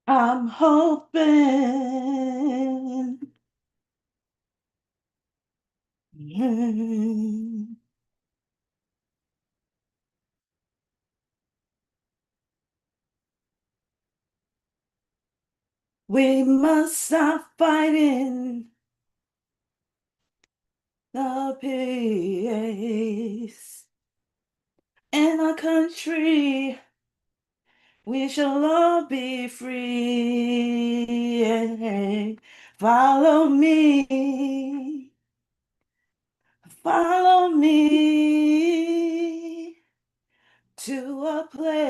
I'm hoping mm, we must stop fighting the peace in our country. We shall all be free. Follow me, follow me to a place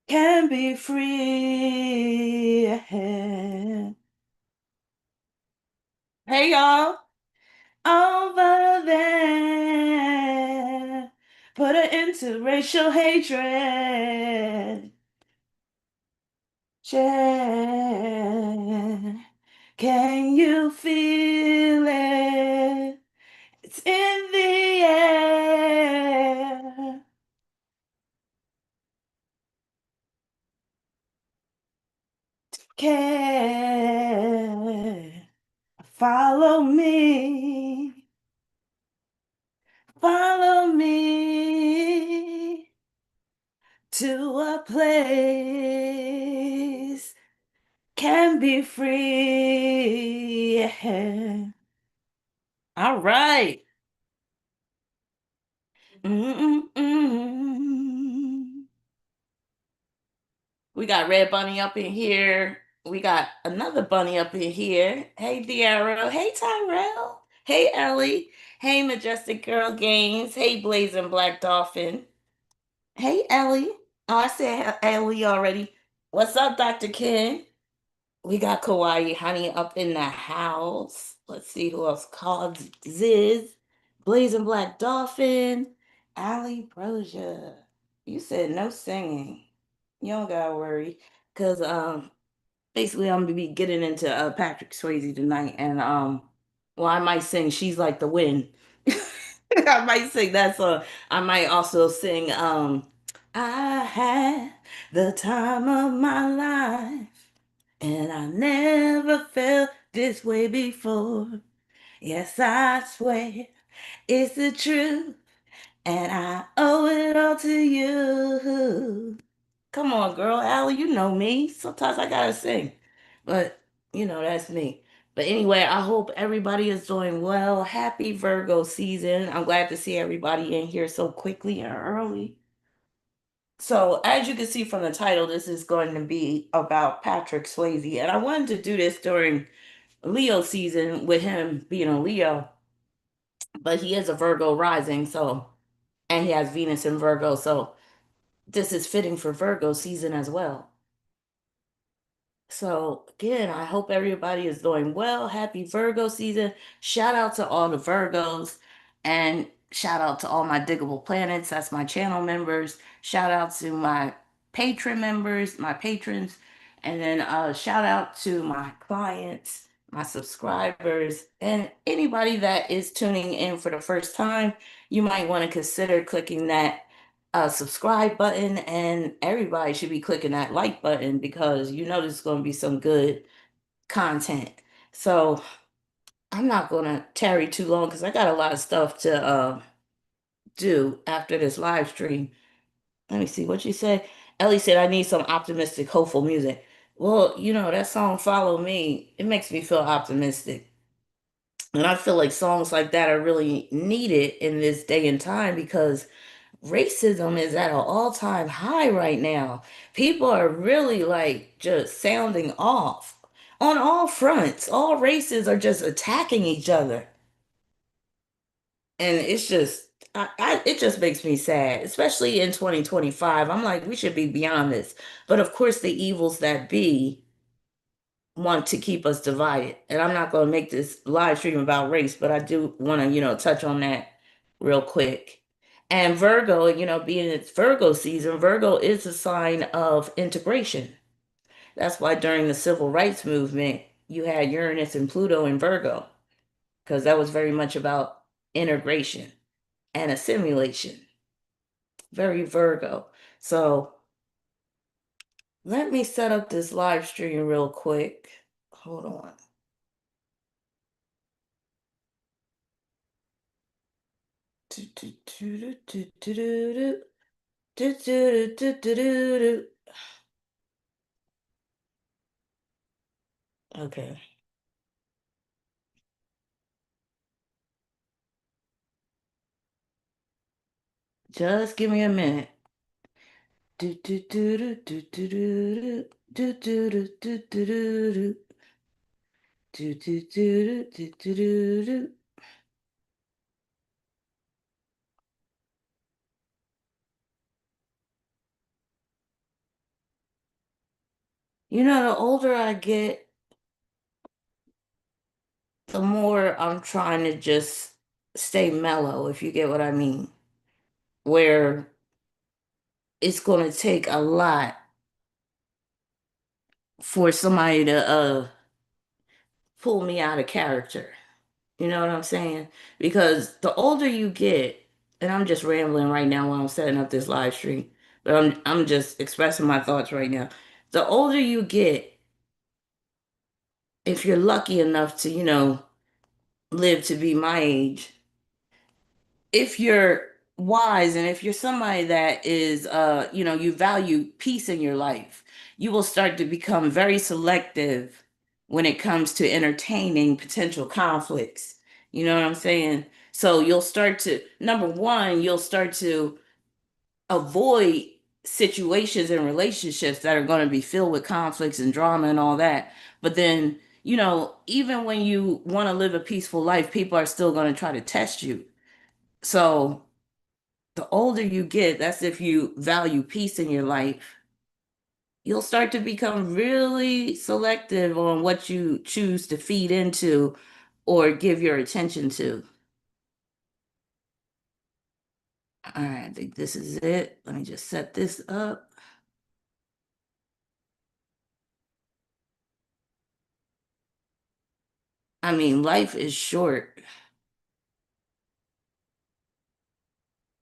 can be free. Hey y'all, over there, put an end to racial hatred. Yeah. Can you feel it? It's in the air. Can follow me, follow me to a place can be free. Yeah. All right. Mm-mm-mm. We got Red Bunny up in here. We got another bunny up in here. Hey, De'Ara. Hey, Tyrell. Hey, Ellie. Hey, Majestic Girl Games. Hey, Blazing Black Dolphin. Hey, Ellie. Oh, I said Ellie already. What's up, Dr. Ken? We got Kawaii Honey up in the house. Let's see who else called Ziz. Blazing Black Dolphin. Ali Brosia. You said no singing. You don't gotta worry. Cause basically I'm gonna be getting into Patrick Swayze tonight and well I might sing She's Like the Wind. I might sing that song. I might also sing I had the time of my life and I never felt this way before. Yes, I swear it's the truth and I owe it all to you. Come on, girl. Allie, you know me. Sometimes I gotta sing. But, that's me. But anyway, I hope everybody is doing well. Happy Virgo season. I'm glad to see everybody in here so quickly and early. So, as you can see from the title, this is going to be about Patrick Swayze. And I wanted to do this during Leo season with him being a Leo, but he is a Virgo rising, so, and he has Venus in Virgo, so this is fitting for Virgo season as well. So again, I hope everybody is doing well. Happy Virgo season. Shout out to all the Virgos and shout out to all my Diggable Planets. That's my channel members. Shout out to my patron members, my patrons. And then shout out to my clients, my subscribers, and anybody that is tuning in for the first time. You might want to consider clicking that subscribe button, and everybody should be clicking that like button because there's going to be some good content. So I'm not going to tarry too long because I got a lot of stuff to do after this live stream. Let me see what you said. Ellie said, I need some optimistic, hopeful music. Well, that song Follow Me, it makes me feel optimistic. And I feel like songs like that are really needed in this day and time because racism is at an all-time high right now. People are really like just sounding off on all fronts. All races are just attacking each other. And it's just it just makes me sad, especially in 2025. I'm like, we should be beyond this. But of course, the evils that be want to keep us divided. And I'm not going to make this live stream about race, but I do want to, touch on that real quick. And Virgo, being it's Virgo season, Virgo is a sign of integration. That's why during the civil rights movement, you had Uranus and Pluto in Virgo, because that was very much about integration and assimilation. Very Virgo. So Let me set up this live stream real quick. Hold on. Do, do, do, do, do, do, do, do, do, do, do, do, do. Okay. Just give me a minute. Do, do, do, do, do, do, do, do, do, do, do, do, do, do. Do, do, do, do, do, do, do. The older I get, the more I'm trying to just stay mellow, if you get what I mean. Where it's going to take a lot for somebody to pull me out of character. You know what I'm saying? Because the older you get, and I'm just rambling right now while I'm setting up this live stream, but I'm just expressing my thoughts right now. The older you get, if you're lucky enough to, live to be my age, if you're wise and if you're somebody that is you value peace in your life, you will start to become very selective when it comes to entertaining potential conflicts. You know what I'm saying? So you'll start to, number one, you'll start to avoid situations and relationships that are going to be filled with conflicts and drama and all that. But then, even when you want to live a peaceful life, people are still going to try to test you. So the older you get, that's if you value peace in your life, you'll start to become really selective on what you choose to feed into or give your attention to. All right, I think this is it. Let me just set this up. I mean, life is short.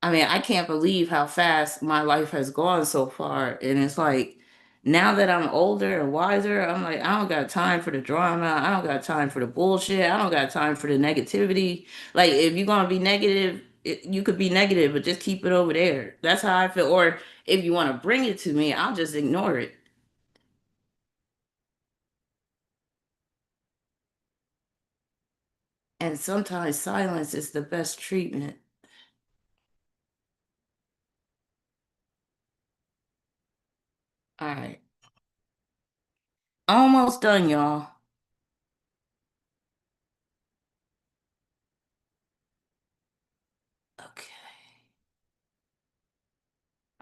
I mean, I can't believe how fast my life has gone so far. And it's like, now that I'm older and wiser, I'm like, I don't got time for the drama. I don't got time for the bullshit. I don't got time for the negativity. Like, if you're going to be negative, you could be negative, but just keep it over there. That's how I feel. Or if you want to bring it to me, I'll just ignore it. And sometimes silence is the best treatment. All right. Almost done, y'all. Okay.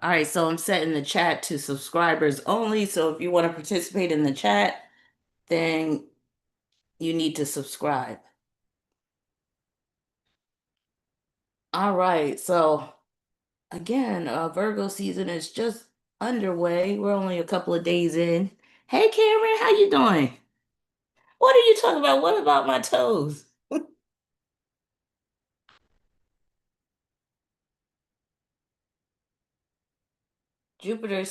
All right, so I'm setting the chat to subscribers only. So if you want to participate in the chat, then you need to subscribe. All right, so again, Virgo season is just underway. We're only a couple of days in. Hey, Cameron, how you doing? What are you talking about? What about my toes? Jupiter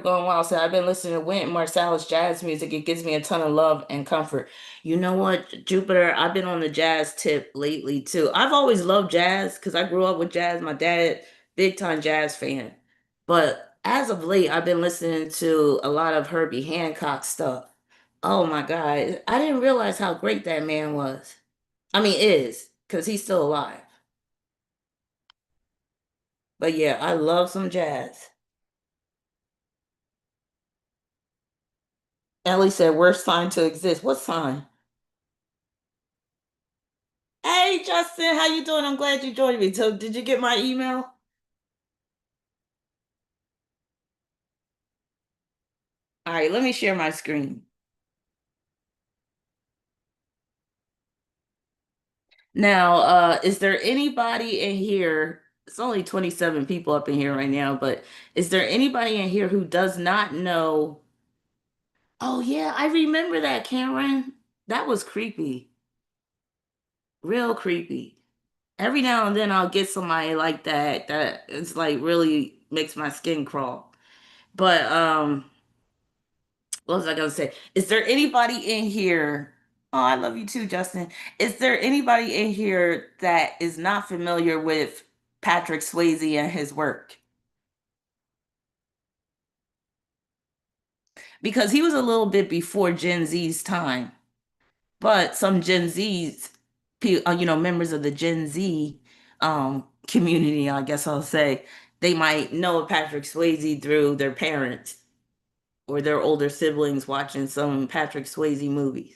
going wild said, I've been listening to Wynton Marsalis jazz music. It gives me a ton of love and comfort. You know what, Jupiter, I've been on the jazz tip lately too. I've always loved jazz because I grew up with jazz. My dad, big time jazz fan. But as of late, I've been listening to a lot of Herbie Hancock stuff. Oh my God. I didn't realize how great that man was. I mean, is, because he's still alive. But yeah, I love some jazz. Ellie said, worst sign to exist. What sign? Hey Justin, how you doing? I'm glad you joined me. So did you get my email? All right, let me share my screen. Now, is there anybody in here? It's only 27 people up in here right now, but is there anybody in here who does not know? Oh yeah, I remember that, Cameron. That was creepy. Real creepy. Every now and then I'll get somebody like that it's like really makes my skin crawl. But What was I gonna say? Is there anybody in here? Oh, I love you too, Justin. Is there anybody in here that is not familiar with Patrick Swayze and his work? Because he was a little bit before Gen Z's time, but some Gen Z's, members of the Gen Z community, I guess I'll say, they might know of Patrick Swayze through their parents or their older siblings watching some Patrick Swayze movies.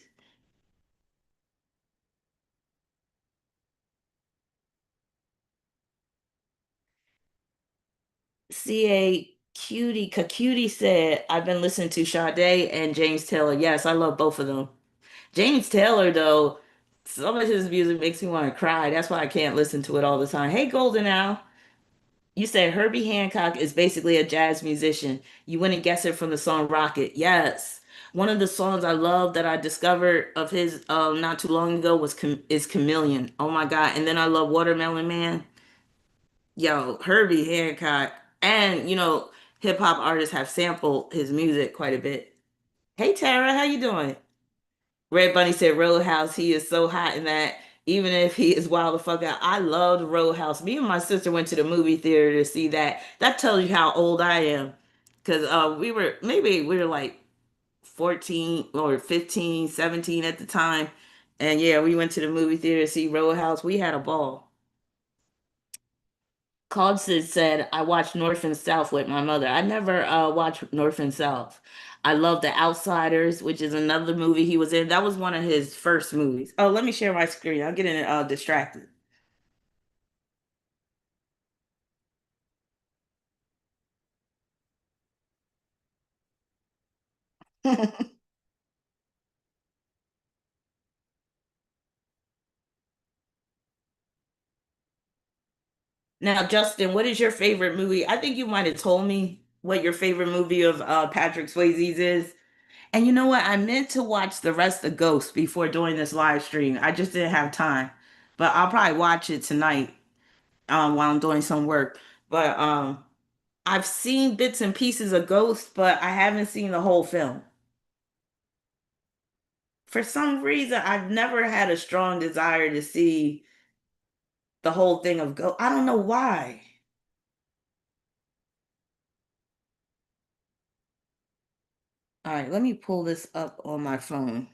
CA Cutie said, I've been listening to Sade and James Taylor. Yes, I love both of them. James Taylor, though, some of his music makes me want to cry. That's why I can't listen to it all the time. Hey, Golden Owl. You said Herbie Hancock is basically a jazz musician. You wouldn't guess it from the song Rocket. Yes. One of the songs I love that I discovered of his not too long ago is Chameleon. Oh my God. And then I love Watermelon Man. Yo, Herbie Hancock. And hip hop artists have sampled his music quite a bit. Hey Tara, how you doing? Red Bunny said Roadhouse, he is so hot in that, even if he is wild the fuck out. I loved Roadhouse. Me and my sister went to the movie theater to see that. That tells you how old I am. Because we were like 14 or 15, 17 at the time. And yeah, we went to the movie theater to see Roadhouse. We had a ball. Constance said, I watched North and South with my mother. I never watched North and South. I love The Outsiders, which is another movie he was in. That was one of his first movies. Oh, let me share my screen. I'm getting distracted. Now, Justin, what is your favorite movie? I think you might have told me what your favorite movie of Patrick Swayze's is. And you know what? I meant to watch the rest of Ghost before doing this live stream. I just didn't have time. But I'll probably watch it tonight while I'm doing some work. But I've seen bits and pieces of Ghost, but I haven't seen the whole film. For some reason, I've never had a strong desire to see the whole thing of Ghost. I don't know why. All right, let me pull this up on my phone.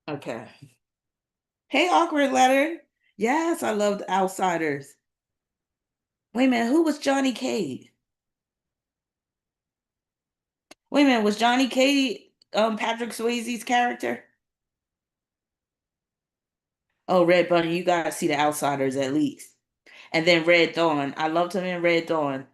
Okay. Hey, Awkward Letter. Yes, I loved Outsiders. Wait a minute, who was Johnny Cade? Wait a minute, was Johnny Cade Patrick Swayze's character? Oh, Red Bunny, you gotta see the Outsiders at least. And then Red Dawn. I loved him in Red Dawn.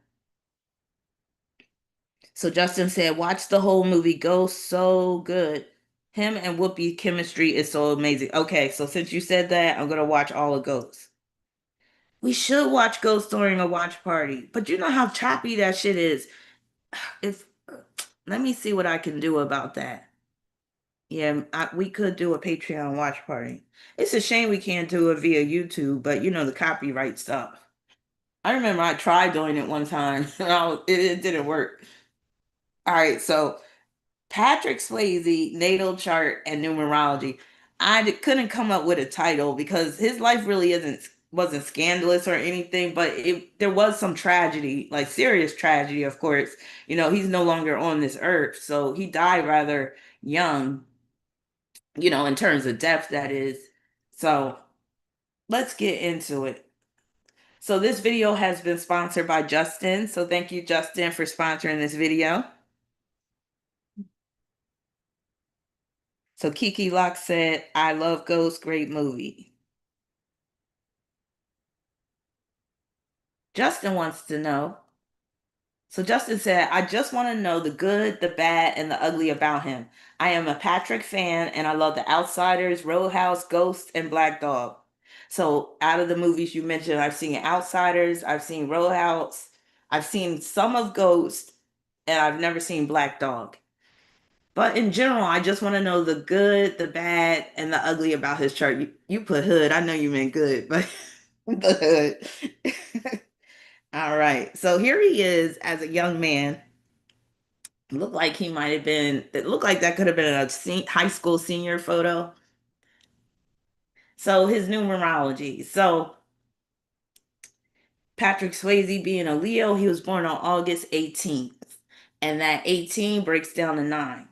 So Justin said, watch the whole movie. Ghost so good. Him and Whoopi chemistry is so amazing. Okay, so since you said that, I'm gonna watch all of Ghost. We should watch Ghost during a watch party, but you know how choppy that shit is. If Let me see what I can do about that. Yeah, we could do a Patreon watch party. It's a shame we can't do it via YouTube, but the copyright stuff. I remember I tried doing it one time. It didn't work. All right, so Patrick Swayze, natal chart, and numerology. Couldn't come up with a title because his life really wasn't scandalous or anything, but there was some tragedy, like serious tragedy, of course. He's no longer on this earth, so he died rather young, in terms of death, that is. So let's get into it. So this video has been sponsored by Justin. So thank you, Justin, for sponsoring this video. So Kiki Lock said, I love Ghost, great movie. Justin wants to know. So Justin said, I just want to know the good, the bad, and the ugly about him. I am a Patrick fan and I love The Outsiders, Roadhouse, Ghost, and Black Dog. So out of the movies you mentioned, I've seen Outsiders, I've seen Roadhouse, I've seen some of Ghost, and I've never seen Black Dog. But in general, I just want to know the good, the bad, and the ugly about his chart. You put hood. I know you meant good, but the hood. All right. So here he is as a young man. Looked like he might have been, it looked like that could have been a high school senior photo. So his numerology. So Patrick Swayze being a Leo, he was born on August 18th. And that 18 breaks down to 9.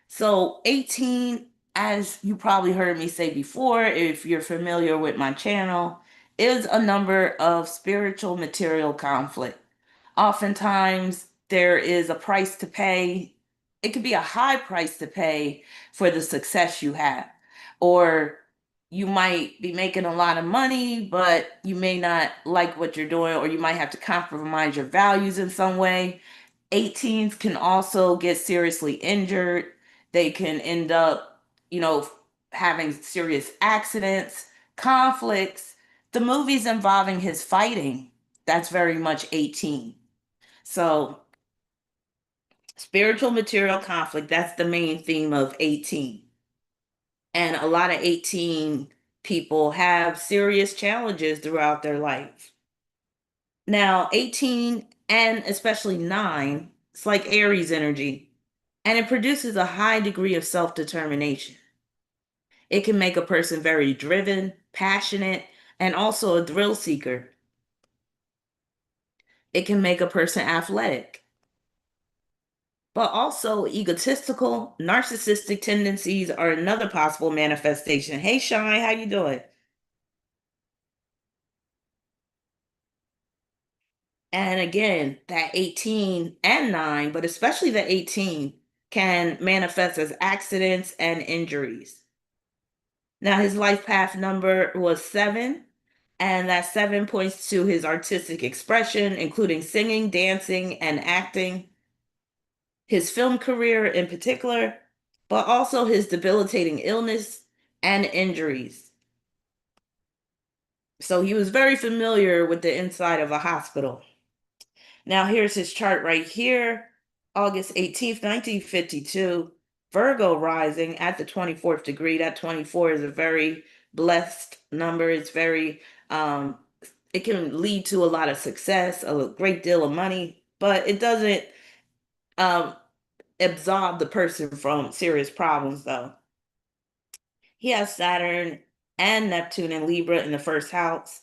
So 18, as you probably heard me say before, if you're familiar with my channel, is a number of spiritual material conflict. Oftentimes, there is a price to pay. It could be a high price to pay for the success you have. Or you might be making a lot of money, but you may not like what you're doing, or you might have to compromise your values in some way. 18s can also get seriously injured. They can end up, you know, having serious accidents, conflicts. The movies involving his fighting, that's very much 18. So, spiritual material conflict, that's the main theme of 18. And a lot of 18 people have serious challenges throughout their life. Now, 18 and especially 9, it's like Aries energy, and it produces a high degree of self determination. It can make a person very driven, passionate, and also a thrill seeker. It can make a person athletic, but also egotistical, narcissistic tendencies are another possible manifestation. Hey, Shine, how you doing? And again, that 18 and 9, but especially the 18, can manifest as accidents and injuries. Now, his life path number was 7, and that 7 points to his artistic expression, including singing, dancing, and acting, his film career in particular, but also his debilitating illness and injuries. So he was very familiar with the inside of a hospital. Now, here's his chart right here. August 18th, 1952, Virgo rising at the 24th degree. That 24 is a very blessed number. It's very, it can lead to a lot of success, a great deal of money, but it doesn't um, absolve the person from serious problems, though. He has Saturn and Neptune in Libra in the first house.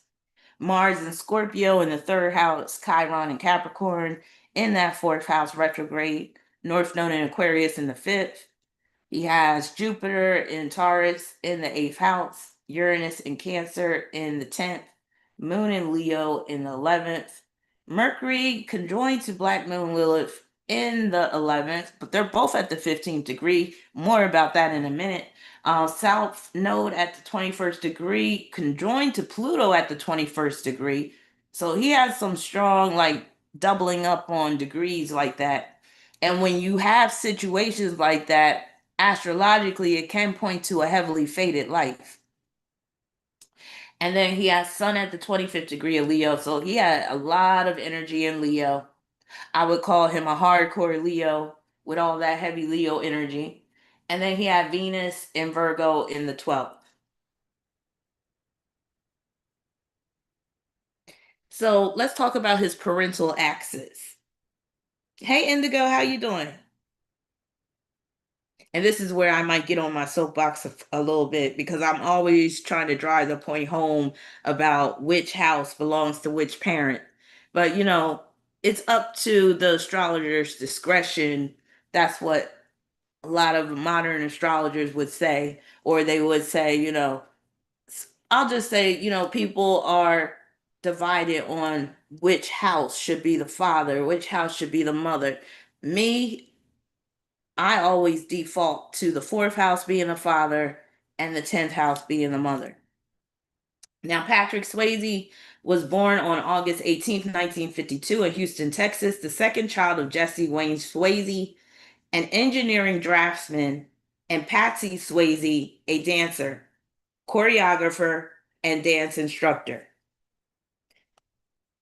Mars and Scorpio in the third house, Chiron and Capricorn in that fourth house retrograde, North Node in Aquarius in the fifth. He has Jupiter in Taurus in the eighth house, Uranus in Cancer in the 10th, Moon in Leo in the 11th, Mercury conjoined to Black Moon Lilith in the 11th, but they're both at the 15th degree. More about that in a minute. South Node at the 21st degree, conjoined to Pluto at the 21st degree. So he has some strong, like, doubling up on degrees like that. And when you have situations like that, astrologically, it can point to a heavily fated life. And then he has Sun at the 25th degree of Leo. So he had a lot of energy in Leo. I would call him a hardcore Leo with all that heavy Leo energy. And then he had Venus in Virgo in the 12th. So let's talk about his parental axis. Hey Indigo, how you doing? And this is where I might get on my soapbox a little bit because I'm always trying to drive the point home about which house belongs to which parent. But it's up to the astrologer's discretion. That's what a lot of modern astrologers would say, or they would say, I'll just say, people are divided on which house should be the father, which house should be the mother. Me, I always default to the fourth house being the father and the 10th house being the mother. Now, Patrick Swayze was born on August 18th, 1952, in Houston, Texas, the second child of Jesse Wayne Swayze, an engineering draftsman, and Patsy Swayze, a dancer, choreographer, and dance instructor.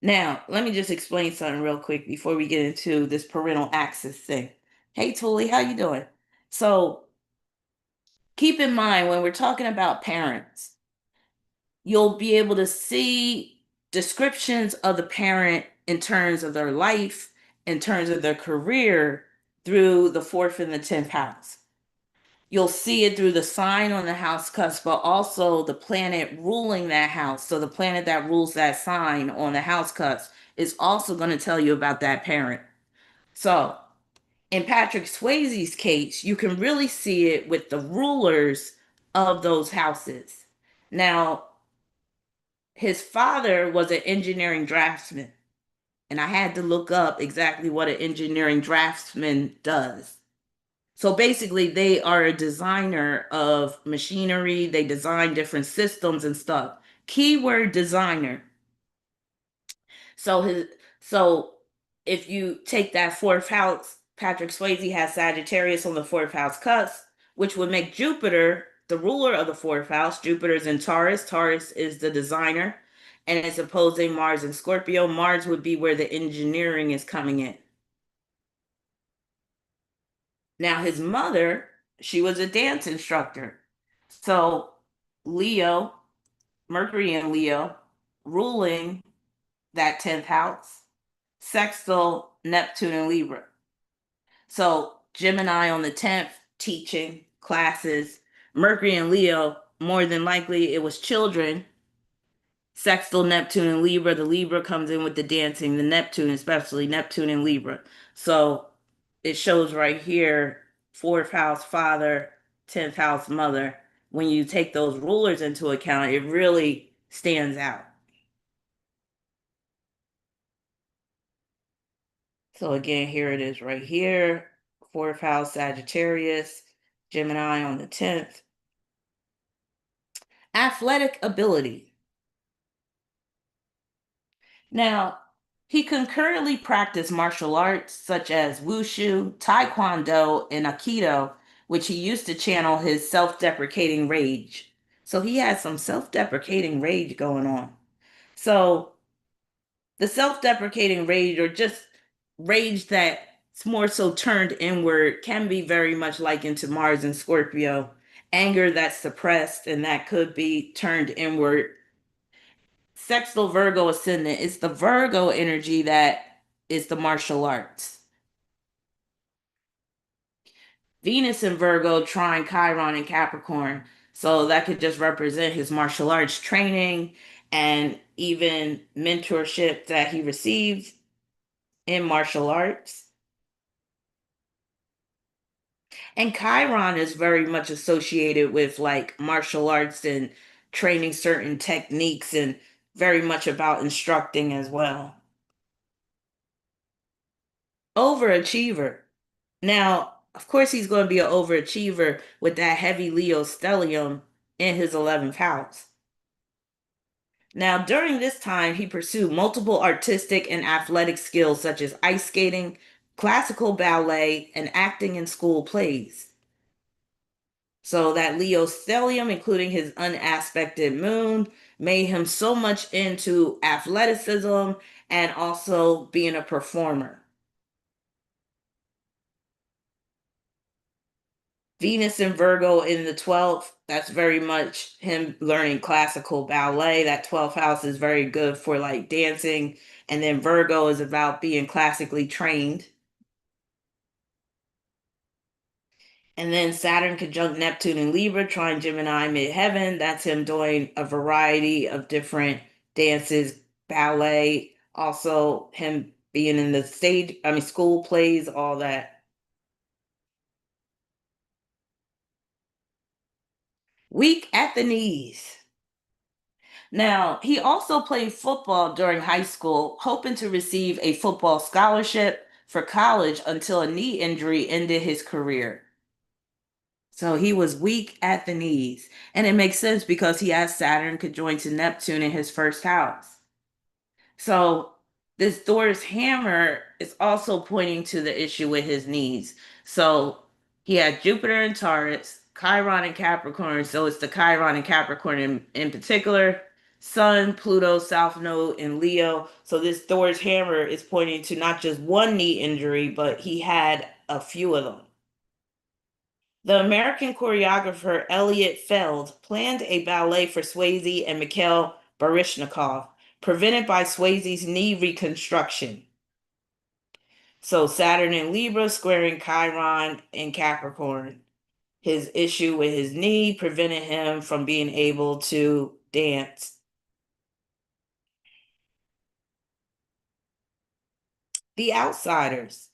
Now, let me just explain something real quick before we get into this parental axis thing. Hey, Tuli, how you doing? So, keep in mind when we're talking about parents, you'll be able to see descriptions of the parent in terms of their life, in terms of their career through the fourth and the 10th house. You'll see it through the sign on the house cusp, but also the planet ruling that house. So the planet that rules that sign on the house cusp is also going to tell you about that parent. So in Patrick Swayze's case, you can really see it with the rulers of those houses. Now, his father was an engineering draftsman, and I had to look up exactly what an engineering draftsman does. So basically, they are a designer of machinery. They design different systems and stuff. Keyword designer. So his so if you take that fourth house, Patrick Swayze has Sagittarius on the fourth house cusp, which would make Jupiter the ruler of the fourth house. Jupiter's in Taurus. Taurus is the designer, and it's opposing Mars and Scorpio. Mars would be where the engineering is coming in. Now, his mother, she was a dance instructor. So, Leo, Mercury in Leo, ruling that 10th house, sextile Neptune and Libra. So, Gemini on the 10th, teaching classes. Mercury and Leo, more than likely it was children. Sextile Neptune and Libra. The Libra comes in with the dancing, the Neptune, especially Neptune and Libra. So, it shows right here, fourth house father, 10th house mother. When you take those rulers into account, it really stands out. So again, here it is right here. Fourth house Sagittarius, Gemini on the 10th. Athletic ability. Now, he concurrently practiced martial arts such as wushu, taekwondo, and aikido, which he used to channel his self-deprecating rage. So he had some self-deprecating rage going on. So the self-deprecating rage, or just rage that's more so turned inward, can be very much likened to Mars and Scorpio. Anger that's suppressed and that could be turned inward. Sextile Virgo ascendant, it's the Virgo energy that is the martial arts. Venus in Virgo trine Chiron in Capricorn. So that could just represent his martial arts training and even mentorship that he received in martial arts. And Chiron is very much associated with like martial arts and training certain techniques and very much about instructing as well. Overachiever. Now, of course, he's going to be an overachiever with that heavy Leo stellium in his 11th house. Now, during this time, he pursued multiple artistic and athletic skills such as ice skating, classical ballet, and acting in school plays. So that Leo stellium, including his unaspected moon, made him so much into athleticism and also being a performer. Venus in Virgo in the 12th, that's very much him learning classical ballet. That 12th house is very good for like dancing. And then Virgo is about being classically trained. And then Saturn conjunct Neptune and Libra, trine Gemini midheaven. That's him doing a variety of different dances, ballet, also him being in the stage, I mean, school plays, all that. Weak at the knees. Now, he also played football during high school, hoping to receive a football scholarship for college until a knee injury ended his career. So he was weak at the knees. And it makes sense because he has Saturn conjoined to Neptune in his first house. So this Thor's hammer is also pointing to the issue with his knees. So he had Jupiter in Taurus, Chiron in Capricorn. So it's the Chiron in Capricorn in particular. Sun, Pluto, South Node, and Leo. So this Thor's hammer is pointing to not just one knee injury, but he had a few of them. The American choreographer Elliot Feld planned a ballet for Swayze and Mikhail Baryshnikov, prevented by Swayze's knee reconstruction. So Saturn in Libra squaring Chiron in Capricorn. His issue with his knee prevented him from being able to dance. The Outsiders.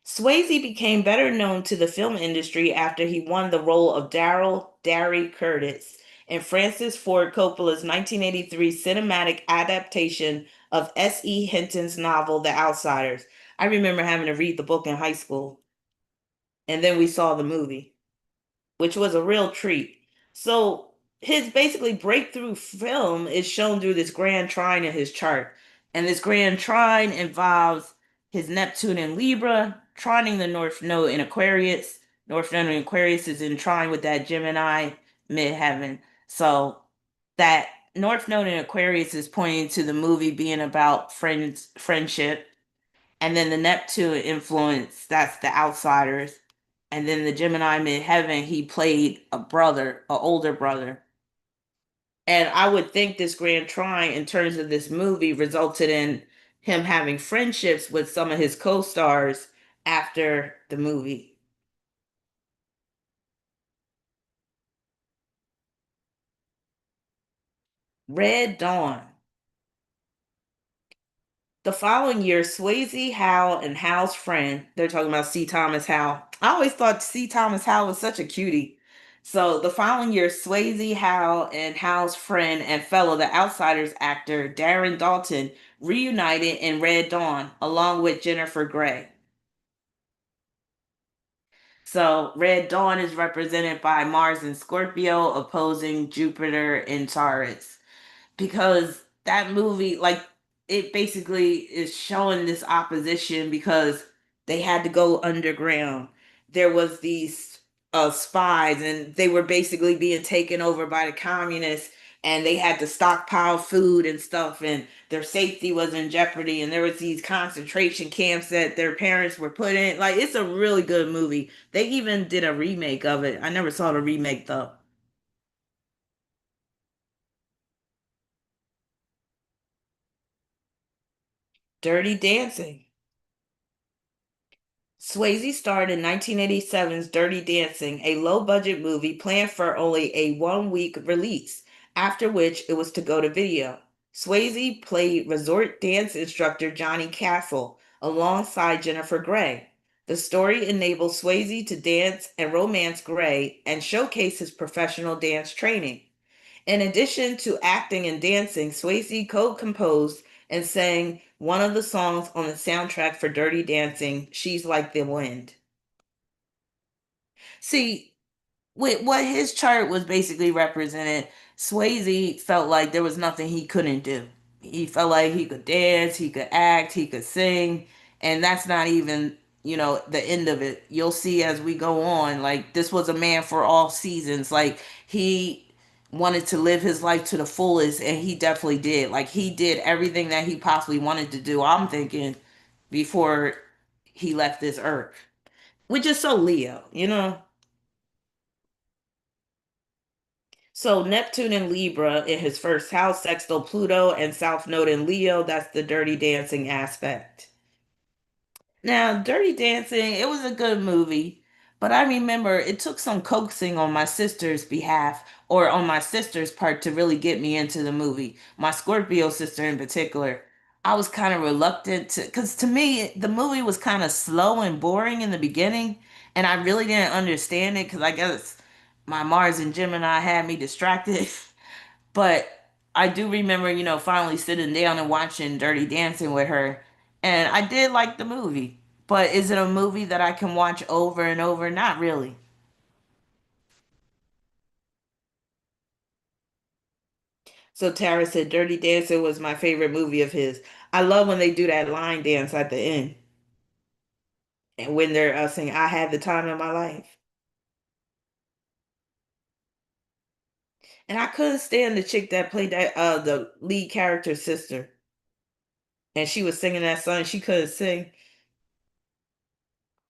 Swayze became better known to the film industry after he won the role of Daryl Darry Curtis in Francis Ford Coppola's 1983 cinematic adaptation of S.E. Hinton's novel The Outsiders. I remember having to read the book in high school, and then we saw the movie, which was a real treat. So his basically breakthrough film is shown through this grand trine in his chart. And this grand trine involves his Neptune in Libra, trining the North Node in Aquarius. North Node in Aquarius is in trine with that Gemini midheaven. So that North Node in Aquarius is pointing to the movie being about friendship, and then the Neptune influence, that's the Outsiders. And then the Gemini midheaven, he played a brother, an older brother. And I would think this grand trine, in terms of this movie, resulted in him having friendships with some of his co-stars after the movie. Red Dawn. The following year, Swayze, Hal, and Hal's friend, they're talking about C. Thomas Hal. I always thought C. Thomas Hal was such a cutie. So the following year, Swayze, Hal, and Hal's friend and fellow The Outsiders actor Darren Dalton reunited in Red Dawn along with Jennifer Grey. So Red Dawn is represented by Mars and Scorpio opposing Jupiter and Taurus, because that movie, like, it basically is showing this opposition because they had to go underground. There was these spies, and they were basically being taken over by the communists, and they had to stockpile food and stuff, and their safety was in jeopardy, and there was these concentration camps that their parents were put in. Like, it's a really good movie. They even did a remake of it. I never saw the remake though. Dirty Dancing. Swayze starred in 1987's Dirty Dancing, a low budget movie planned for only a 1 week release, after which it was to go to video. Swayze played resort dance instructor Johnny Castle alongside Jennifer Grey. The story enables Swayze to dance and romance Grey and showcase his professional dance training. In addition to acting and dancing, Swayze co-composed and sang one of the songs on the soundtrack for Dirty Dancing, She's Like the Wind. See, with what his chart was basically represented, Swayze felt like there was nothing he couldn't do. He felt like he could dance, he could act, he could sing, and that's not even, the end of it. You'll see as we go on, like, this was a man for all seasons. Like, he wanted to live his life to the fullest, and he definitely did. Like, he did everything that he possibly wanted to do, I'm thinking, before he left this earth, which is so Leo. So Neptune in Libra in his first house, sextile Pluto, and South Node in Leo, that's the dirty dancing aspect. Now, Dirty Dancing, it was a good movie, but I remember it took some coaxing on my sister's behalf, or on my sister's part, to really get me into the movie. My Scorpio sister in particular. I was kind of reluctant to, because to me, the movie was kind of slow and boring in the beginning, and I really didn't understand it because I guess my Mars and Gemini had me distracted. But I do remember, finally sitting down and watching Dirty Dancing with her. And I did like the movie. But is it a movie that I can watch over and over? Not really. So Tara said Dirty Dancing was my favorite movie of his. I love when they do that line dance at the end. And when they're saying, I had the time of my life. And I couldn't stand the chick that played that the lead character's sister. And she was singing that song. She couldn't sing.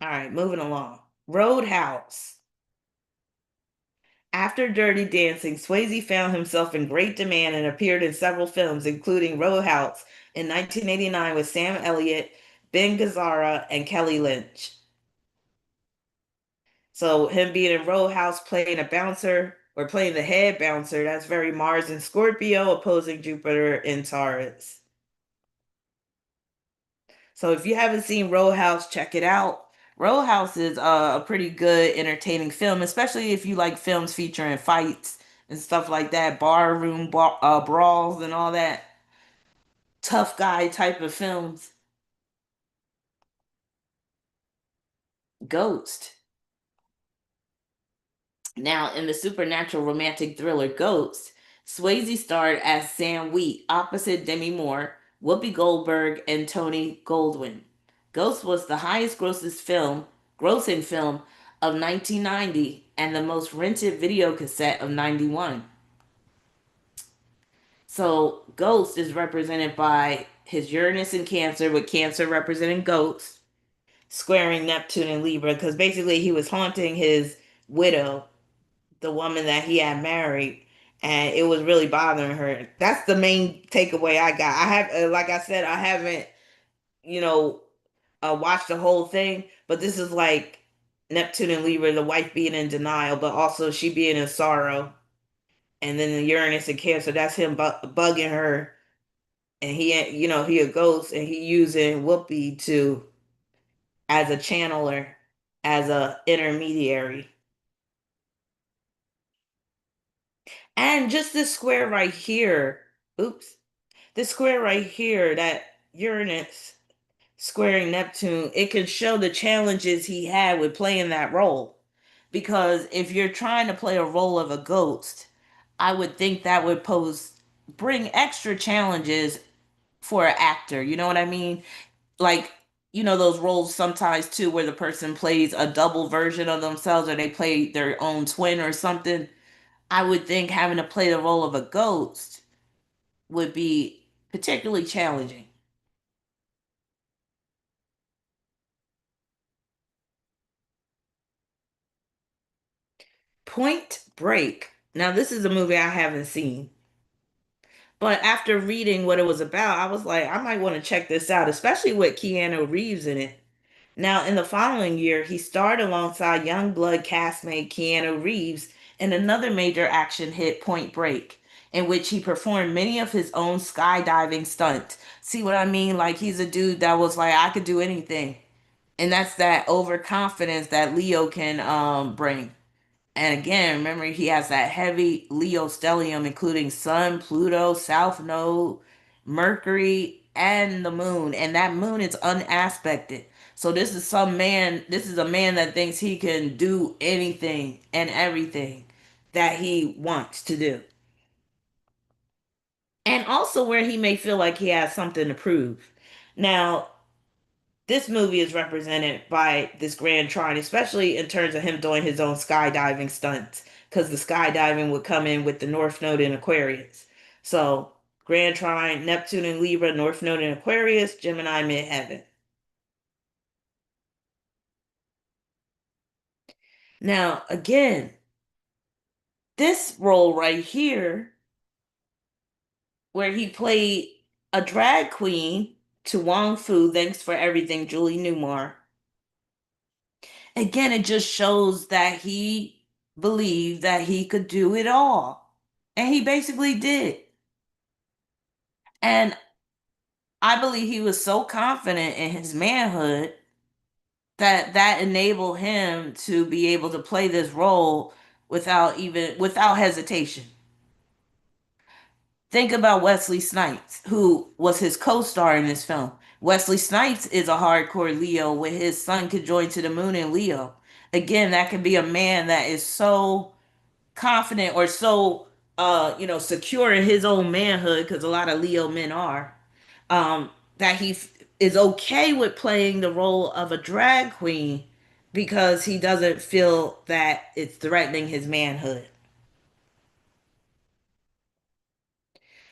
All right, moving along. Roadhouse. After Dirty Dancing, Swayze found himself in great demand and appeared in several films, including Roadhouse in 1989 with Sam Elliott, Ben Gazzara, and Kelly Lynch. So him being in Roadhouse playing a bouncer or playing the head bouncer, that's very Mars and Scorpio opposing Jupiter in Taurus. So if you haven't seen Roadhouse, check it out. Roadhouse is a pretty good, entertaining film, especially if you like films featuring fights and stuff like that, brawls and all that tough guy type of films. Ghost. Now, in the supernatural romantic thriller Ghost, Swayze starred as Sam Wheat opposite Demi Moore, Whoopi Goldberg, and Tony Goldwyn. Ghost was the grossing film of 1990 and the most rented video cassette of 91. So, Ghost is represented by his Uranus in Cancer, with Cancer representing Ghost, squaring Neptune and Libra, because basically he was haunting his widow, the woman that he had married, and it was really bothering her. That's the main takeaway I got. I have, like I said, I haven't, you know, watched the whole thing, but this is like Neptune and Libra, the wife being in denial, but also she being in sorrow. And then the Uranus and Cancer, that's him bugging her, and he a ghost, and he using Whoopi to as a channeler, as a intermediary. And just this square right here, oops, this square right here, that Uranus squaring Neptune, it can show the challenges he had with playing that role. Because if you're trying to play a role of a ghost, I would think that would bring extra challenges for an actor. You know what I mean? Like, those roles sometimes too, where the person plays a double version of themselves or they play their own twin or something. I would think having to play the role of a ghost would be particularly challenging. Point Break. Now, this is a movie I haven't seen, but after reading what it was about, I was like, I might want to check this out, especially with Keanu Reeves in it. Now, in the following year, he starred alongside Youngblood castmate Keanu Reeves in another major action hit, Point Break, in which he performed many of his own skydiving stunts. See what I mean? Like, he's a dude that was like, I could do anything. And that's that overconfidence that Leo can bring. And again, remember, he has that heavy Leo stellium, including Sun, Pluto, South Node, Mercury, and the moon. And that moon is unaspected. So this is a man that thinks he can do anything and everything that he wants to do. And also where he may feel like he has something to prove. Now, this movie is represented by this Grand Trine, especially in terms of him doing his own skydiving stunts, because the skydiving would come in with the North Node in Aquarius. So, Grand Trine, Neptune and Libra, North Node in Aquarius, Gemini midheaven. Now, again, this role right here, where he played a drag queen to Wong Fu, thanks for everything, Julie Newmar. Again, it just shows that he believed that he could do it all. And he basically did. And I believe he was so confident in his manhood that that enabled him to be able to play this role without hesitation. Think about Wesley Snipes, who was his co-star in this film. Wesley Snipes is a hardcore Leo with his son could join to the moon in Leo. Again, that can be a man that is so confident or so secure in his own manhood, because a lot of Leo men are, that is okay with playing the role of a drag queen because he doesn't feel that it's threatening his manhood.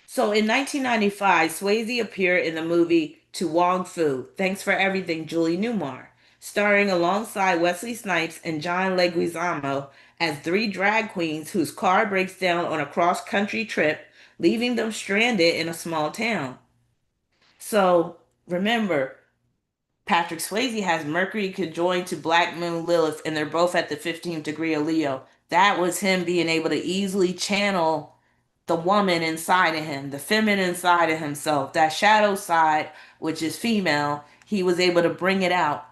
So in 1995, Swayze appeared in the movie To Wong Fu, Thanks for Everything, Julie Newmar, starring alongside Wesley Snipes and John Leguizamo as three drag queens whose car breaks down on a cross-country trip, leaving them stranded in a small town. So remember, Patrick Swayze has Mercury conjoined to Black Moon Lilith, and they're both at the 15th degree of Leo. That was him being able to easily channel the woman inside of him, the feminine side of himself, that shadow side, which is female. He was able to bring it out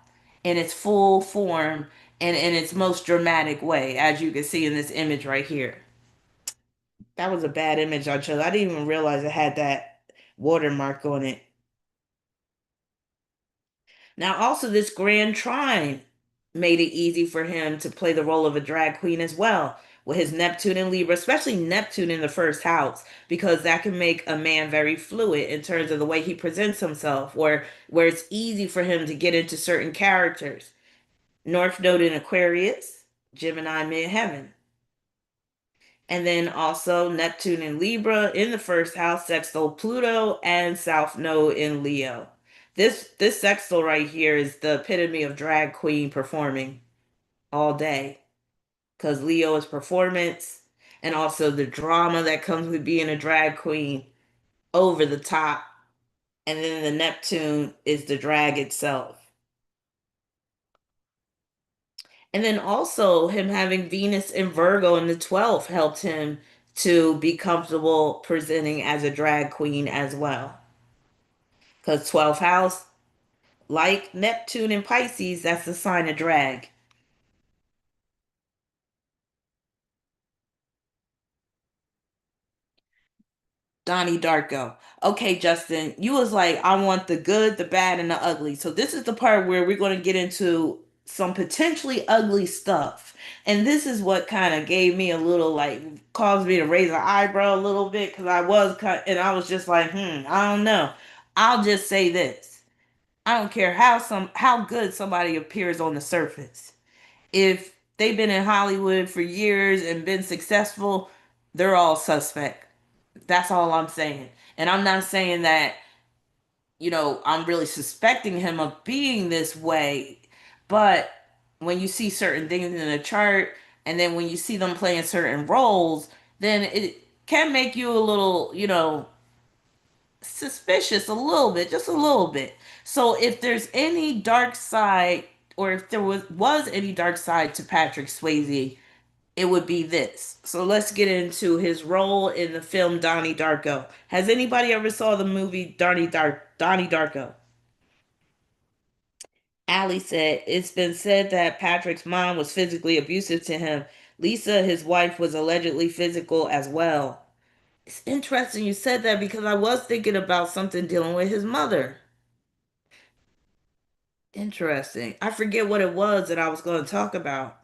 in its full form and in its most dramatic way, as you can see in this image right here. That was a bad image I chose. I didn't even realize it had that watermark on it. Now, also, this Grand Trine made it easy for him to play the role of a drag queen as well, with his Neptune and Libra, especially Neptune in the first house, because that can make a man very fluid in terms of the way he presents himself, where it's easy for him to get into certain characters. North Node in Aquarius, Gemini midheaven. And then also Neptune in Libra in the first house, sextile Pluto, and South Node in Leo. This sextile right here is the epitome of drag queen performing all day. Because Leo is performance and also the drama that comes with being a drag queen, over the top. And then the Neptune is the drag itself. And then also him having Venus in Virgo in the 12th helped him to be comfortable presenting as a drag queen as well. Because 12th house, like Neptune and Pisces, that's the sign of drag. Donnie Darko. Okay, Justin, you was like, I want the good, the bad, and the ugly. So this is the part where we're going to get into some potentially ugly stuff. And this is what kind of gave me a little like caused me to raise an eyebrow a little bit because I was kind and I was just like, I don't know. I'll just say this. I don't care how good somebody appears on the surface. If they've been in Hollywood for years and been successful, they're all suspect. That's all I'm saying. And I'm not saying that, I'm really suspecting him of being this way. But when you see certain things in the chart, and then when you see them playing certain roles, then it can make you a little, suspicious a little bit, just a little bit. So if there's any dark side, or if there was any dark side to Patrick Swayze, it would be this. So let's get into his role in the film Donnie Darko. Has anybody ever saw the movie Donnie Darko? Ali said, it's been said that Patrick's mom was physically abusive to him. Lisa, his wife, was allegedly physical as well. It's interesting you said that because I was thinking about something dealing with his mother. Interesting. I forget what it was that I was going to talk about.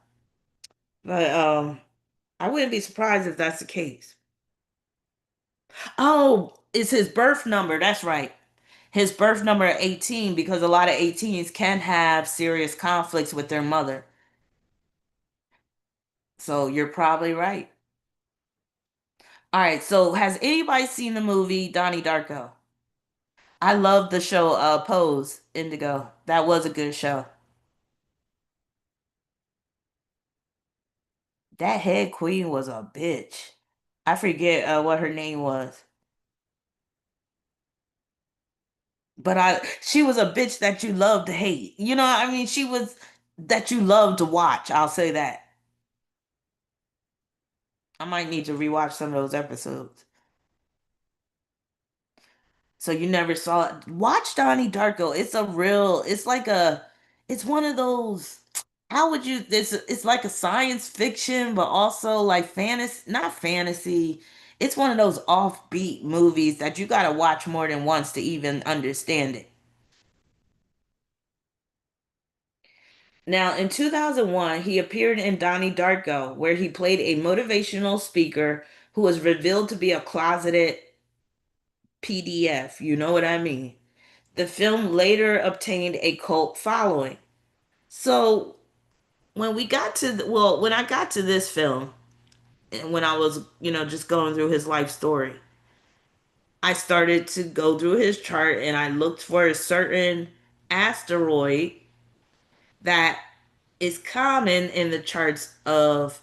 But I wouldn't be surprised if that's the case. Oh, it's his birth number. That's right. His birth number 18 because a lot of 18s can have serious conflicts with their mother. So you're probably right. All right, so has anybody seen the movie Donnie Darko? I love the show Pose Indigo. That was a good show. That head queen was a bitch. I forget what her name was. But she was a bitch that you love to hate. You know, I mean, she was that you love to watch. I'll say that. I might need to rewatch some of those episodes. So you never saw it. Watch Donnie Darko. It's one of those, how would you, it's like a science fiction, but also like fantasy, not fantasy. It's one of those offbeat movies that you got to watch more than once to even understand it. Now, in 2001, he appeared in Donnie Darko, where he played a motivational speaker who was revealed to be a closeted PDF. You know what I mean? The film later obtained a cult following. So, when I got to this film, and when I was, just going through his life story, I started to go through his chart and I looked for a certain asteroid that is common in the charts of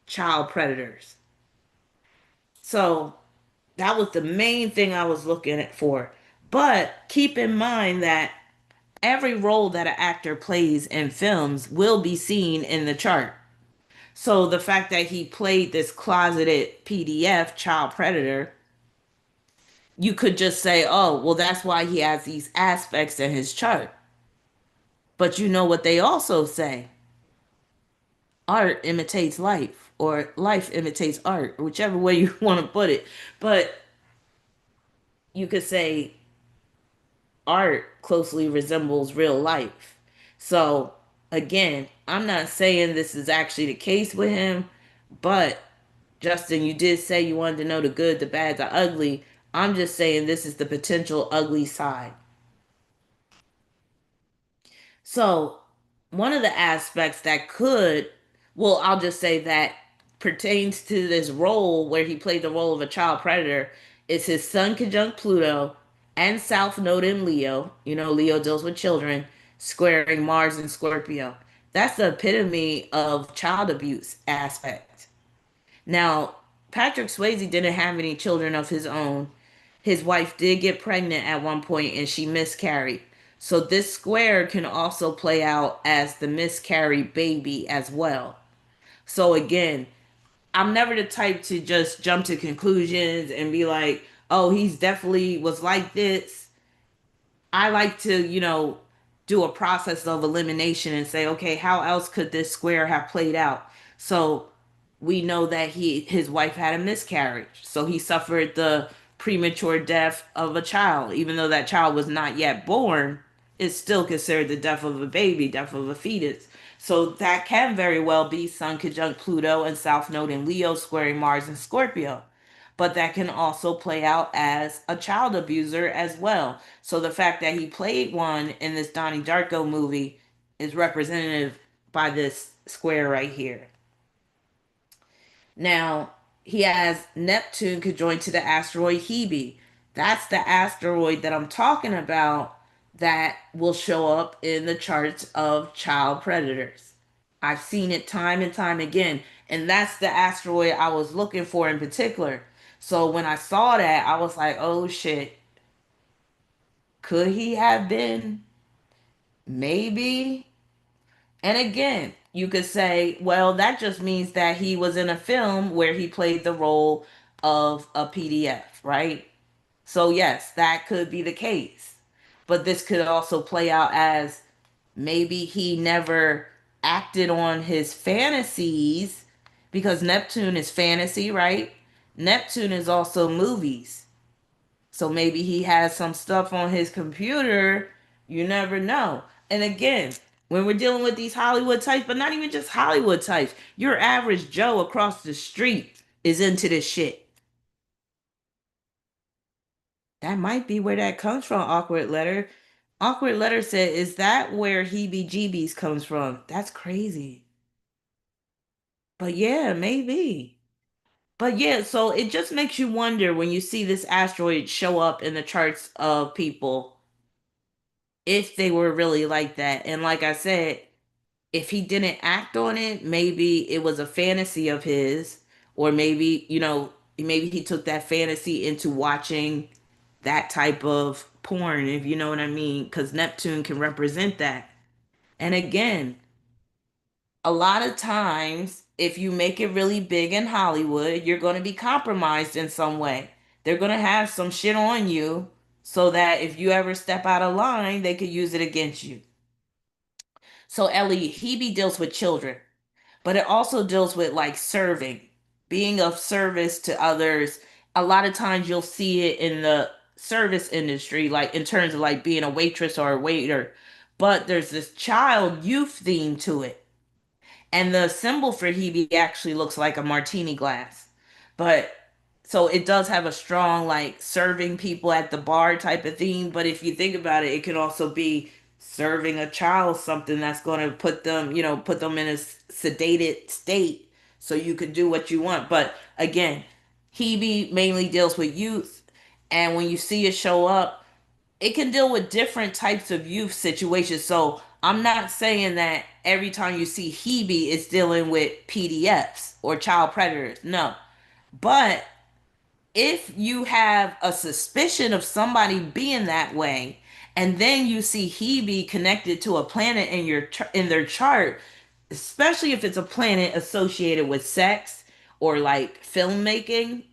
child predators. So that was the main thing I was looking at for. But keep in mind that every role that an actor plays in films will be seen in the chart. So the fact that he played this closeted PDF child predator, you could just say, oh, well, that's why he has these aspects in his chart. But you know what they also say? Art imitates life, or life imitates art, whichever way you want to put it. But you could say art closely resembles real life. So, again, I'm not saying this is actually the case with him, but Justin, you did say you wanted to know the good, the bad, the ugly. I'm just saying this is the potential ugly side. So, one of the aspects that could, well, I'll just say that pertains to this role where he played the role of a child predator is his Sun conjunct Pluto and South Node in Leo. You know, Leo deals with children, squaring Mars and Scorpio. That's the epitome of child abuse aspect. Now, Patrick Swayze didn't have any children of his own. His wife did get pregnant at one point and she miscarried. So this square can also play out as the miscarried baby as well. So again, I'm never the type to just jump to conclusions and be like, "Oh, he's definitely was like this." I like to, do a process of elimination and say, okay, how else could this square have played out? So we know that his wife had a miscarriage. So he suffered the premature death of a child. Even though that child was not yet born, it's still considered the death of a baby, death of a fetus. So that can very well be Sun conjunct Pluto and South Node in Leo squaring Mars and Scorpio, but that can also play out as a child abuser as well. So the fact that he played one in this Donnie Darko movie is representative by this square right here. Now, he has Neptune conjoined to the asteroid Hebe. That's the asteroid that I'm talking about that will show up in the charts of child predators. I've seen it time and time again. And that's the asteroid I was looking for in particular. So when I saw that, I was like, oh shit, could he have been? Maybe. And again, you could say, well, that just means that he was in a film where he played the role of a PDF, right? So, yes, that could be the case. But this could also play out as maybe he never acted on his fantasies because Neptune is fantasy, right? Neptune is also movies. So maybe he has some stuff on his computer. You never know. And again, when we're dealing with these Hollywood types, but not even just Hollywood types, your average Joe across the street is into this shit. That might be where that comes from, awkward letter. Awkward letter said, is that where heebie jeebies comes from? That's crazy. But yeah, maybe. But yeah, so it just makes you wonder when you see this asteroid show up in the charts of people if they were really like that. And like I said, if he didn't act on it, maybe it was a fantasy of his, or maybe, maybe he took that fantasy into watching that type of porn, if you know what I mean, because Neptune can represent that. And again, a lot of times, if you make it really big in Hollywood, you're going to be compromised in some way. They're going to have some shit on you so that if you ever step out of line, they could use it against you. So Ellie, Hebe deals with children, but it also deals with like serving, being of service to others. A lot of times you'll see it in the service industry, like in terms of like being a waitress or a waiter. But there's this child youth theme to it. And the symbol for Hebe actually looks like a martini glass. But so it does have a strong like serving people at the bar type of theme. But if you think about it, it can also be serving a child something that's going to put them, put them in a sedated state so you can do what you want. But again, Hebe mainly deals with youth. And when you see it show up, it can deal with different types of youth situations. So I'm not saying that every time you see Hebe, it's dealing with PDFs or child predators. No. But if you have a suspicion of somebody being that way, and then you see Hebe connected to a planet in in their chart, especially if it's a planet associated with sex or like filmmaking,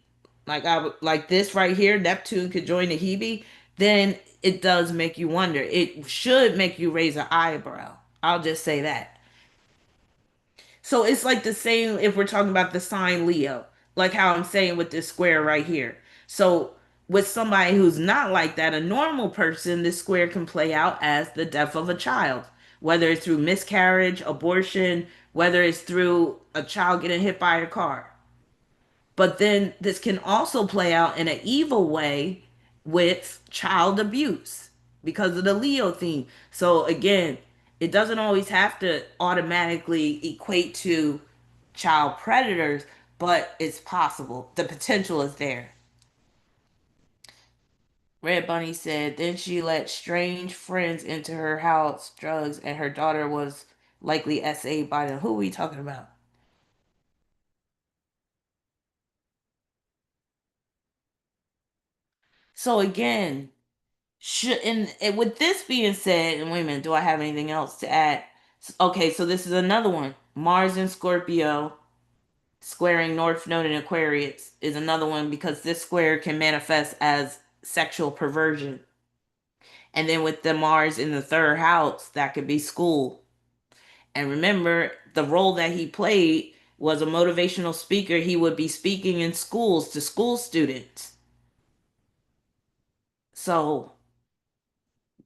like this right here, Neptune could join the Hebe, then it does make you wonder. It should make you raise an eyebrow. I'll just say that. So it's like the same if we're talking about the sign Leo, like how I'm saying with this square right here. So with somebody who's not like that, a normal person, this square can play out as the death of a child, whether it's through miscarriage, abortion, whether it's through a child getting hit by a car. But then this can also play out in an evil way with child abuse because of the Leo theme. So again, it doesn't always have to automatically equate to child predators, but it's possible. The potential is there. Red Bunny said, then she let strange friends into her house, drugs, and her daughter was likely SA'd by them. Who are we talking about? So again, should and with this being said, and wait a minute, do I have anything else to add? Okay, so this is another one. Mars in Scorpio squaring North Node in Aquarius is another one because this square can manifest as sexual perversion. And then with the Mars in the third house, that could be school. And remember, the role that he played was a motivational speaker. He would be speaking in schools to school students. So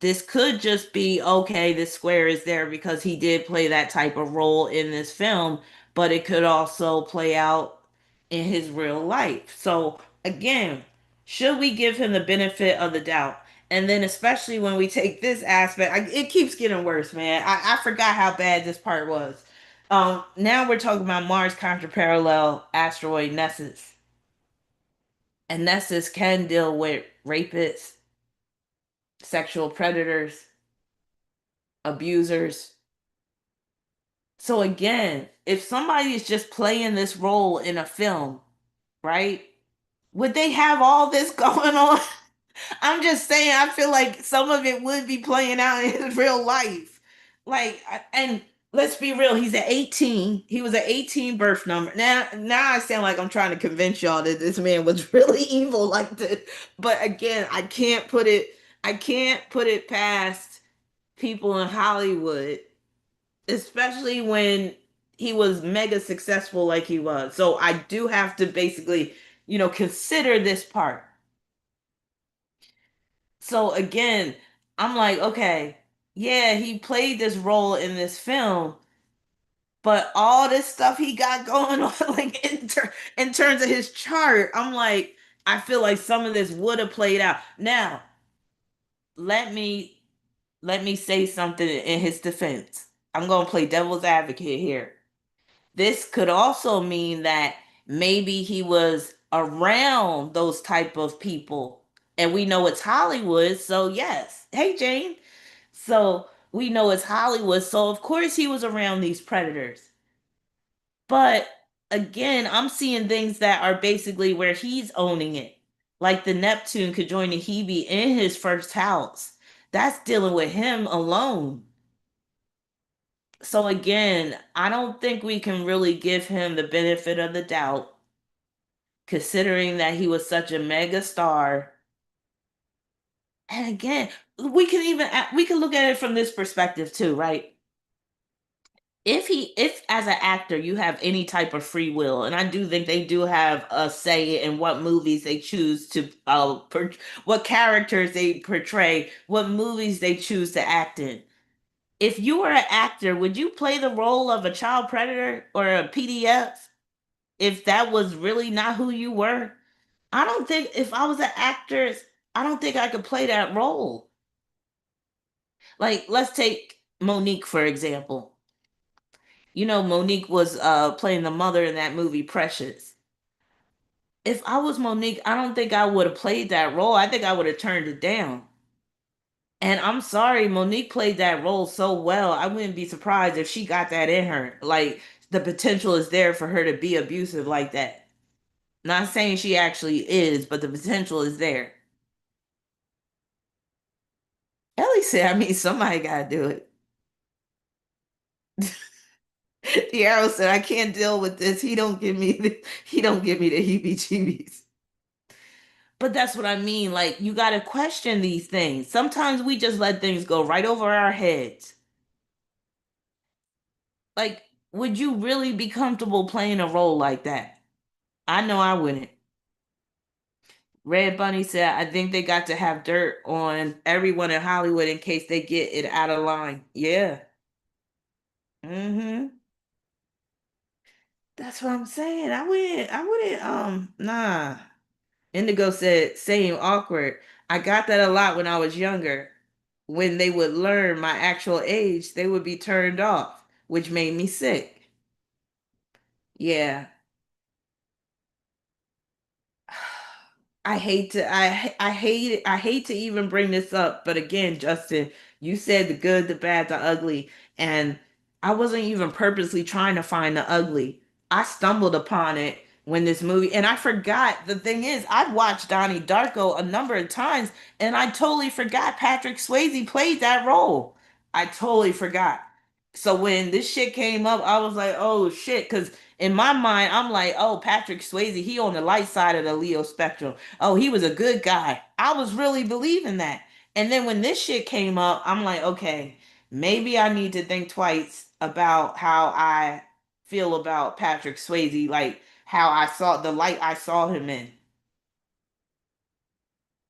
this could just be okay, this square is there because he did play that type of role in this film, but it could also play out in his real life. So, again, should we give him the benefit of the doubt? And then, especially when we take this aspect, it keeps getting worse, man. I forgot how bad this part was. Now we're talking about Mars contra parallel asteroid Nessus. And Nessus can deal with rapists, sexual predators, abusers. So again, if somebody is just playing this role in a film, right? Would they have all this going on? I'm just saying, I feel like some of it would be playing out in his real life. And let's be real, he's at 18. He was an 18 birth number. Now I sound like I'm trying to convince y'all that this man was really evil like this. But again, I can't put it past people in Hollywood, especially when he was mega successful like he was. So I do have to basically, consider this part. So again, I'm like, okay, yeah, he played this role in this film, but all this stuff he got going on, like in terms of his chart, I'm like, I feel like some of this would have played out. Now, let me let me say something in his defense. I'm gonna play devil's advocate here. This could also mean that maybe he was around those type of people. And we know it's Hollywood, so yes. Hey Jane. So we know it's Hollywood, so of course he was around these predators. But again, I'm seeing things that are basically where he's owning it. Like the Neptune could join the Hebe in his first house. That's dealing with him alone. So again, I don't think we can really give him the benefit of the doubt, considering that he was such a mega star. And again, we can look at it from this perspective too, right? If as an actor you have any type of free will, and I do think they do have a say in what movies they choose to what characters they portray, what movies they choose to act in. If you were an actor, would you play the role of a child predator or a PDF if that was really not who you were? I don't think if I was an actor, I don't think I could play that role. Like, let's take Monique for example. Monique was playing the mother in that movie Precious. If I was Monique, I don't think I would have played that role. I think I would have turned it down. And I'm sorry, Monique played that role so well. I wouldn't be surprised if she got that in her. Like the potential is there for her to be abusive like that. Not saying she actually is, but the potential is there. Ellie said, I mean, somebody gotta do it. The arrow said, I can't deal with this. He don't give me the heebie-jeebies. But that's what I mean. Like, you gotta question these things. Sometimes we just let things go right over our heads. Like, would you really be comfortable playing a role like that? I know I wouldn't. Red Bunny said, I think they got to have dirt on everyone in Hollywood in case they get it out of line. Yeah. Mm-hmm. That's what I'm saying. Nah. Indigo said, same awkward. I got that a lot when I was younger. When they would learn my actual age, they would be turned off, which made me sick. Yeah. I hate to even bring this up, but again, Justin, you said the good, the bad, the ugly, and I wasn't even purposely trying to find the ugly. I stumbled upon it when this movie, and I forgot. The thing is, I've watched Donnie Darko a number of times, and I totally forgot Patrick Swayze played that role. I totally forgot. So when this shit came up, I was like, oh shit, because in my mind, I'm like, oh, Patrick Swayze, he on the light side of the Leo spectrum. Oh, he was a good guy. I was really believing that. And then when this shit came up, I'm like, okay, maybe I need to think twice about how I feel about Patrick Swayze, like how I saw the light I saw him in.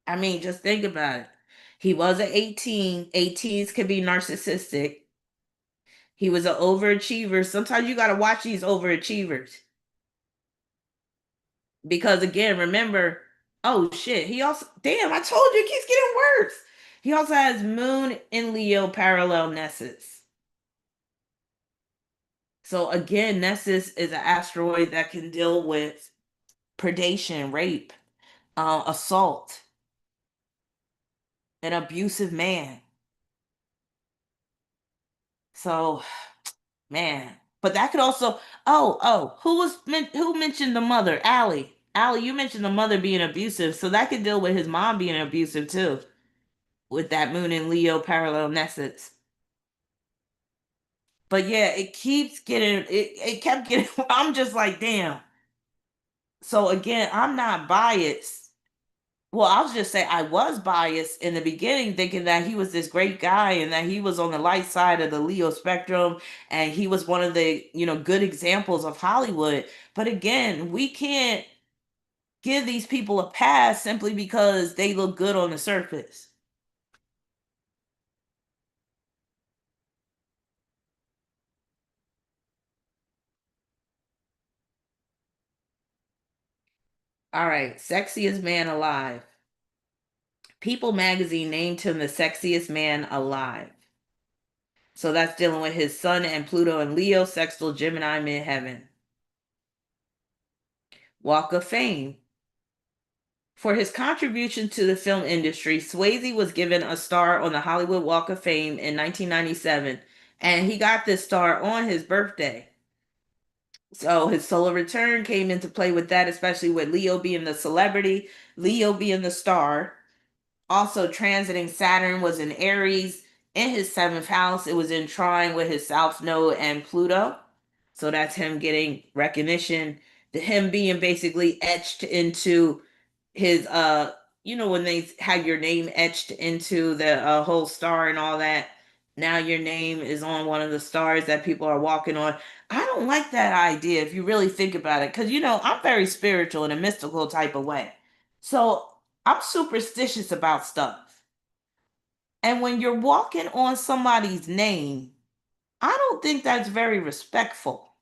I mean, just think about it. He was an 18. 18s can be narcissistic. He was an overachiever. Sometimes you got to watch these overachievers. Because again, remember, oh shit, he also, damn, I told you it keeps getting worse. He also has Moon in Leo parallel Nessus. So again, Nessus is an asteroid that can deal with predation, rape, assault, an abusive man. So, man, but that could also, who mentioned the mother? Allie. Allie, you mentioned the mother being abusive, so that could deal with his mom being abusive too, with that Moon in Leo parallel Nessus. But yeah, it kept getting I'm just like, damn. So again, I'm not biased. Well, I'll just say I was biased in the beginning, thinking that he was this great guy and that he was on the light side of the Leo spectrum and he was one of the, good examples of Hollywood. But again, we can't give these people a pass simply because they look good on the surface. All right, sexiest man alive. People magazine named him the sexiest man alive. So that's dealing with his sun and Pluto and Leo, sextile Gemini midheaven. Walk of Fame. For his contribution to the film industry, Swayze was given a star on the Hollywood Walk of Fame in 1997, and he got this star on his birthday. So his solar return came into play with that, especially with Leo being the celebrity, Leo being the star. Also, transiting Saturn was in Aries in his seventh house. It was in trine with his South Node and Pluto. So that's him getting recognition, him being basically etched into his when they had your name etched into the whole star and all that. Now your name is on one of the stars that people are walking on. I don't like that idea if you really think about it, because I'm very spiritual in a mystical type of way. So I'm superstitious about stuff. And when you're walking on somebody's name, I don't think that's very respectful.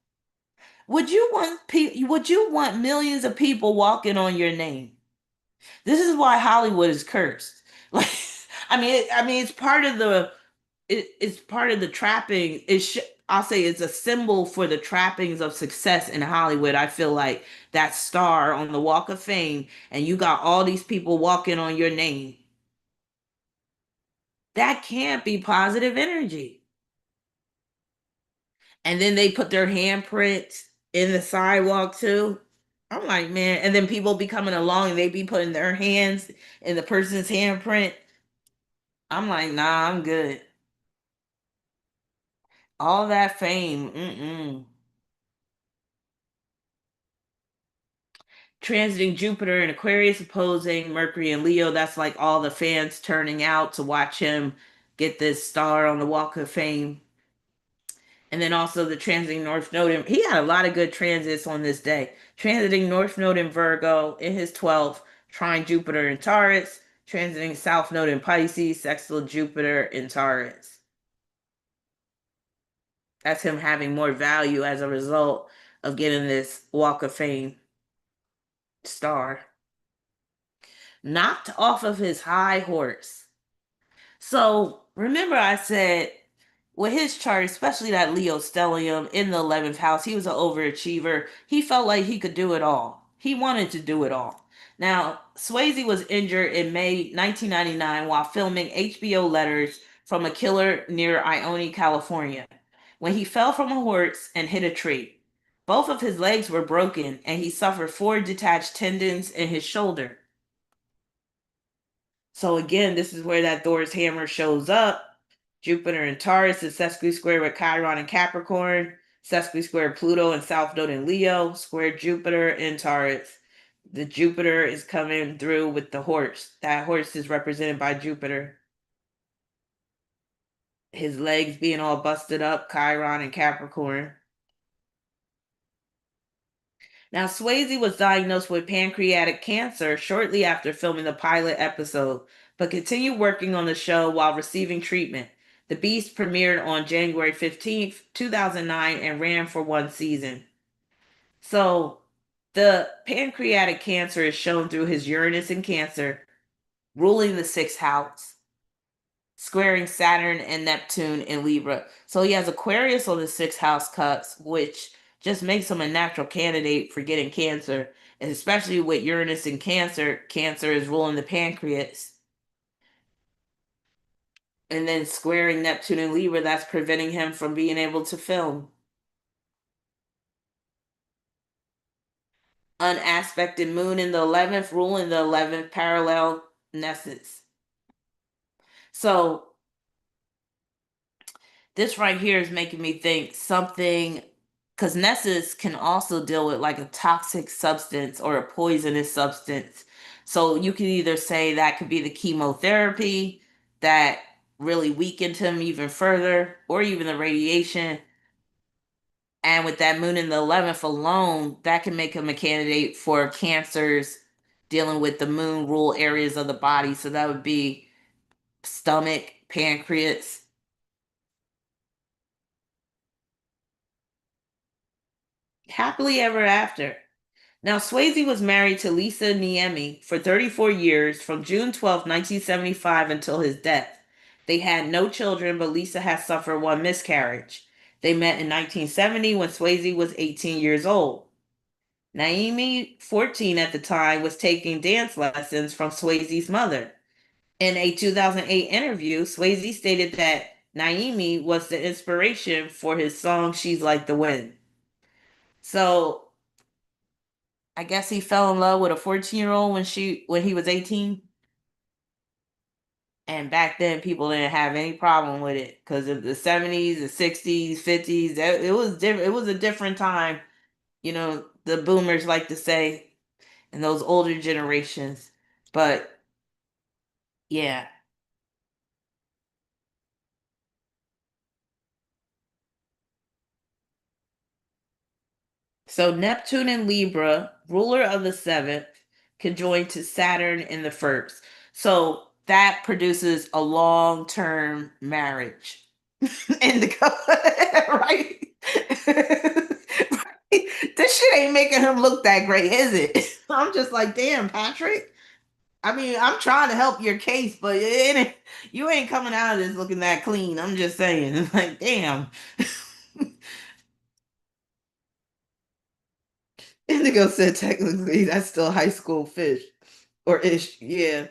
Would you want millions of people walking on your name? This is why Hollywood is cursed. Like, it's part of the it's part of the trapping. I'll say it's a symbol for the trappings of success in Hollywood. I feel like that star on the Walk of Fame, and you got all these people walking on your name. That can't be positive energy. And then they put their handprints in the sidewalk too. I'm like, man, and then people be coming along and they be putting their hands in the person's handprint. I'm like, nah, I'm good. All that fame, mm-mm. Transiting Jupiter and Aquarius, opposing Mercury and Leo. That's like all the fans turning out to watch him get this star on the Walk of Fame. And then also the transiting North Node. He had a lot of good transits on this day. Transiting North Node in Virgo in his 12th, trine Jupiter in Taurus, transiting South Node in Pisces, sextile Jupiter in Taurus. That's him having more value as a result of getting this Walk of Fame star. Knocked off of his high horse. So remember, I said with his chart, especially that Leo stellium in the 11th house, he was an overachiever. He felt like he could do it all. He wanted to do it all. Now, Swayze was injured in May 1999 while filming HBO Letters from a Killer near Ione, California, when he fell from a horse and hit a tree. Both of his legs were broken, and he suffered four detached tendons in his shoulder. So again, this is where that Thor's hammer shows up. Jupiter and Taurus is sesqui square with Chiron and Capricorn, sesqui square Pluto and South Node in Leo, square Jupiter and Taurus. The Jupiter is coming through with the horse. That horse is represented by Jupiter. His legs being all busted up, Chiron and Capricorn. Now, Swayze was diagnosed with pancreatic cancer shortly after filming the pilot episode, but continued working on the show while receiving treatment. The Beast premiered on January 15th, 2009, and ran for one season. So, the pancreatic cancer is shown through his Uranus in Cancer, ruling the sixth house, squaring Saturn and Neptune in Libra. So he has Aquarius on the sixth house cups, which just makes him a natural candidate for getting cancer. And especially with Uranus in Cancer, Cancer is ruling the pancreas. And then squaring Neptune in Libra, that's preventing him from being able to film. Unaspected moon in the 11th, ruling the 11th parallel Nessus. So this right here is making me think something, because Nessus can also deal with like a toxic substance or a poisonous substance. So you could either say that could be the chemotherapy that really weakened him even further, or even the radiation. And with that moon in the 11th alone, that can make him a candidate for cancers dealing with the moon rule areas of the body. So that would be stomach, pancreas. Happily ever after. Now, Swayze was married to Lisa Niemi for 34 years from June 12th, 1975 until his death. They had no children, but Lisa had suffered one miscarriage. They met in 1970 when Swayze was 18 years old. Naomi, 14 at the time, was taking dance lessons from Swayze's mother. In a 2008 interview, Swayze stated that Naomi was the inspiration for his song She's Like the Wind. So I guess he fell in love with a 14-year-old when he was 18. And back then people didn't have any problem with it because of the 70s, the 60s, 50s. It was different. It was a different time, the boomers like to say, and those older generations. But yeah. So Neptune in Libra, ruler of the seventh, conjoined to Saturn in the first. So that produces a long-term marriage. Indigo, right? Right? This shit ain't making him look that great, is it? I'm just like, damn, Patrick. I mean, I'm trying to help your case, but you ain't coming out of this looking that clean. I'm just saying, like, damn. Indigo said technically that's still high school fish or ish. Yeah.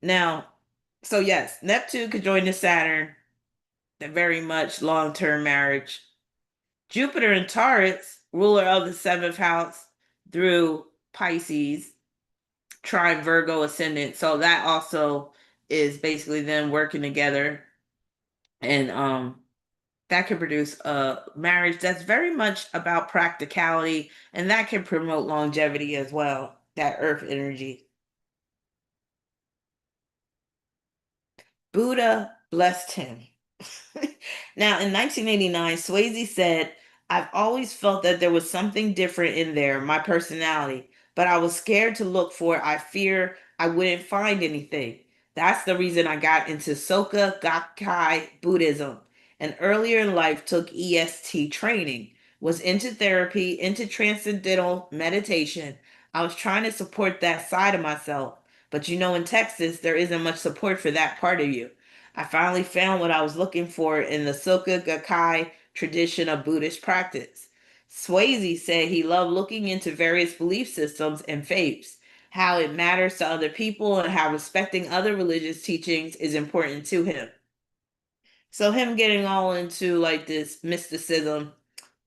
Now, so yes, Neptune could join the Saturn, the very much long term marriage. Jupiter and Taurus, ruler of the seventh house through Pisces, trine Virgo ascendant. So that also is basically them working together. And that can produce a marriage that's very much about practicality, and that can promote longevity as well, that earth energy. Buddha blessed him. Now, in 1989, Swayze said, I've always felt that there was something different in there, my personality, but I was scared to look for it. I fear I wouldn't find anything. That's the reason I got into Soka Gakkai Buddhism, and earlier in life took EST training, was into therapy, into transcendental meditation. I was trying to support that side of myself, but in Texas, there isn't much support for that part of you. I finally found what I was looking for in the Soka Gakkai tradition of Buddhist practice. Swayze said he loved looking into various belief systems and faiths, how it matters to other people, and how respecting other religious teachings is important to him. So him getting all into like this mysticism,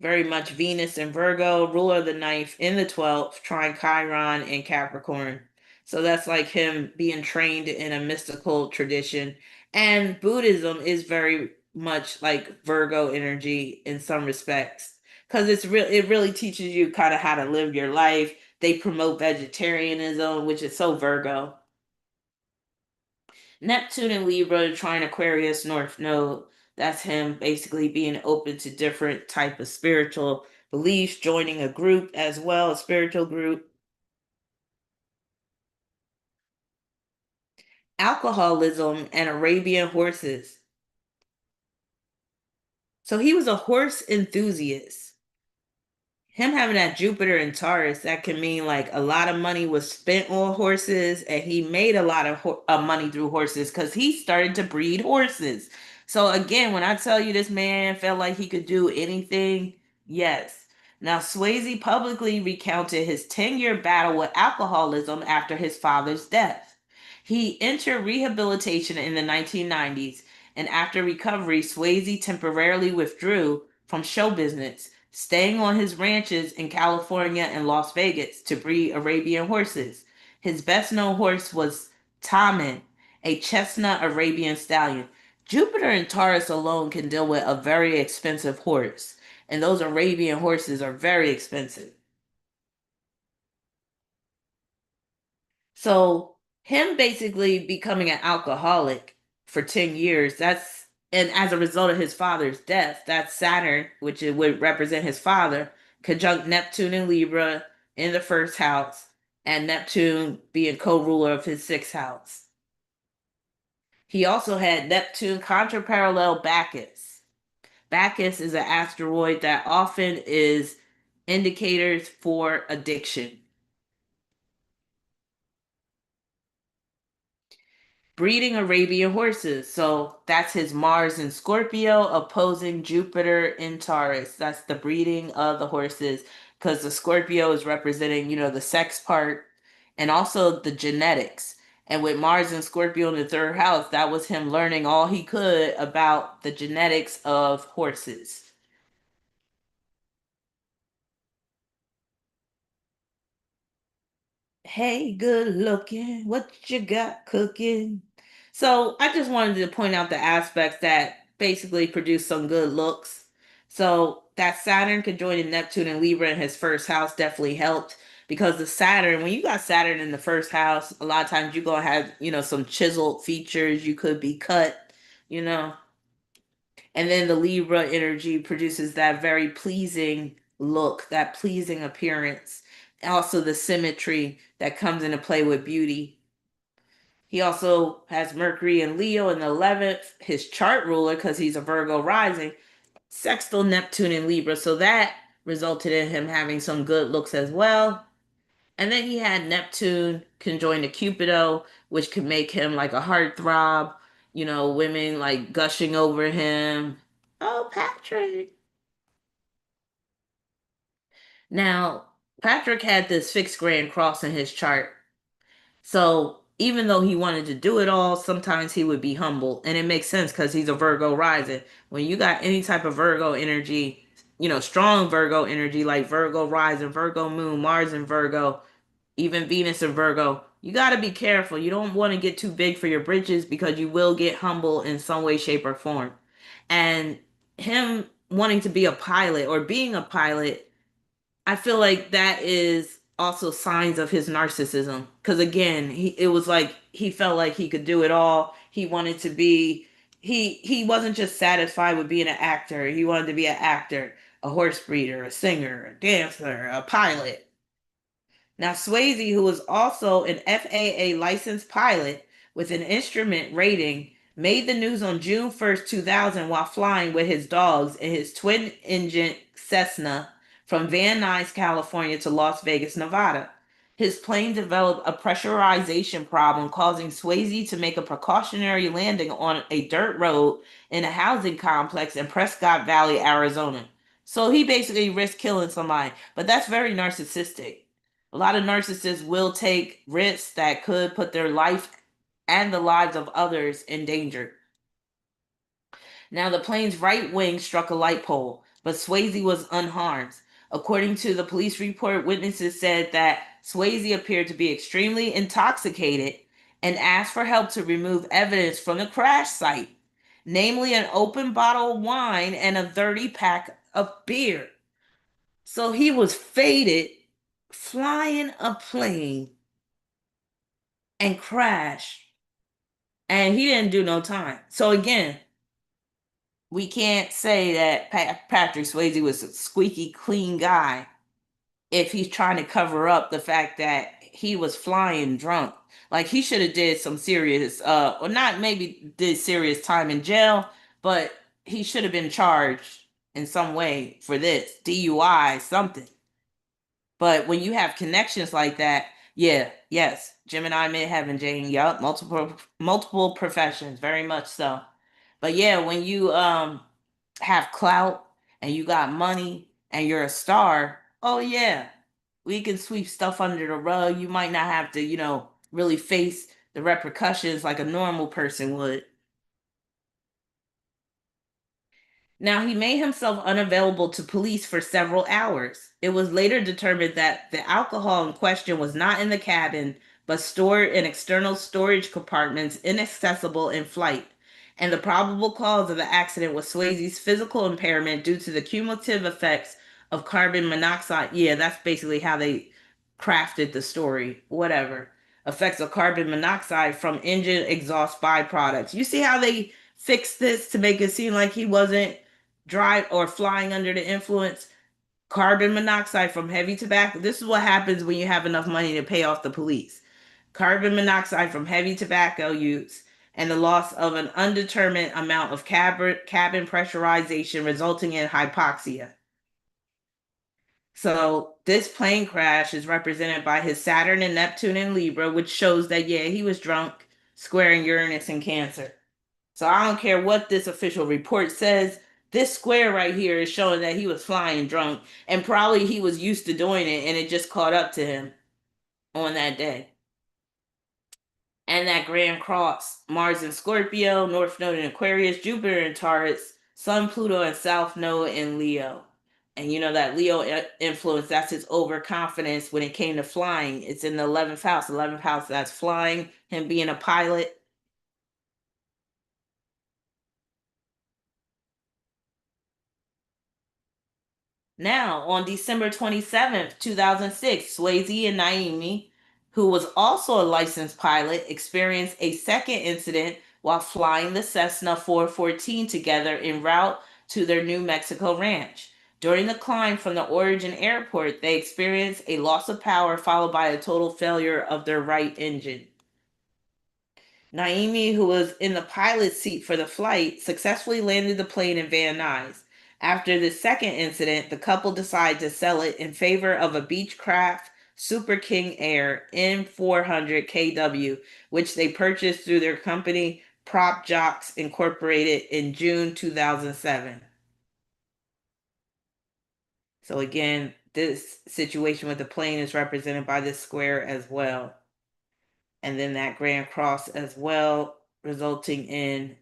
very much Venus and Virgo, ruler of the ninth in the 12th, trine Chiron and Capricorn. So that's like him being trained in a mystical tradition. And Buddhism is very much like Virgo energy in some respects. Because it really teaches you kind of how to live your life. They promote vegetarianism, which is so Virgo. Neptune and Libra trying Aquarius North Node. That's him basically being open to different type of spiritual beliefs, joining a group as well, a spiritual group. Alcoholism and Arabian horses. So he was a horse enthusiast. Him having that Jupiter and Taurus, that can mean like a lot of money was spent on horses, and he made a lot of money through horses because he started to breed horses. So again, when I tell you this man felt like he could do anything, yes. Now Swayze publicly recounted his 10-year battle with alcoholism after his father's death. He entered rehabilitation in the 1990s, and after recovery, Swayze temporarily withdrew from show business, staying on his ranches in California and Las Vegas to breed Arabian horses. His best known horse was Taman, a chestnut Arabian stallion. Jupiter and Taurus alone can deal with a very expensive horse, and those Arabian horses are very expensive. So him basically becoming an alcoholic for 10 years, that's and as a result of his father's death, that's Saturn, which it would represent his father, conjunct Neptune and Libra in the first house, and Neptune being co-ruler of his sixth house. He also had Neptune contraparallel Bacchus. Bacchus is an asteroid that often is indicators for addiction. Breeding Arabian horses. So that's his Mars in Scorpio opposing Jupiter in Taurus. That's the breeding of the horses because the Scorpio is representing, the sex part and also the genetics. And with Mars and Scorpio in the third house, that was him learning all he could about the genetics of horses. Hey, good looking, what you got cooking? So I just wanted to point out the aspects that basically produce some good looks. So that Saturn could join in Neptune and Libra in his first house definitely helped because the Saturn, when you got Saturn in the first house, a lot of times you're gonna have, some chiseled features. You could be cut, you know. And then the Libra energy produces that very pleasing look, that pleasing appearance. Also, the symmetry that comes into play with beauty. He also has Mercury and Leo in the 11th, his chart ruler, because he's a Virgo rising, sextile Neptune in Libra. So that resulted in him having some good looks as well. And then he had Neptune conjoined to Cupido, which could make him like a heartthrob, women like gushing over him. Oh, Patrick. Now, Patrick had this fixed grand cross in his chart. So even though he wanted to do it all, sometimes he would be humble. And it makes sense because he's a Virgo rising. When you got any type of Virgo energy, strong Virgo energy like Virgo rising, Virgo moon, Mars in Virgo, even Venus in Virgo, you got to be careful. You don't want to get too big for your britches because you will get humble in some way, shape, or form. And him wanting to be a pilot or being a pilot, I feel like that is also signs of his narcissism. Because again, it was like he felt like he could do it all. He wanted to be, he wasn't just satisfied with being an actor. He wanted to be an actor, a horse breeder, a singer, a dancer, a pilot. Now, Swayze, who was also an FAA licensed pilot with an instrument rating, made the news on June 1st, 2000, while flying with his dogs in his twin engine Cessna from Van Nuys, California to Las Vegas, Nevada. His plane developed a pressurization problem, causing Swayze to make a precautionary landing on a dirt road in a housing complex in Prescott Valley, Arizona. So he basically risked killing somebody, but that's very narcissistic. A lot of narcissists will take risks that could put their life and the lives of others in danger. Now, the plane's right wing struck a light pole, but Swayze was unharmed. According to the police report, witnesses said that Swayze appeared to be extremely intoxicated and asked for help to remove evidence from the crash site, namely an open bottle of wine and a 30 pack of beer. So he was faded, flying a plane and crashed, and he didn't do no time. So again, we can't say that Patrick Swayze was a squeaky clean guy if he's trying to cover up the fact that he was flying drunk. Like he should have did some serious, or not maybe did serious time in jail, but he should have been charged in some way for this DUI, something. But when you have connections like that, yeah, yes, Gemini midheaven, Jane, yup, multiple professions, very much so. But yeah, when you have clout and you got money and you're a star, oh yeah, we can sweep stuff under the rug. You might not have to, really face the repercussions like a normal person would. Now, he made himself unavailable to police for several hours. It was later determined that the alcohol in question was not in the cabin, but stored in external storage compartments inaccessible in flight. And the probable cause of the accident was Swayze's physical impairment due to the cumulative effects of carbon monoxide. Yeah, that's basically how they crafted the story. Whatever. Effects of carbon monoxide from engine exhaust byproducts. You see how they fixed this to make it seem like he wasn't drive or flying under the influence. Carbon monoxide from heavy tobacco. This is what happens when you have enough money to pay off the police. Carbon monoxide from heavy tobacco use and the loss of an undetermined amount of cabin pressurization resulting in hypoxia. So this plane crash is represented by his Saturn and Neptune in Libra, which shows that yeah, he was drunk, squaring Uranus and Cancer. So I don't care what this official report says. This square right here is showing that he was flying drunk, and probably he was used to doing it and it just caught up to him on that day. And that Grand Cross, Mars in Scorpio, North Node in Aquarius, Jupiter in Taurus, Sun, Pluto, and South Node in Leo. And you know that Leo influence, that's his overconfidence when it came to flying. It's in the 11th house. 11th house, that's flying, him being a pilot. Now, on December 27th, 2006, Swayze and Naomi, who was also a licensed pilot, experienced a second incident while flying the Cessna 414 together en route to their New Mexico ranch. During the climb from the origin airport, they experienced a loss of power followed by a total failure of their right engine. Naomi, who was in the pilot's seat for the flight, successfully landed the plane in Van Nuys. After the second incident, the couple decided to sell it in favor of a Beechcraft Super King Air M400 KW, which they purchased through their company Prop Jocks Incorporated in June 2007. So again, this situation with the plane is represented by this square as well. And then that Grand Cross as well, resulting in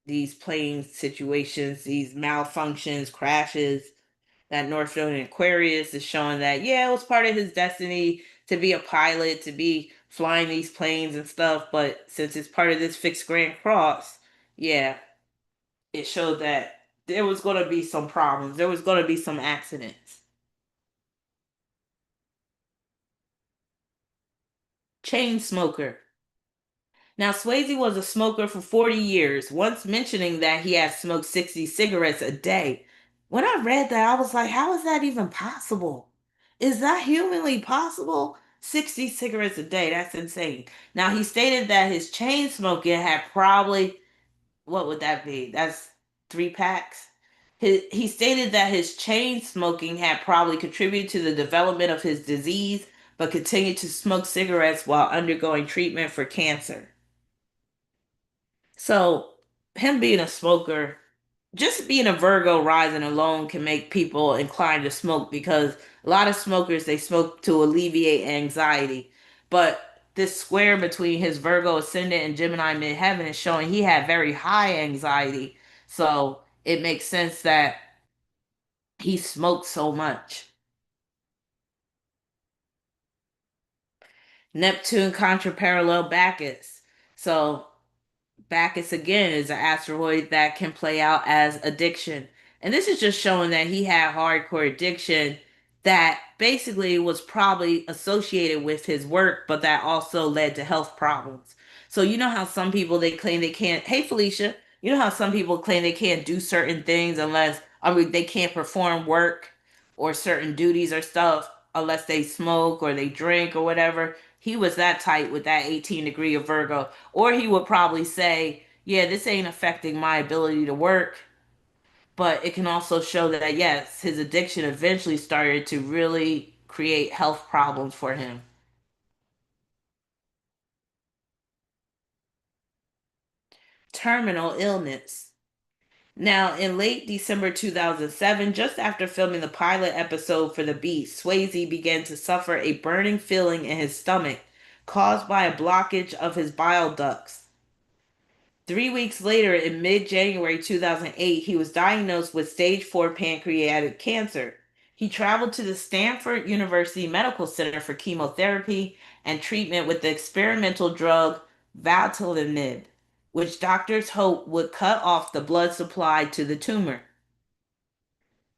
these plane situations, these malfunctions, crashes. That North Node in Aquarius is showing that, yeah, it was part of his destiny to be a pilot, to be flying these planes and stuff. But since it's part of this fixed Grand Cross, yeah, it showed that there was going to be some problems. There was going to be some accidents. Chain smoker. Now, Swayze was a smoker for 40 years, once mentioning that he had smoked 60 cigarettes a day. When I read that, I was like, how is that even possible? Is that humanly possible? 60 cigarettes a day, that's insane. Now, he stated that his chain smoking had probably, what would that be? That's 3 packs. He stated that his chain smoking had probably contributed to the development of his disease, but continued to smoke cigarettes while undergoing treatment for cancer. So, him being a smoker, just being a Virgo rising alone can make people inclined to smoke because a lot of smokers they smoke to alleviate anxiety. But this square between his Virgo ascendant and Gemini midheaven is showing he had very high anxiety. So it makes sense that he smoked so much. Neptune contra parallel Bacchus. So Bacchus again is an asteroid that can play out as addiction. And this is just showing that he had hardcore addiction that basically was probably associated with his work, but that also led to health problems. So you know how some people they claim they can't, hey Felicia, you know how some people claim they can't do certain things unless, I mean, they can't perform work or certain duties or stuff unless they smoke or they drink or whatever. He was that tight with that 18 degree of Virgo. Or he would probably say, yeah, this ain't affecting my ability to work. But it can also show that, yes, his addiction eventually started to really create health problems for him. Terminal illness. Now, in late December 2007, just after filming the pilot episode for The Beast, Swayze began to suffer a burning feeling in his stomach caused by a blockage of his bile ducts. 3 weeks later, in mid January 2008, he was diagnosed with stage 4 pancreatic cancer. He traveled to the Stanford University Medical Center for chemotherapy and treatment with the experimental drug Valtolimib, which doctors hoped would cut off the blood supply to the tumor.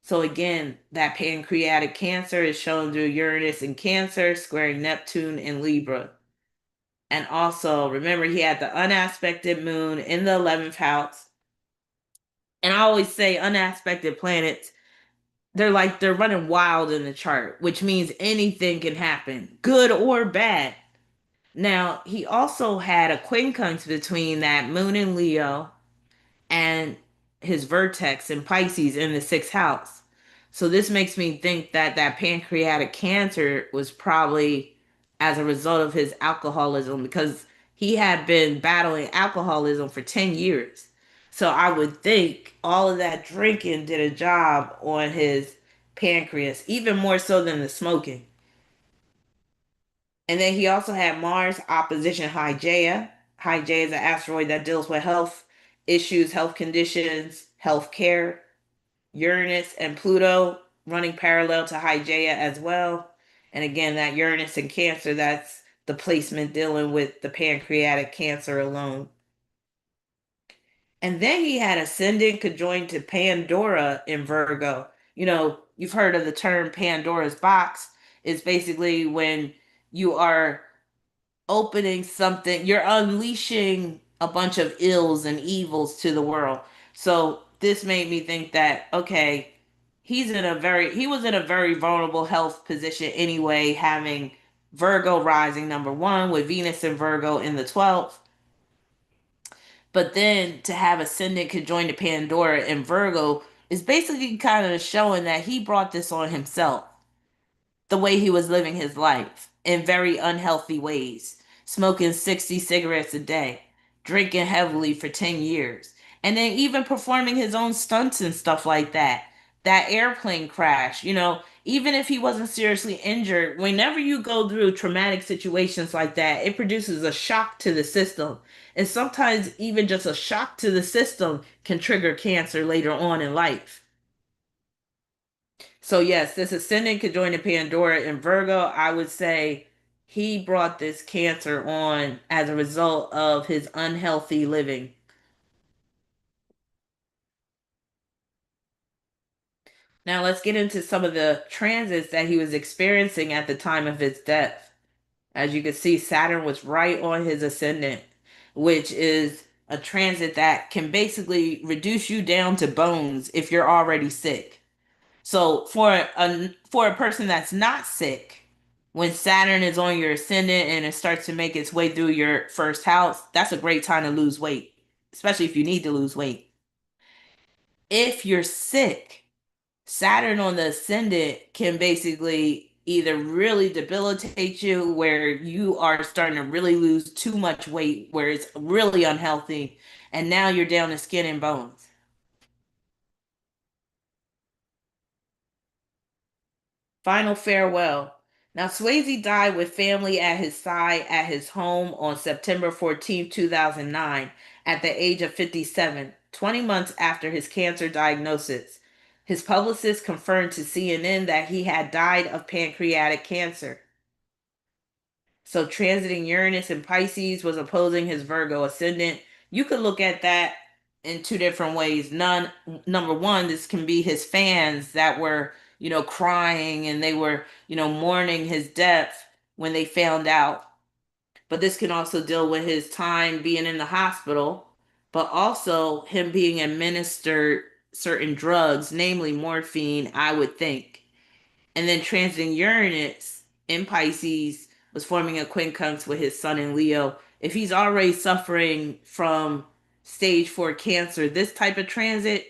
So, again, that pancreatic cancer is shown through Uranus in Cancer, squaring Neptune in Libra. And also, remember, he had the unaspected moon in the 11th house. And I always say unaspected planets, they're running wild in the chart, which means anything can happen, good or bad. Now, he also had a quincunx between that moon in Leo and his vertex in Pisces in the 6th house. So this makes me think that that pancreatic cancer was probably as a result of his alcoholism because he had been battling alcoholism for 10 years. So I would think all of that drinking did a job on his pancreas, even more so than the smoking. And then he also had Mars opposition Hygeia. Hygeia is an asteroid that deals with health issues, health conditions, health care. Uranus and Pluto running parallel to Hygeia as well. And again, that Uranus and Cancer, that's the placement dealing with the pancreatic cancer alone. And then he had ascendant conjoined to Pandora in Virgo. You know, you've heard of the term Pandora's box. It's basically when you are opening something, you're unleashing a bunch of ills and evils to the world. So this made me think that, okay, he was in a very vulnerable health position anyway, having Virgo rising number one with Venus and Virgo in the 12th. But then to have ascendant conjoined to Pandora and Virgo is basically kind of showing that he brought this on himself, the way he was living his life in very unhealthy ways, smoking 60 cigarettes a day, drinking heavily for 10 years, and then even performing his own stunts and stuff like that. That airplane crash, you know, even if he wasn't seriously injured, whenever you go through traumatic situations like that, it produces a shock to the system. And sometimes even just a shock to the system can trigger cancer later on in life. So yes, this ascendant could join the Pandora in Virgo. I would say he brought this cancer on as a result of his unhealthy living. Now let's get into some of the transits that he was experiencing at the time of his death. As you can see, Saturn was right on his ascendant, which is a transit that can basically reduce you down to bones if you're already sick. So for a person that's not sick, when Saturn is on your ascendant and it starts to make its way through your first house, that's a great time to lose weight, especially if you need to lose weight. If you're sick, Saturn on the ascendant can basically either really debilitate you where you are starting to really lose too much weight, where it's really unhealthy, and now you're down to skin and bones. Final farewell. Now, Swayze died with family at his side at his home on September 14th, 2009, at the age of 57, 20 months after his cancer diagnosis. His publicist confirmed to CNN that he had died of pancreatic cancer. So, transiting Uranus and Pisces was opposing his Virgo ascendant. You could look at that in two different ways. Number one, this can be his fans that were, crying and they were, mourning his death when they found out. But this can also deal with his time being in the hospital, but also him being administered certain drugs, namely morphine, I would think. And then transiting Uranus in Pisces was forming a quincunx with his sun in Leo. If he's already suffering from stage 4 cancer, this type of transit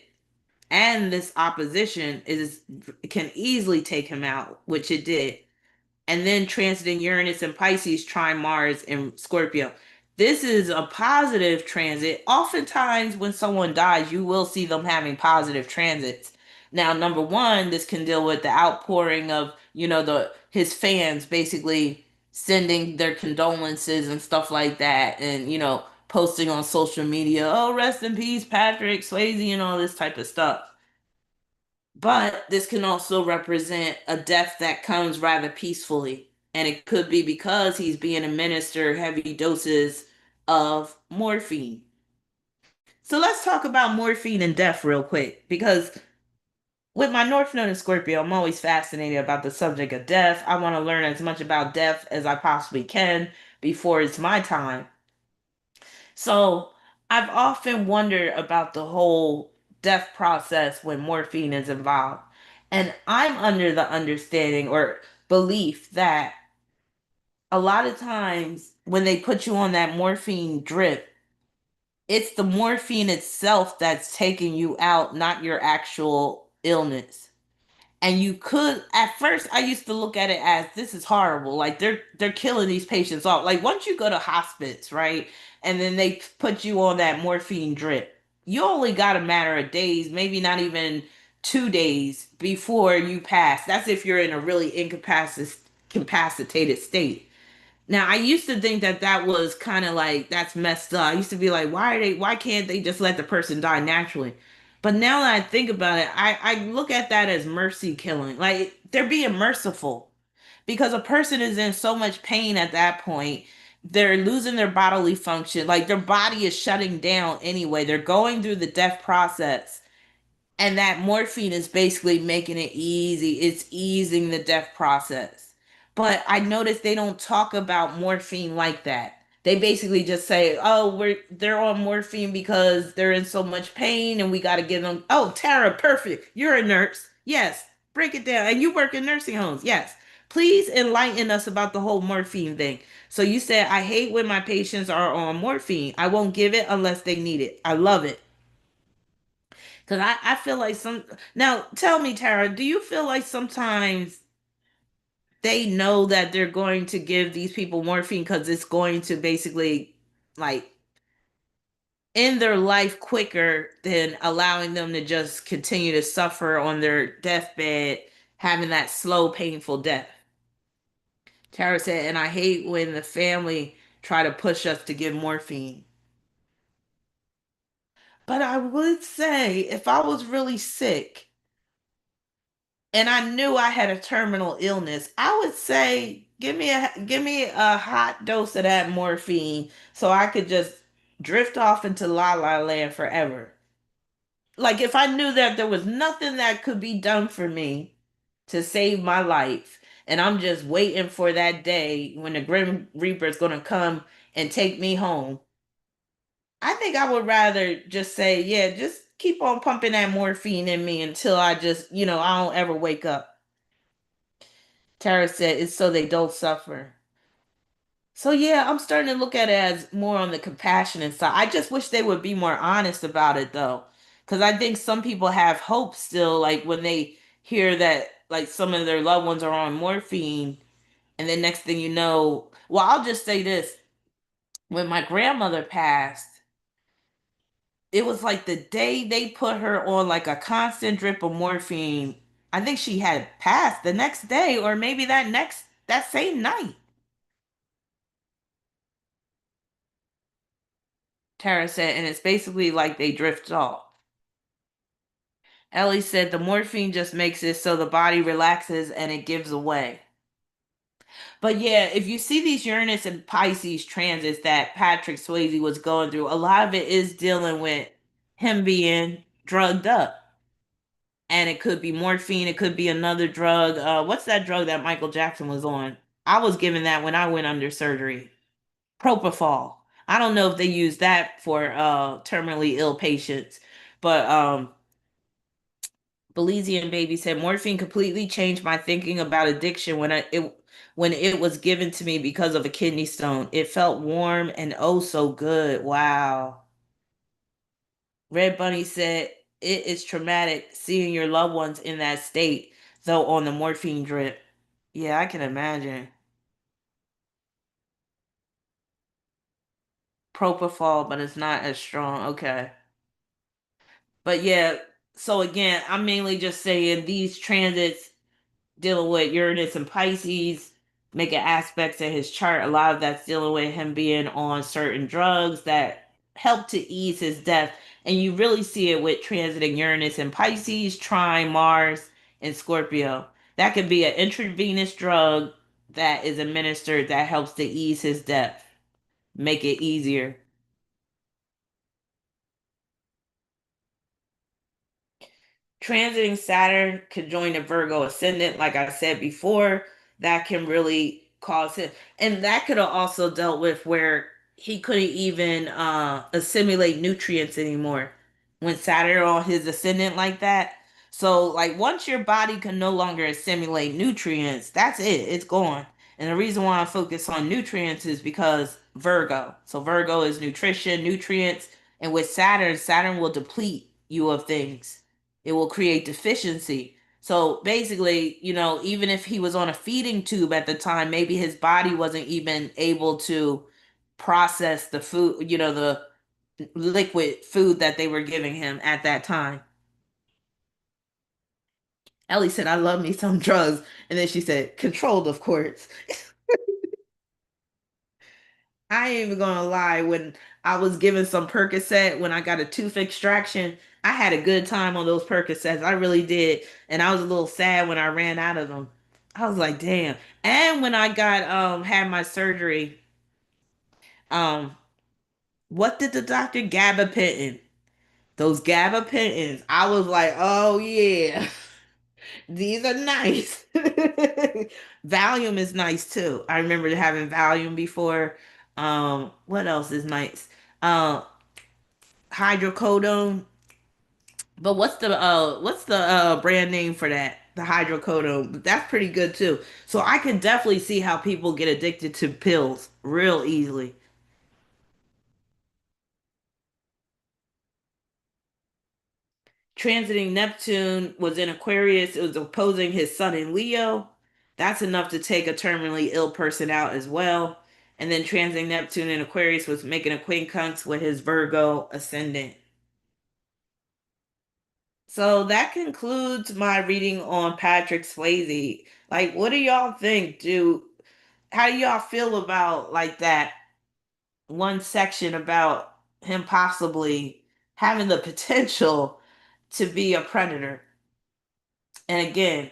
and this opposition is can easily take him out, which it did. And then transiting Uranus and Pisces, trine Mars and Scorpio. This is a positive transit. Oftentimes, when someone dies, you will see them having positive transits. Now, number one, this can deal with the outpouring of, the his fans basically sending their condolences and stuff like that, and posting on social media, oh, rest in peace, Patrick Swayze, and all this type of stuff. But this can also represent a death that comes rather peacefully. And it could be because he's being administered heavy doses of morphine. So let's talk about morphine and death real quick. Because with my North Node in Scorpio, I'm always fascinated about the subject of death. I want to learn as much about death as I possibly can before it's my time. So I've often wondered about the whole death process when morphine is involved. And I'm under the understanding or belief that a lot of times when they put you on that morphine drip, it's the morphine itself that's taking you out, not your actual illness. And you could, at first I used to look at it as this is horrible, like they're killing these patients off. Like once you go to hospice, right, and then they put you on that morphine drip, you only got a matter of days, maybe not even 2 days before you pass. That's if you're in a really incapacitated state. Now, I used to think that that was kind of like that's messed up. I used to be like, why can't they just let the person die naturally? But now that I think about it, I look at that as mercy killing. Like they're being merciful because a person is in so much pain at that point. They're losing their bodily function. Like their body is shutting down anyway. They're going through the death process. And that morphine is basically making it easy. It's easing the death process. But I noticed they don't talk about morphine like that. They basically just say, "Oh, they're on morphine because they're in so much pain and we got to give them." Oh, Tara, perfect. You're a nurse. Yes. Break it down. And you work in nursing homes. Yes. Please enlighten us about the whole morphine thing. So you said, "I hate when my patients are on morphine. I won't give it unless they need it." I love it. Because I feel like some. Now, tell me, Tara, do you feel like sometimes they know that they're going to give these people morphine because it's going to basically, like, end their life quicker than allowing them to just continue to suffer on their deathbed having that slow, painful death. Tara said, and I hate when the family try to push us to give morphine. But I would say if I was really sick and I knew I had a terminal illness, I would say give me a hot dose of that morphine so I could just drift off into la la land forever. Like if I knew that there was nothing that could be done for me to save my life, and I'm just waiting for that day when the Grim Reaper is gonna come and take me home. I think I would rather just say, yeah, just keep on pumping that morphine in me until I just, I don't ever wake up. Tara said it's so they don't suffer. So yeah, I'm starting to look at it as more on the compassionate side. I just wish they would be more honest about it though. Because I think some people have hope still, like when they hear that like some of their loved ones are on morphine, and then next thing you know, well, I'll just say this. When my grandmother passed, it was like the day they put her on like a constant drip of morphine. I think she had passed the next day, or maybe that same night. Tara said, and it's basically like they drift off. Ellie said the morphine just makes it so the body relaxes and it gives away. But yeah, if you see these Uranus and Pisces transits that Patrick Swayze was going through, a lot of it is dealing with him being drugged up. And it could be morphine, it could be another drug. What's that drug that Michael Jackson was on? I was given that when I went under surgery. Propofol. I don't know if they use that for terminally ill patients, but Belizean baby said morphine completely changed my thinking about addiction when it was given to me because of a kidney stone. It felt warm and oh so good. Wow. Red Bunny said it is traumatic seeing your loved ones in that state, though on the morphine drip. Yeah, I can imagine. Propofol, but it's not as strong. Okay. But yeah, so again, I'm mainly just saying these transits dealing with Uranus and Pisces, making aspects of his chart. A lot of that's dealing with him being on certain drugs that help to ease his death. And you really see it with transiting Uranus and Pisces, trine Mars, and Scorpio. That could be an intravenous drug that is administered that helps to ease his death, make it easier. Transiting Saturn could join the Virgo ascendant, like I said before, that can really cause him. And that could have also dealt with where he couldn't even assimilate nutrients anymore when Saturn on his ascendant like that. So, like, once your body can no longer assimilate nutrients, that's it, it's gone. And the reason why I focus on nutrients is because Virgo. So, Virgo is nutrition, nutrients. And with Saturn, Saturn will deplete you of things, it will create deficiency. So basically, even if he was on a feeding tube at the time, maybe his body wasn't even able to process the food, the liquid food that they were giving him at that time. Ellie said, I love me some drugs. And then she said, controlled, of course. I ain't even gonna lie. When I was given some Percocet when I got a tooth extraction, I had a good time on those Percocets. I really did. And I was a little sad when I ran out of them. I was like, damn. And when I got had my surgery, um, what did the doctor gabapentin? Those gabapentins. I was like, oh yeah, these are nice. Valium is nice too. I remember having Valium before. What else is nice? Uh, hydrocodone. But what's the brand name for that? The hydrocodone. That's pretty good too. So I can definitely see how people get addicted to pills real easily. Transiting Neptune was in Aquarius. It was opposing his sun in Leo. That's enough to take a terminally ill person out as well. And then transiting Neptune in Aquarius was making a quincunx with his Virgo ascendant. So that concludes my reading on Patrick Swayze. Like, what do y'all think? How do y'all feel about like that one section about him possibly having the potential to be a predator? And again,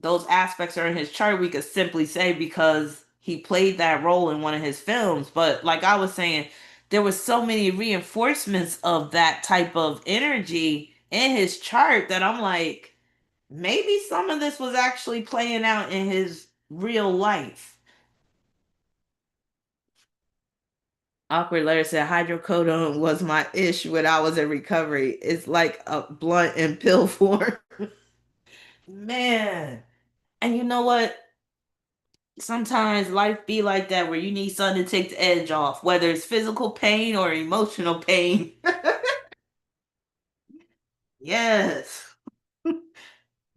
those aspects are in his chart. We could simply say because he played that role in one of his films. But like I was saying, there was so many reinforcements of that type of energy in his chart that I'm like, maybe some of this was actually playing out in his real life. Awkward letter said hydrocodone was my ish when I was in recovery. It's like a blunt in pill form. Man. And you know what? Sometimes life be like that where you need something to take the edge off, whether it's physical pain or emotional pain. Yes.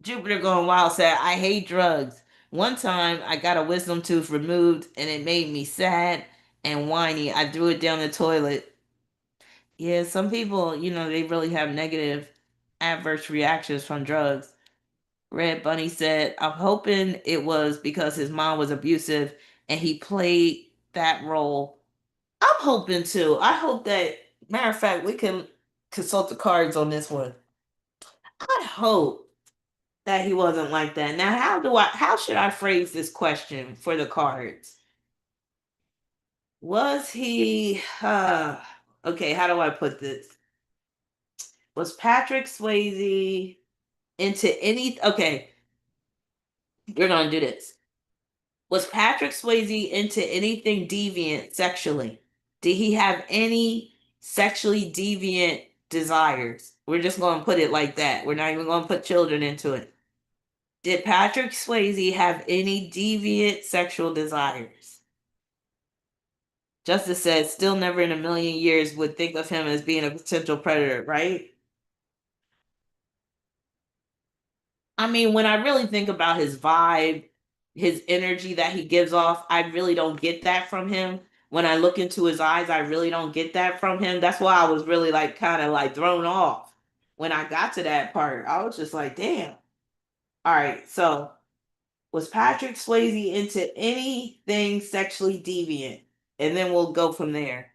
Jupiter going wild said, I hate drugs. One time I got a wisdom tooth removed and it made me sad and whiny. I threw it down the toilet. Yeah, some people, they really have negative adverse reactions from drugs. Red Bunny said, I'm hoping it was because his mom was abusive and he played that role. I'm hoping to. I hope that, matter of fact, we can consult the cards on this one. I hope that he wasn't like that. Now, how should I phrase this question for the cards? Was he, okay, how do I put this? Was Patrick Swayze into okay, we're going to do this. Was Patrick Swayze into anything deviant sexually? Did he have any sexually deviant desires? We're just going to put it like that. We're not even going to put children into it. Did Patrick Swayze have any deviant sexual desires? Justice said, still never in a million years would think of him as being a potential predator, right? I mean, when I really think about his vibe, his energy that he gives off, I really don't get that from him. When I look into his eyes, I really don't get that from him. That's why I was really like kind of like thrown off when I got to that part. I was just like, damn. All right, so was Patrick Swayze into anything sexually deviant? And then we'll go from there.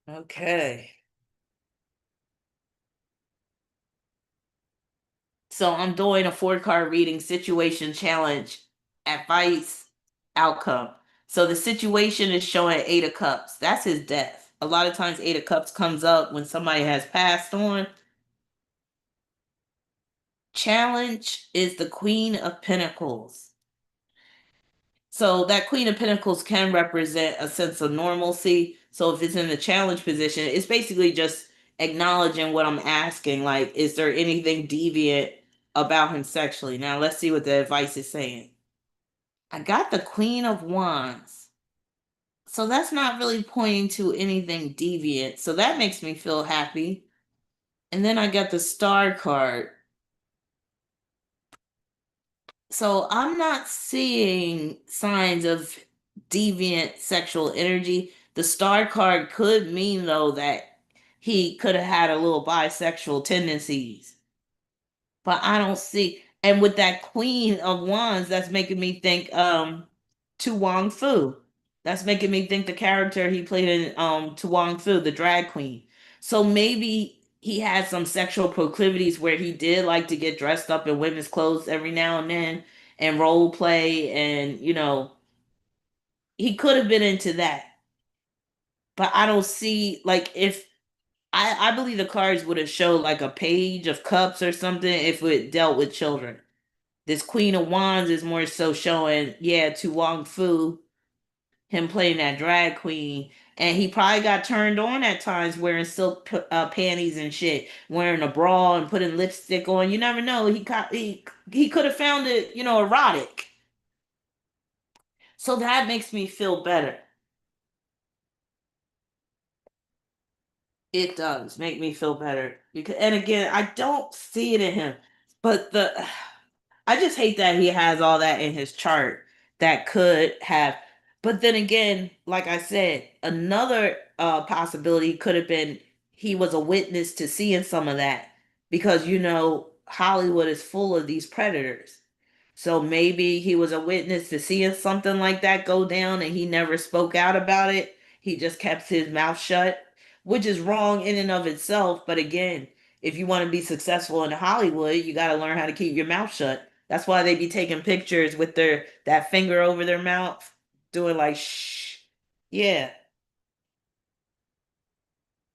Okay. So I'm doing a four-card reading situation challenge, advice, outcome. So the situation is showing Eight of Cups. That's his death. A lot of times Eight of Cups comes up when somebody has passed on. Challenge is the Queen of Pentacles. So that Queen of Pentacles can represent a sense of normalcy. So if it's in the challenge position, it's basically just acknowledging what I'm asking. Like, is there anything deviant about him sexually? Now let's see what the advice is saying. I got the Queen of Wands. So that's not really pointing to anything deviant. So that makes me feel happy. And then I got the Star card. So I'm not seeing signs of deviant sexual energy. The Star card could mean, though, that he could have had a little bisexual tendencies. But I don't see. And with that Queen of Wands, that's making me think To Wong Fu. That's making me think the character he played in To Wong Fu, the drag queen. So maybe he had some sexual proclivities where he did like to get dressed up in women's clothes every now and then and role play, and he could have been into that. But I don't see, like, if I believe the cards would have showed like a page of cups or something if it dealt with children. This Queen of Wands is more so showing, yeah, to Wong Fu, him playing that drag queen. And he probably got turned on at times wearing silk panties and shit, wearing a bra and putting lipstick on. You never know. He could have found it, erotic. So that makes me feel better. It does make me feel better because, and again, I don't see it in him, but I just hate that he has all that in his chart that could have. But then again, like I said, another possibility could have been he was a witness to seeing some of that because Hollywood is full of these predators. So maybe he was a witness to seeing something like that go down and he never spoke out about it. He just kept his mouth shut, which is wrong in and of itself. But again, if you want to be successful in Hollywood, you got to learn how to keep your mouth shut. That's why they be taking pictures with their that finger over their mouth, doing like shh. Yeah.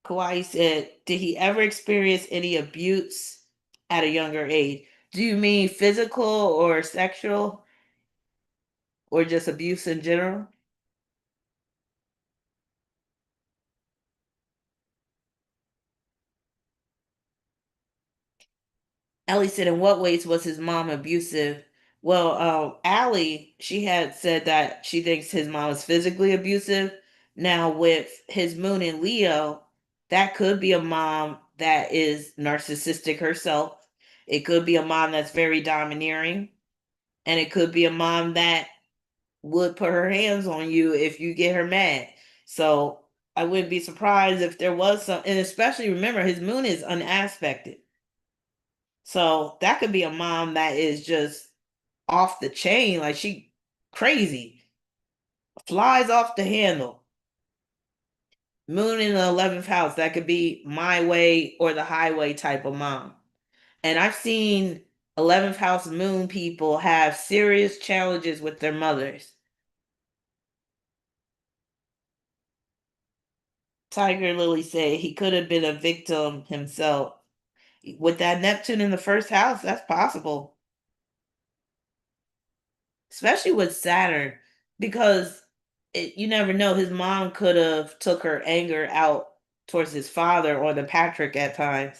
Kawhi said, did he ever experience any abuse at a younger age? Do you mean physical or sexual or just abuse in general? Ellie said, in what ways was his mom abusive? Well, Allie, she had said that she thinks his mom was physically abusive. Now, with his moon in Leo, that could be a mom that is narcissistic herself. It could be a mom that's very domineering. And it could be a mom that would put her hands on you if you get her mad. So I wouldn't be surprised if there was some, and especially remember, his moon is unaspected. So that could be a mom that is just off the chain, like she crazy, flies off the handle. Moon in the 11th house, that could be my way or the highway type of mom. And I've seen 11th house moon people have serious challenges with their mothers. Tiger Lily said he could have been a victim himself. With that Neptune in the first house, that's possible. Especially with Saturn, because you never know. His mom could have took her anger out towards his father or the Patrick at times.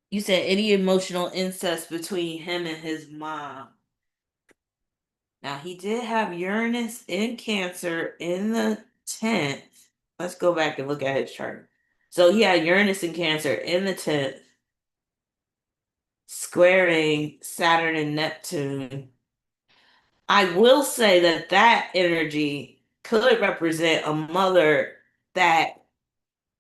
You said any emotional incest between him and his mom. Now he did have Uranus in Cancer in the 10th. Let's go back and look at his chart. So he had Uranus in Cancer in the 10th, squaring Saturn and Neptune. I will say that that energy could represent a mother that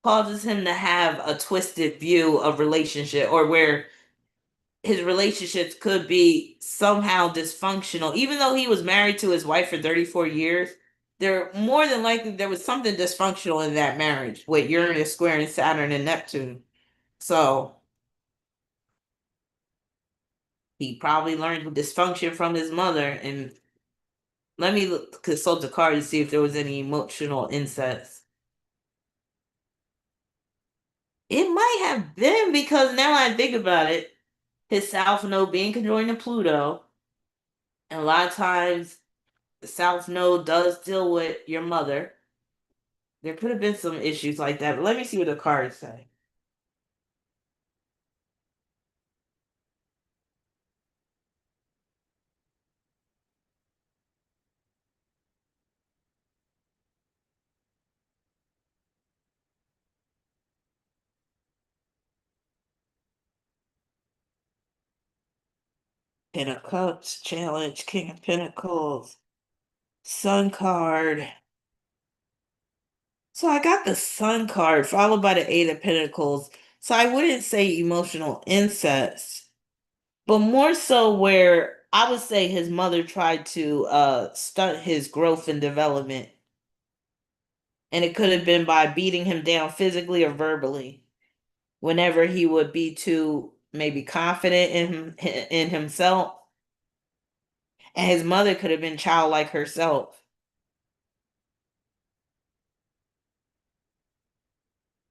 causes him to have a twisted view of relationship or where his relationships could be somehow dysfunctional. Even though he was married to his wife for 34 years, there more than likely there was something dysfunctional in that marriage with Uranus squaring Saturn and Neptune. So he probably learned dysfunction from his mother. And let me consult the card to see if there was any emotional incest. It might have been because now I think about it, his South Node being conjoined to Pluto, and a lot of times the South Node does deal with your mother. There could have been some issues like that, but let me see what the cards say. Pen of Cups, Challenge, King of Pentacles, Sun card. So I got the Sun card followed by the Eight of Pentacles. So I wouldn't say emotional incest, but more so where I would say his mother tried to stunt his growth and development. And it could have been by beating him down physically or verbally whenever he would be too maybe confident in himself. And his mother could have been childlike herself.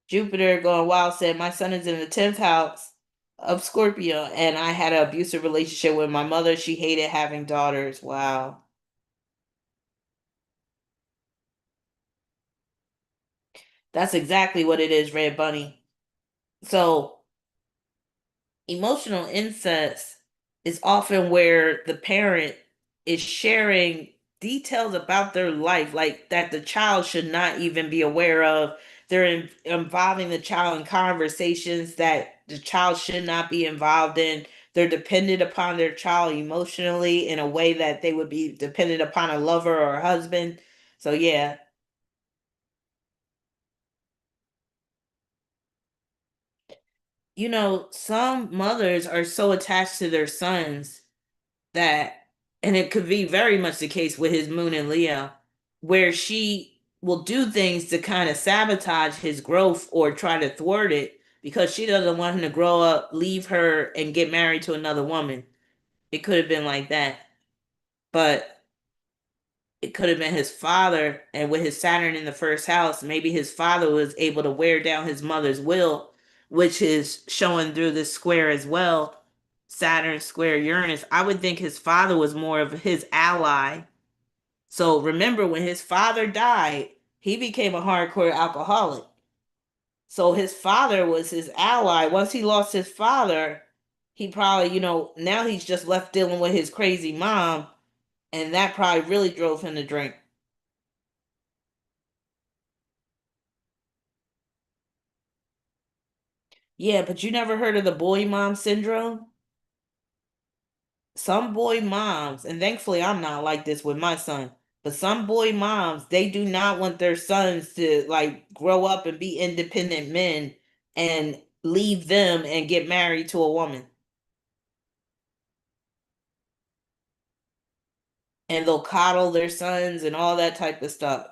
Jupiter going wild said, my son is in the 10th house of Scorpio, and I had an abusive relationship with my mother. She hated having daughters. Wow. That's exactly what it is, Red Bunny. So emotional incest is often where the parent is sharing details about their life, like that the child should not even be aware of, they're involving the child in conversations that the child should not be involved in. They're dependent upon their child emotionally in a way that they would be dependent upon a lover or a husband. So yeah, some mothers are so attached to their sons that, and it could be very much the case with his moon and Leo, where she will do things to kind of sabotage his growth or try to thwart it because she doesn't want him to grow up, leave her, and get married to another woman. It could have been like that, but it could have been his father, and with his Saturn in the first house, maybe his father was able to wear down his mother's will, which is showing through this square as well. Saturn square Uranus. I would think his father was more of his ally. So remember, when his father died, he became a hardcore alcoholic. So his father was his ally. Once he lost his father, he probably, now he's just left dealing with his crazy mom, and that probably really drove him to drink. Yeah, but you never heard of the boy mom syndrome? Some boy moms, and thankfully I'm not like this with my son, but some boy moms, they do not want their sons to like grow up and be independent men and leave them and get married to a woman. And they'll coddle their sons and all that type of stuff.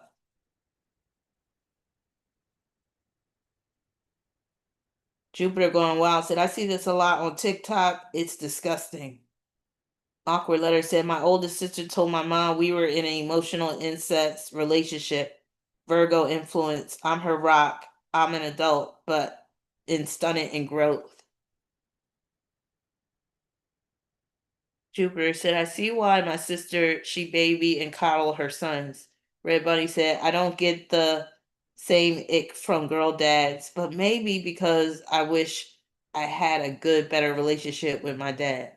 Jupiter going wild said, I see this a lot on TikTok. It's disgusting. Awkward letter said, my oldest sister told my mom we were in an emotional incest relationship. Virgo influence. I'm her rock. I'm an adult, but in stunted in growth. Jupiter said, I see why my sister, she baby and coddle her sons. Red Bunny said, I don't get the same ick from girl dads, but maybe because I wish I had a good, better relationship with my dad.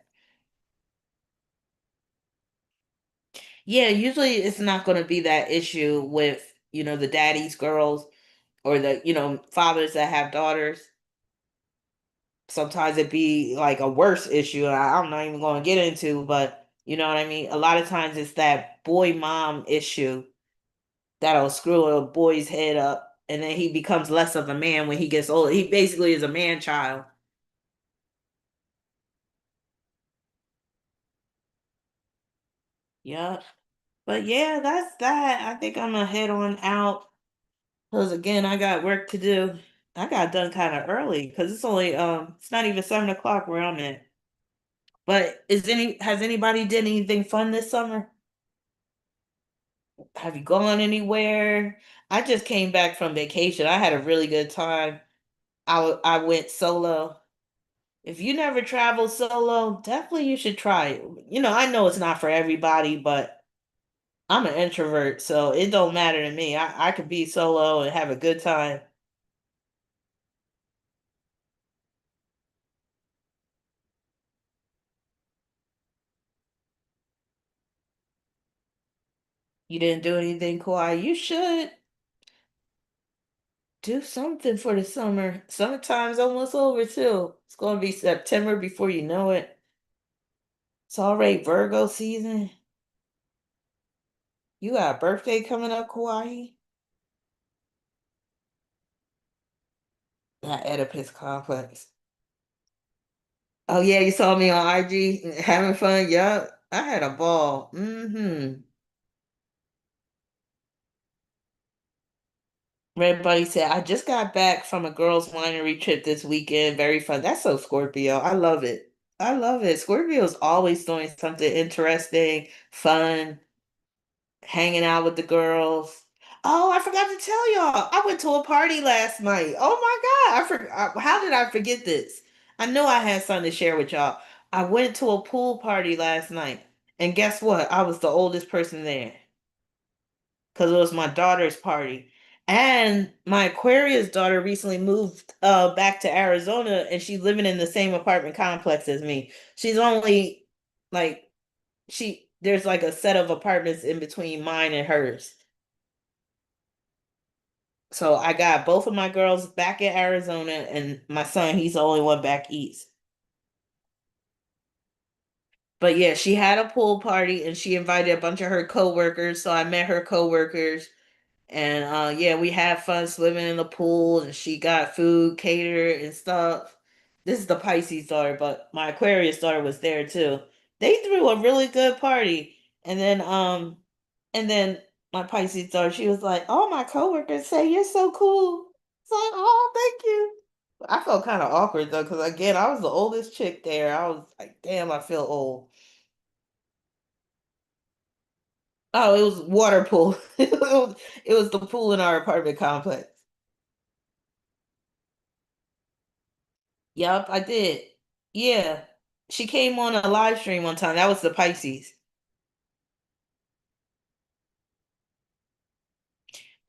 Yeah, usually it's not going to be that issue with, the daddy's girls or the, fathers that have daughters. Sometimes it be like a worse issue. I'm not even going to get into, but you know what I mean? A lot of times it's that boy mom issue that'll screw a boy's head up. And then he becomes less of a man when he gets older. He basically is a man child. Yep. But yeah, that's that. I think I'm gonna head on out. Because again, I got work to do. I got done kind of early because it's not even 7 o'clock where I'm at. But has anybody did anything fun this summer? Have you gone anywhere? I just came back from vacation. I had a really good time. I went solo. If you never traveled solo, definitely you should try it. I know it's not for everybody, but I'm an introvert, so it don't matter to me. I could be solo and have a good time. You didn't do anything, Kawhi. You should do something for the summer. Summertime's almost over too. It's gonna be September before you know it. It's already Virgo season. You got a birthday coming up, Kauai? Not Oedipus complex. Oh yeah, you saw me on IG having fun. Yup. I had a ball. Mm-hmm. Red Buddy said, I just got back from a girls' winery trip this weekend. Very fun. That's so Scorpio. I love it. I love it. Scorpio's always doing something interesting, fun, hanging out with the girls. Oh, I forgot to tell y'all. I went to a party last night. Oh my God. How did I forget this? I know I had something to share with y'all. I went to a pool party last night. And guess what? I was the oldest person there because it was my daughter's party. And my Aquarius daughter recently moved back to Arizona and she's living in the same apartment complex as me. She's only like there's like a set of apartments in between mine and hers. So I got both of my girls back in Arizona, and my son, he's the only one back east. But yeah, she had a pool party and she invited a bunch of her coworkers. So I met her coworkers. And yeah, we had fun swimming in the pool and she got food catered and stuff. This is the Pisces daughter, but my Aquarius daughter was there too. They threw a really good party. And then my Pisces daughter, she was like, "Oh, my coworkers say you're so cool." It's like, "Oh, thank you." I felt kind of awkward though, because again, I was the oldest chick there. I was like, "Damn, I feel old." Oh, it was water pool. It was the pool in our apartment complex. Yup, I did. Yeah. She came on a live stream one time. That was the Pisces.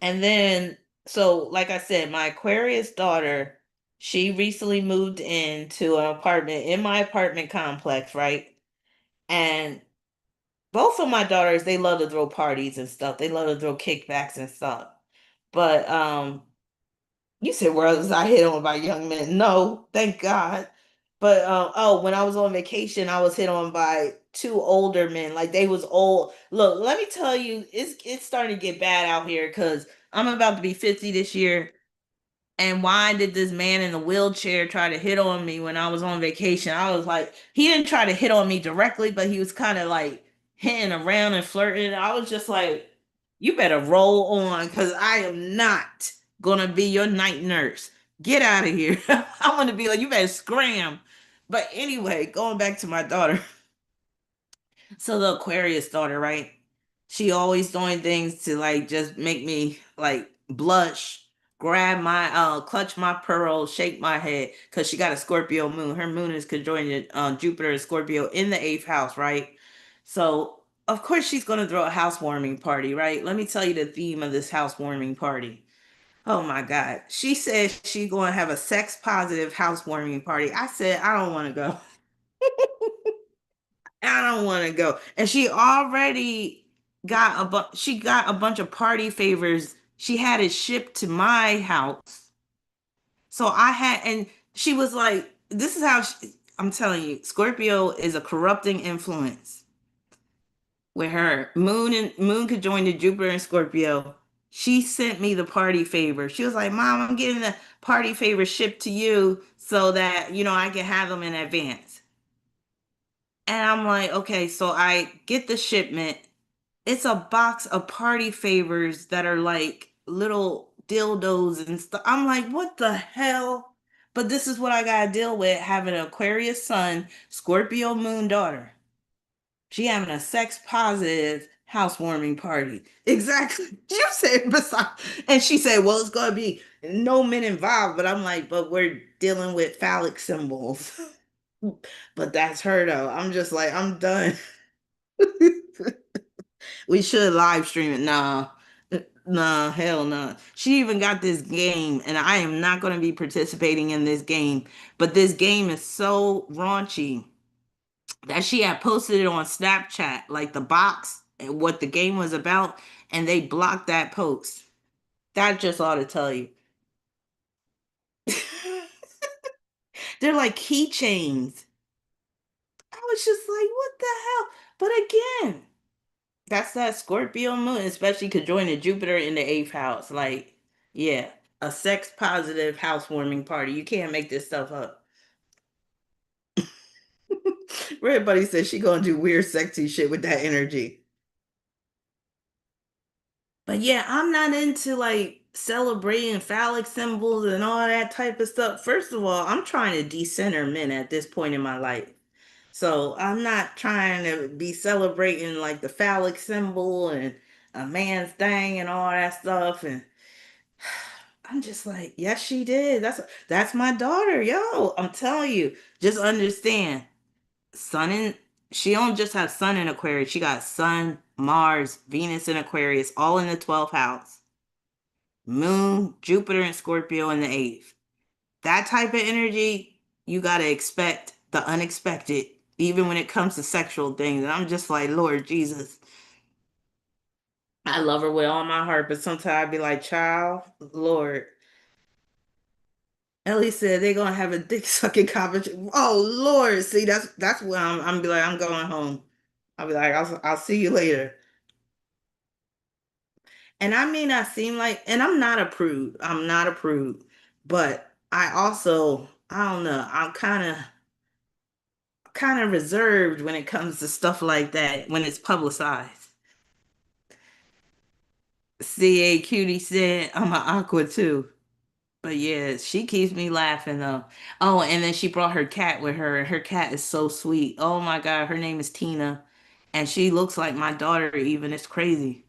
And then, so like I said, my Aquarius daughter, she recently moved into an apartment in my apartment complex, right? And both of my daughters, they love to throw parties and stuff. They love to throw kickbacks and stuff. But you said where was I hit on by young men? No, thank God. But oh, when I was on vacation, I was hit on by two older men. Like they was old. Look, let me tell you, it's starting to get bad out here because I'm about to be 50 this year. And why did this man in the wheelchair try to hit on me when I was on vacation? I was like, he didn't try to hit on me directly, but he was kind of like hitting around and flirting. I was just like, you better roll on because I am not gonna be your night nurse. Get out of here. I want to be like, you better scram. But anyway, going back to my daughter. So the Aquarius daughter, right? She always doing things to like just make me like blush, grab my clutch my pearls, shake my head, because she got a Scorpio moon. Her moon is conjoined Jupiter and Scorpio in the eighth house, right? So of course she's gonna throw a housewarming party, right? Let me tell you the theme of this housewarming party. Oh my God. She said she's gonna have a sex positive housewarming party. I said I don't want to go. I don't want to go. And she already she got a bunch of party favors. She had it shipped to my house. So I had and she was like, this is how I'm telling you, Scorpio is a corrupting influence. With her moon could join the Jupiter and Scorpio. She sent me the party favor. She was like, "Mom, I'm getting the party favor shipped to you so that, I can have them in advance." And I'm like, okay, so I get the shipment. It's a box of party favors that are like little dildos and stuff. I'm like, what the hell? But this is what I gotta deal with having an Aquarius sun, Scorpio moon daughter. She having a sex positive housewarming party. Exactly. You said besides, and she said, well, it's gonna be no men involved. But I'm like, but we're dealing with phallic symbols. But that's her though. I'm just like, I'm done. We should live stream it. Nah. Nah, hell no. She even got this game, and I am not going to be participating in this game. But this game is so raunchy that she had posted it on Snapchat, like the box and what the game was about, and they blocked that post. That just ought to tell you. They're like keychains. I was just like, what the hell? But again, that's that Scorpio moon, especially could join the Jupiter in the eighth house. Like, yeah, a sex positive housewarming party. You can't make this stuff up. Red Buddy says she gonna do weird, sexy shit with that energy. But yeah, I'm not into like celebrating phallic symbols and all that type of stuff. First of all, I'm trying to decenter men at this point in my life. So I'm not trying to be celebrating like the phallic symbol and a man's thing and all that stuff. And I'm just like, yes, she did. That's my daughter, yo. I'm telling you, just understand. Sun in she don't just have Sun in Aquarius. She got Sun, Mars, Venus in Aquarius, all in the 12th house. Moon, Jupiter, and Scorpio in the eighth. That type of energy, you gotta expect the unexpected, even when it comes to sexual things. And I'm just like, Lord Jesus. I love her with all my heart, but sometimes I'd be like, child, Lord. Ellie said they're gonna have a dick sucking competition. Oh Lord, see that's when I'm be like, I'm going home. I'll be like, I'll see you later. And I may not seem like, and I'm not a prude. I'm not a prude, but I also, I don't know, I'm kind of reserved when it comes to stuff like that when it's publicized. CA Cutie said I'm an aqua too. But yeah, she keeps me laughing though. Oh, and then she brought her cat with her, and her cat is so sweet. Oh my God, her name is Tina, and she looks like my daughter even. It's crazy.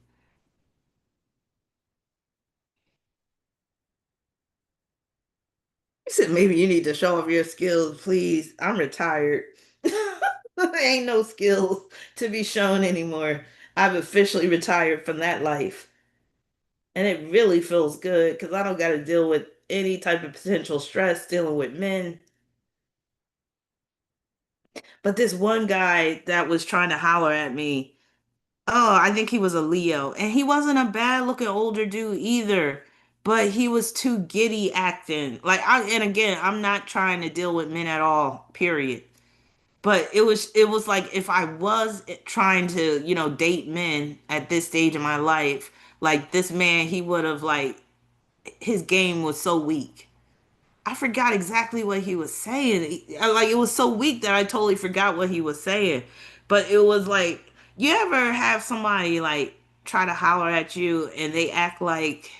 He said maybe you need to show off your skills, please. I'm retired. Ain't no skills to be shown anymore. I've officially retired from that life. And it really feels good because I don't got to deal with any type of potential stress dealing with men. But this one guy that was trying to holler at me, oh, I think he was a Leo. And he wasn't a bad looking older dude either. But he was too giddy acting. And again, I'm not trying to deal with men at all, period. But it was like if I was trying to, date men at this stage of my life, like this man, he would have like his game was so weak. I forgot exactly what he was saying. Like it was so weak that I totally forgot what he was saying. But it was like, you ever have somebody like try to holler at you and they act like,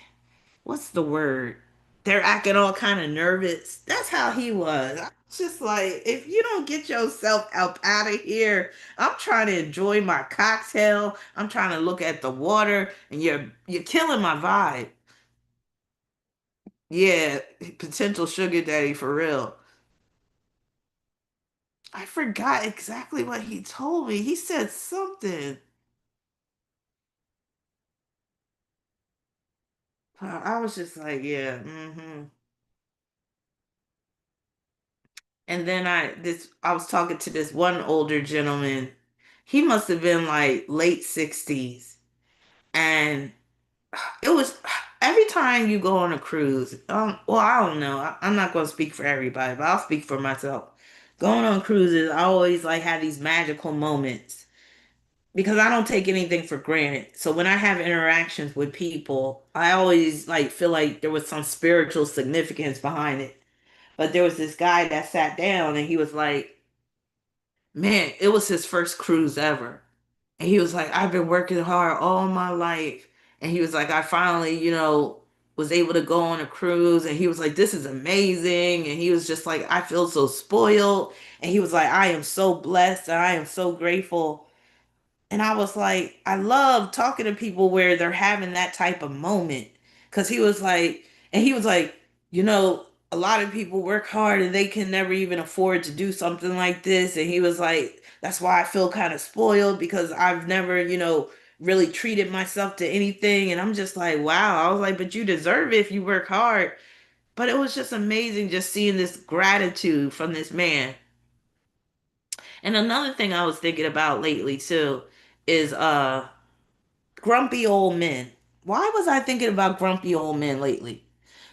what's the word? They're acting all kind of nervous. That's how he was. I was just like, if you don't get yourself up out of here, I'm trying to enjoy my cocktail. I'm trying to look at the water, and you're killing my vibe. Yeah, potential sugar daddy for real. I forgot exactly what he told me. He said something. I was just like, yeah, mm-hmm. And then I was talking to this one older gentleman. He must have been like late 60s. And it was every time you go on a cruise, well, I don't know. I'm not going to speak for everybody, but I'll speak for myself. Going on cruises, I always like have these magical moments because I don't take anything for granted. So when I have interactions with people, I always like feel like there was some spiritual significance behind it. But there was this guy that sat down and he was like, man, it was his first cruise ever. And he was like, I've been working hard all my life. And he was like, I finally, was able to go on a cruise. And he was like, this is amazing. And he was just like, I feel so spoiled. And he was like, I am so blessed and I am so grateful. And I was like, I love talking to people where they're having that type of moment. Cause he was like, a lot of people work hard and they can never even afford to do something like this. And he was like, that's why I feel kind of spoiled because I've never, really treated myself to anything. And I'm just like, wow. I was like, but you deserve it if you work hard. But it was just amazing just seeing this gratitude from this man. And another thing I was thinking about lately too is grumpy old men. Why was I thinking about grumpy old men lately?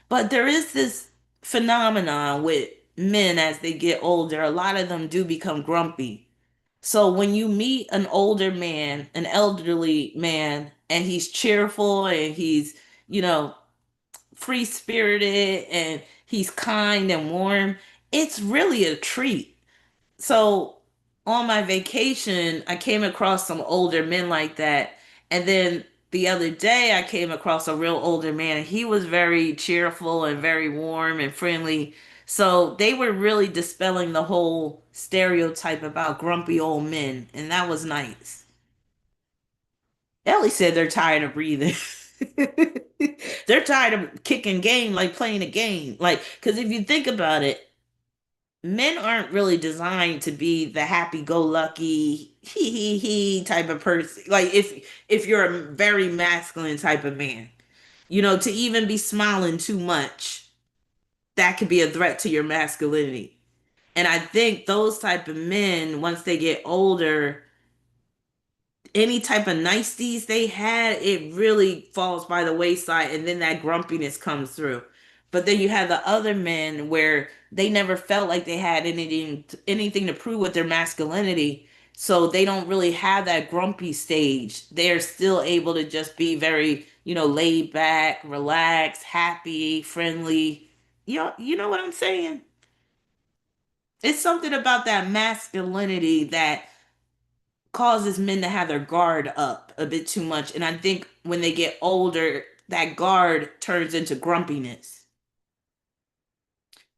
But there is this phenomenon with men as they get older. A lot of them do become grumpy. So when you meet an older man, an elderly man, and he's cheerful and he's, you know, free spirited and he's kind and warm, it's really a treat. So on my vacation, I came across some older men like that. And then the other day, I came across a real older man, and he was very cheerful and very warm and friendly. So they were really dispelling the whole stereotype about grumpy old men, and that was nice. Ellie said they're tired of breathing. They're tired of kicking game like playing a game. Like, because if you think about it, men aren't really designed to be the happy-go-lucky he type of person. Like if you're a very masculine type of man, to even be smiling too much, that could be a threat to your masculinity. And I think those type of men, once they get older, any type of niceties they had, it really falls by the wayside, and then that grumpiness comes through. But then you have the other men where they never felt like they had anything to prove with their masculinity, so they don't really have that grumpy stage. They're still able to just be very, laid back, relaxed, happy, friendly. You know what I'm saying? It's something about that masculinity that causes men to have their guard up a bit too much. And I think when they get older, that guard turns into grumpiness.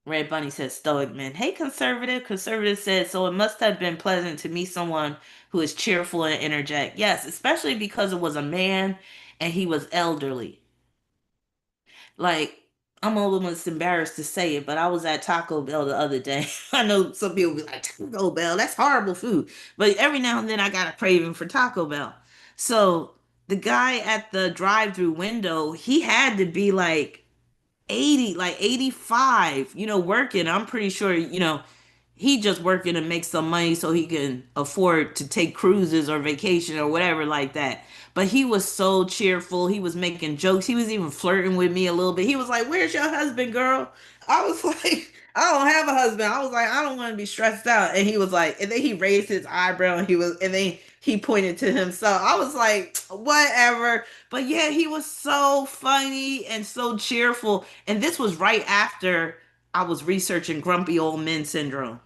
Red Bunny says stoic men. Hey, conservative. Conservative says, so it must have been pleasant to meet someone who is cheerful and energetic. Yes, especially because it was a man and he was elderly. Like, I'm almost embarrassed to say it, but I was at Taco Bell the other day. I know some people be like, Taco Bell, that's horrible food. But every now and then I got a craving for Taco Bell. So the guy at the drive-through window, he had to be like 80, like 85, working. I'm pretty sure, he just working to make some money so he can afford to take cruises or vacation or whatever like that. But he was so cheerful. He was making jokes. He was even flirting with me a little bit. He was like, "Where's your husband, girl?" I was like, "I don't have a husband." I was like, "I don't want to be stressed out." And he was like, and then he raised his eyebrow and then he pointed to himself. I was like, "Whatever." But yeah, he was so funny and so cheerful. And this was right after I was researching grumpy old men syndrome.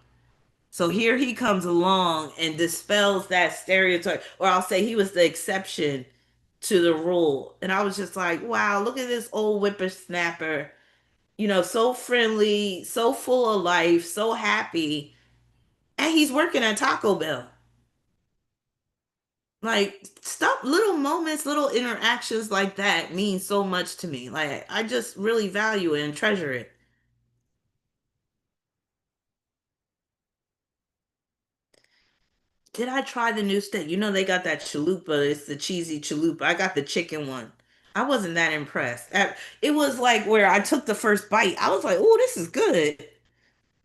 So here he comes along and dispels that stereotype, or I'll say he was the exception to the rule. And I was just like, wow, look at this old whippersnapper, so friendly, so full of life, so happy. And he's working at Taco Bell. Like, stuff, little moments, little interactions like that mean so much to me. Like, I just really value it and treasure it. Did I try the new steak? They got that chalupa. It's the cheesy chalupa. I got the chicken one. I wasn't that impressed. It was like where I took the first bite. I was like, "Oh, this is good."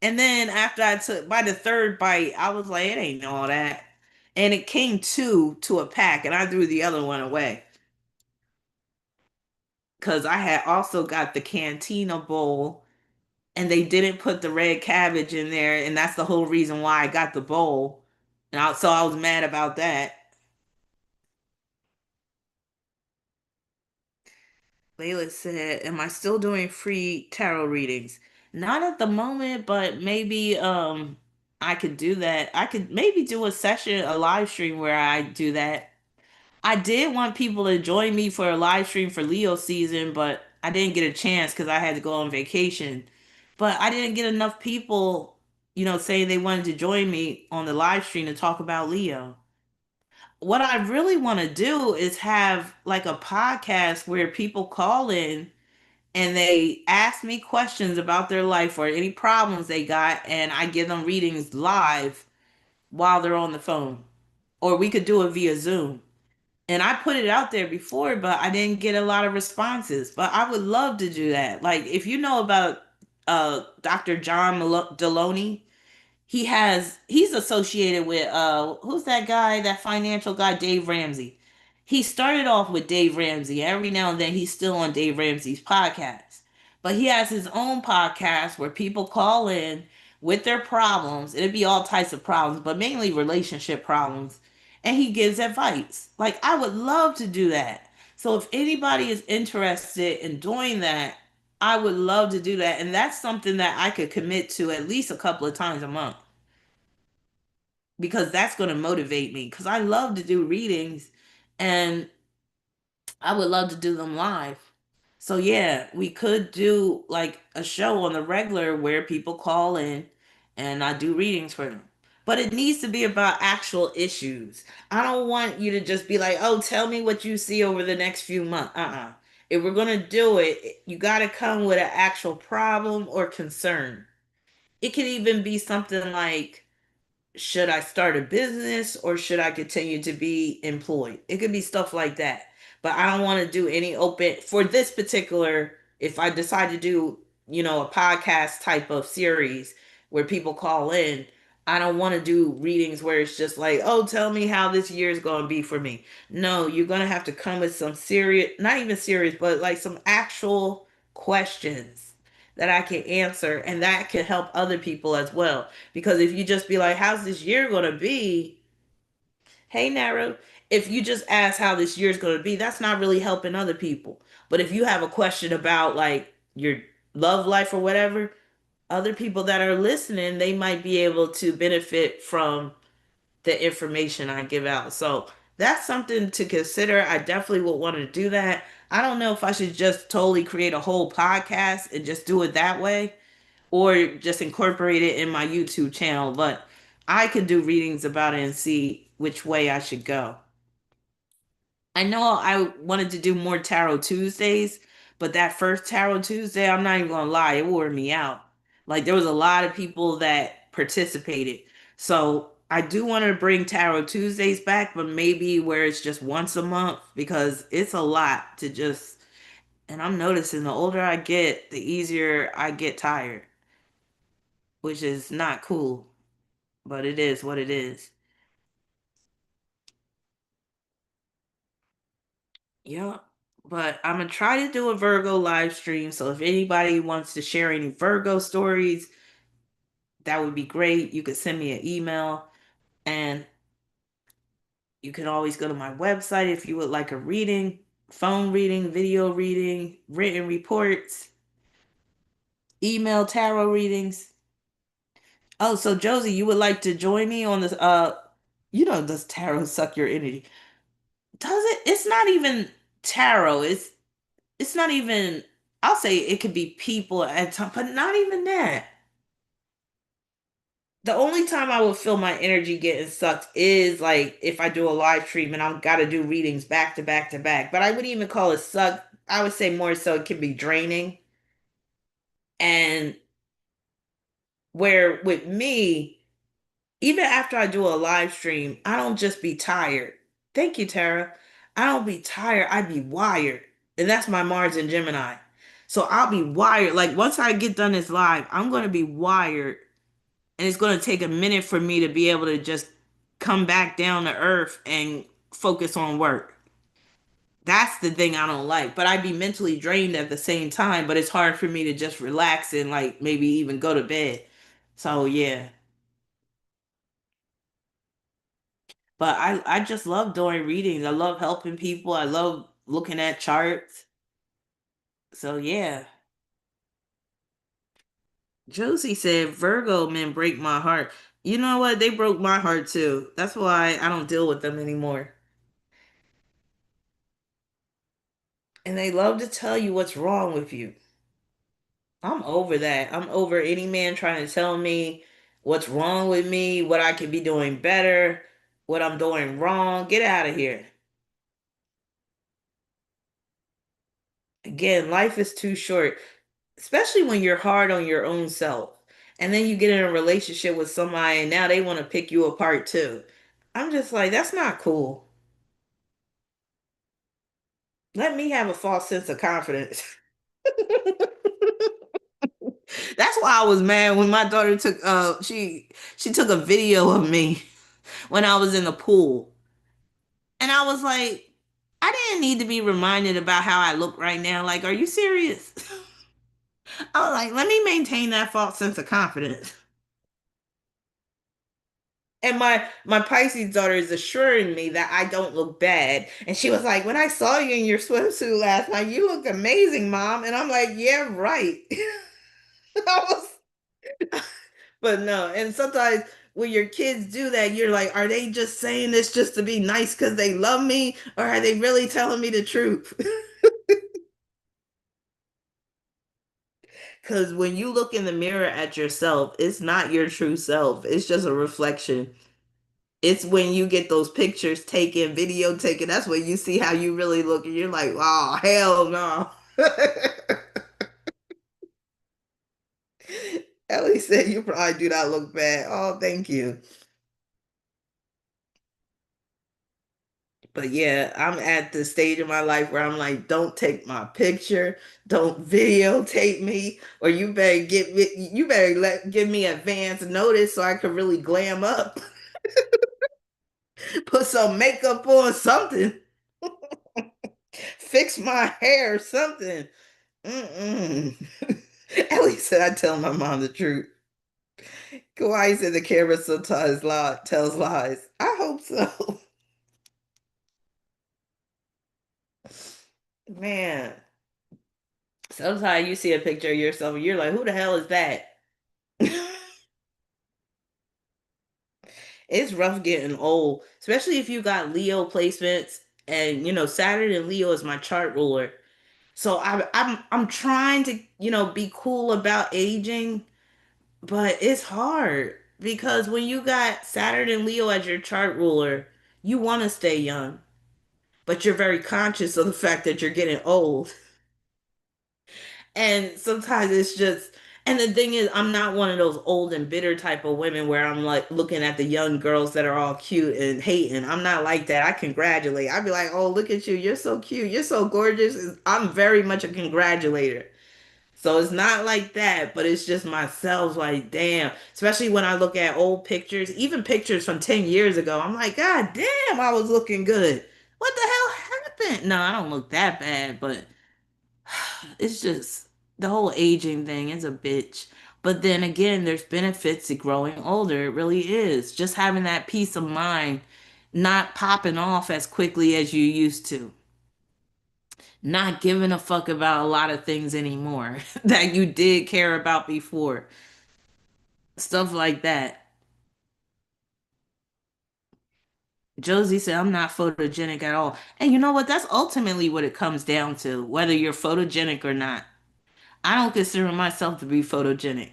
And then after I took by the third bite, I was like, "It ain't all that." And it came two to a pack, and I threw the other one away because I had also got the cantina bowl, and they didn't put the red cabbage in there, and that's the whole reason why I got the bowl. So I was mad about that. Layla said, "Am I still doing free tarot readings?" Not at the moment, but maybe I could do that. I could maybe do a session, a live stream where I do that. I did want people to join me for a live stream for Leo season, but I didn't get a chance because I had to go on vacation. But I didn't get enough people, saying they wanted to join me on the live stream to talk about Leo. What I really want to do is have like a podcast where people call in and they ask me questions about their life or any problems they got, and I give them readings live while they're on the phone. Or we could do it via Zoom. And I put it out there before, but I didn't get a lot of responses. But I would love to do that. Like if you know about Dr. John Deloney, he's associated with who's that guy, that financial guy, Dave Ramsey. He started off with Dave Ramsey. Every now and then he's still on Dave Ramsey's podcast. But he has his own podcast where people call in with their problems. It'd be all types of problems, but mainly relationship problems. And he gives advice. Like I would love to do that. So if anybody is interested in doing that, I would love to do that. And that's something that I could commit to at least a couple of times a month because that's going to motivate me because I love to do readings and I would love to do them live. So yeah, we could do like a show on the regular where people call in and I do readings for them. But it needs to be about actual issues. I don't want you to just be like, "Oh, tell me what you see over the next few months." If we're going to do it, you got to come with an actual problem or concern. It could even be something like, should I start a business or should I continue to be employed? It could be stuff like that. But I don't want to do any open for this particular, if I decide to do, a podcast type of series where people call in, I don't want to do readings where it's just like, oh, tell me how this year is going to be for me. No, you're going to have to come with some serious, not even serious, but like some actual questions that I can answer and that can help other people as well. Because if you just be like, how's this year going to be? Hey, Narrow, if you just ask how this year is going to be, that's not really helping other people. But if you have a question about like your love life or whatever, other people that are listening, they might be able to benefit from the information I give out. So that's something to consider. I definitely would want to do that. I don't know if I should just totally create a whole podcast and just do it that way or just incorporate it in my YouTube channel, but I can do readings about it and see which way I should go. I know I wanted to do more Tarot Tuesdays, but that first Tarot Tuesday, I'm not even gonna lie, it wore me out. Like there was a lot of people that participated. So I do want to bring Tarot Tuesdays back, but maybe where it's just once a month because it's a lot to just, and I'm noticing the older I get, the easier I get tired, which is not cool, but it is what it is. Yeah. But I'm gonna try to do a Virgo live stream. So if anybody wants to share any Virgo stories, that would be great. You could send me an email and you can always go to my website if you would like a reading, phone reading, video reading, written reports, email tarot readings. Oh, so Josie, you would like to join me on this does tarot suck your energy? Does it? It's not even tarot. It's not even, I'll say it could be people at times, but not even that. The only time I will feel my energy getting sucked is like if I do a live stream and I've got to do readings back to back to back. But I wouldn't even call it suck. I would say more so it can be draining. And where with me, even after I do a live stream, I don't just be tired. Thank you, Tara. I don't be tired. I be wired. And that's my Mars and Gemini. So I'll be wired. Like once I get done this live, I'm going to be wired. And it's going to take a minute for me to be able to just come back down to earth and focus on work. That's the thing I don't like. But I'd be mentally drained at the same time. But it's hard for me to just relax and like maybe even go to bed. So yeah. But I just love doing readings. I love helping people. I love looking at charts. So yeah. Josie said Virgo men break my heart. You know what? They broke my heart too. That's why I don't deal with them anymore. And they love to tell you what's wrong with you. I'm over that. I'm over any man trying to tell me what's wrong with me, what I could be doing better, what I'm doing wrong. Get out of here. Again, life is too short, especially when you're hard on your own self. And then you get in a relationship with somebody and now they want to pick you apart too. I'm just like, that's not cool. Let me have a false sense of confidence. That's why I was mad when my daughter took she took a video of me when I was in the pool. And I was like, I didn't need to be reminded about how I look right now. Like, are you serious? I was like, let me maintain that false sense of confidence. And my Pisces daughter is assuring me that I don't look bad. And she was like, when I saw you in your swimsuit last night, you looked amazing, Mom. And I'm like, yeah, right. I was, but no. And sometimes when your kids do that, you're like, are they just saying this just to be nice because they love me? Or are they really telling me the truth? Because when you look in the mirror at yourself, it's not your true self. It's just a reflection. It's when you get those pictures taken, video taken, that's when you see how you really look. And you're like, oh, hell no. Ellie said you probably do not look bad. Oh, thank you. But yeah, I'm at the stage of my life where I'm like, don't take my picture, don't videotape me, or you better give me advance notice so I could really glam up, put some makeup on, something, fix my hair, something. Mm-mm. At least I tell my mom the truth. Kawhi said the camera sometimes tells lies. I hope so. Man, sometimes you see a picture of yourself and you're like, who the hell is that? It's rough getting old, especially if you got Leo placements. And Saturn and Leo is my chart ruler. So I'm trying to, be cool about aging, but it's hard because when you got Saturn and Leo as your chart ruler, you want to stay young, but you're very conscious of the fact that you're getting old. And sometimes it's just, and the thing is, I'm not one of those old and bitter type of women where I'm like looking at the young girls that are all cute and hating. I'm not like that. I congratulate. I'd be like, oh, look at you. You're so cute. You're so gorgeous. I'm very much a congratulator. So it's not like that, but it's just myself like, damn. Especially when I look at old pictures, even pictures from 10 years ago, I'm like, God damn, I was looking good. What the hell happened? No, I don't look that bad, but it's just the whole aging thing is a bitch. But then again, there's benefits to growing older. It really is. Just having that peace of mind, not popping off as quickly as you used to, not giving a fuck about a lot of things anymore that you did care about before. Stuff like that. Josie said, I'm not photogenic at all. And you know what? That's ultimately what it comes down to, whether you're photogenic or not. I don't consider myself to be photogenic.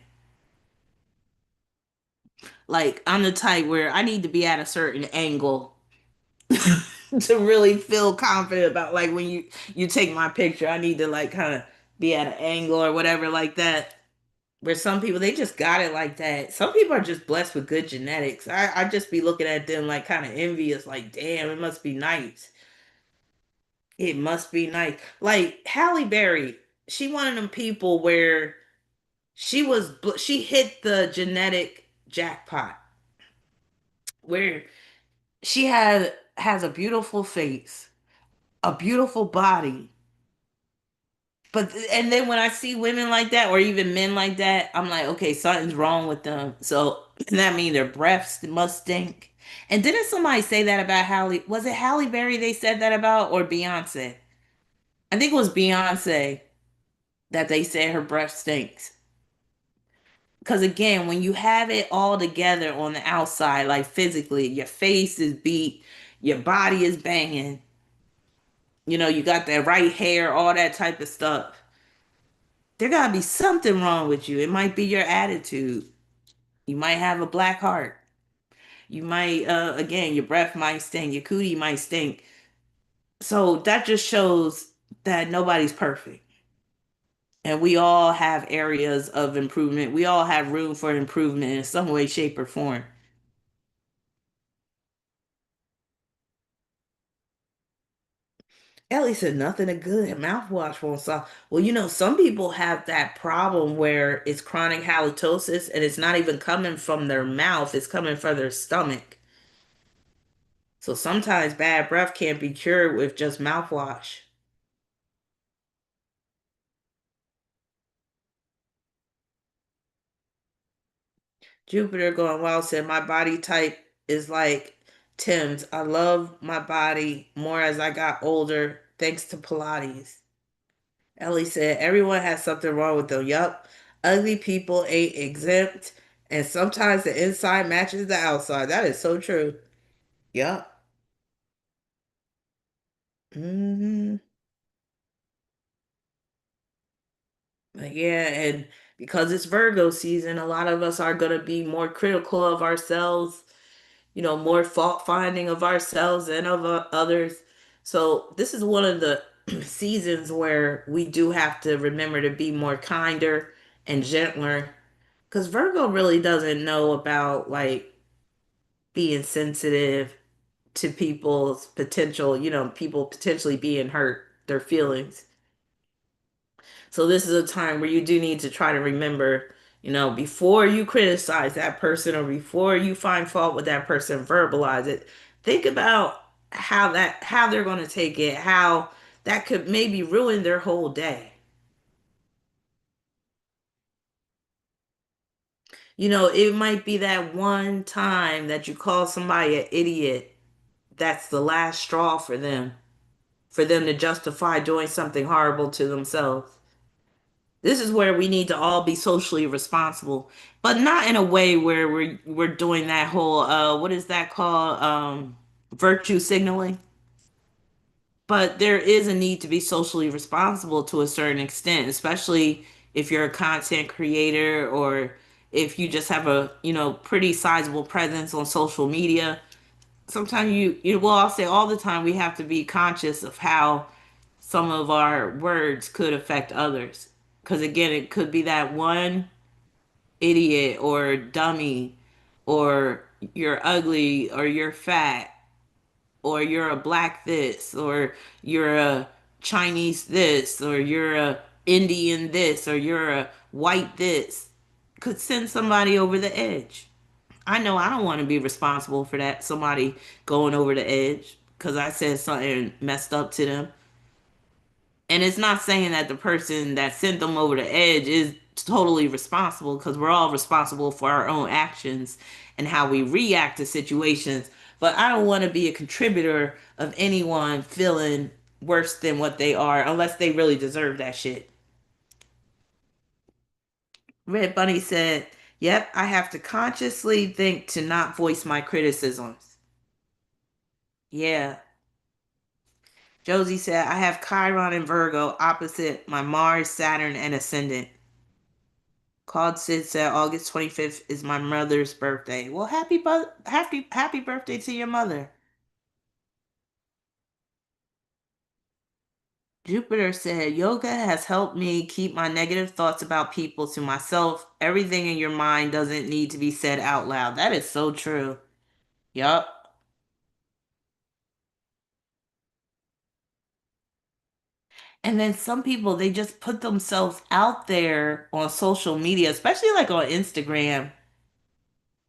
Like I'm the type where I need to be at a certain angle to really feel confident about like when you take my picture, I need to like kind of be at an angle or whatever like that. Where some people they just got it like that. Some people are just blessed with good genetics. I just be looking at them like kind of envious, like damn, it must be nice. It must be nice. Like Halle Berry, she one of them people where she hit the genetic jackpot where she has a beautiful face, a beautiful body. But and then when I see women like that or even men like that, I'm like, okay, something's wrong with them. So that means their breaths must stink. And didn't somebody say that about Halle? Was it Halle Berry they said that about or Beyonce? I think it was Beyonce that they said her breath stinks. Because again, when you have it all together on the outside, like physically, your face is beat, your body is banging, you got that right hair, all that type of stuff. There gotta be something wrong with you. It might be your attitude. You might have a black heart. You might, again, your breath might stink, your cootie might stink. So that just shows that nobody's perfect. And we all have areas of improvement. We all have room for improvement in some way, shape, or form. Ellie said nothing a good mouthwash won't solve. Well, some people have that problem where it's chronic halitosis and it's not even coming from their mouth, it's coming from their stomach. So sometimes bad breath can't be cured with just mouthwash. Jupiter going well said, my body type is like Tim's. I love my body more as I got older, thanks to Pilates. Ellie said, everyone has something wrong with them. Yup. Ugly people ain't exempt. And sometimes the inside matches the outside. That is so true. Yup. Hmm. Yeah, and because it's Virgo season, a lot of us are going to be more critical of ourselves, more fault finding of ourselves and of others. So this is one of the seasons where we do have to remember to be more kinder and gentler because Virgo really doesn't know about like being sensitive, to people's potential, people potentially being hurt, their feelings. So this is a time where you do need to try to remember, before you criticize that person or before you find fault with that person, verbalize it. Think about how they're going to take it, how that could maybe ruin their whole day. It might be that one time that you call somebody an idiot. That's the last straw for them to justify doing something horrible to themselves. This is where we need to all be socially responsible, but not in a way where we're doing that whole what is that called? Virtue signaling. But there is a need to be socially responsible to a certain extent, especially if you're a content creator or if you just have a, pretty sizable presence on social media. Sometimes well, I'll say all the time we have to be conscious of how some of our words could affect others. Because again, it could be that one idiot or dummy or you're ugly or you're fat or you're a black this or you're a Chinese this or you're a Indian this or you're a white this could send somebody over the edge. I know I don't want to be responsible for that, somebody going over the edge because I said something messed up to them. And it's not saying that the person that sent them over the edge is totally responsible because we're all responsible for our own actions and how we react to situations. But I don't want to be a contributor of anyone feeling worse than what they are unless they really deserve that shit. Red Bunny said, "Yep, I have to consciously think to not voice my criticisms." Yeah. Josie said, "I have Chiron and Virgo opposite my Mars, Saturn, and Ascendant." Called Sid said August 25th is my mother's birthday. Well, happy birthday to your mother. Jupiter said yoga has helped me keep my negative thoughts about people to myself. Everything in your mind doesn't need to be said out loud. That is so true. Yup. And then some people they just put themselves out there on social media, especially like on Instagram,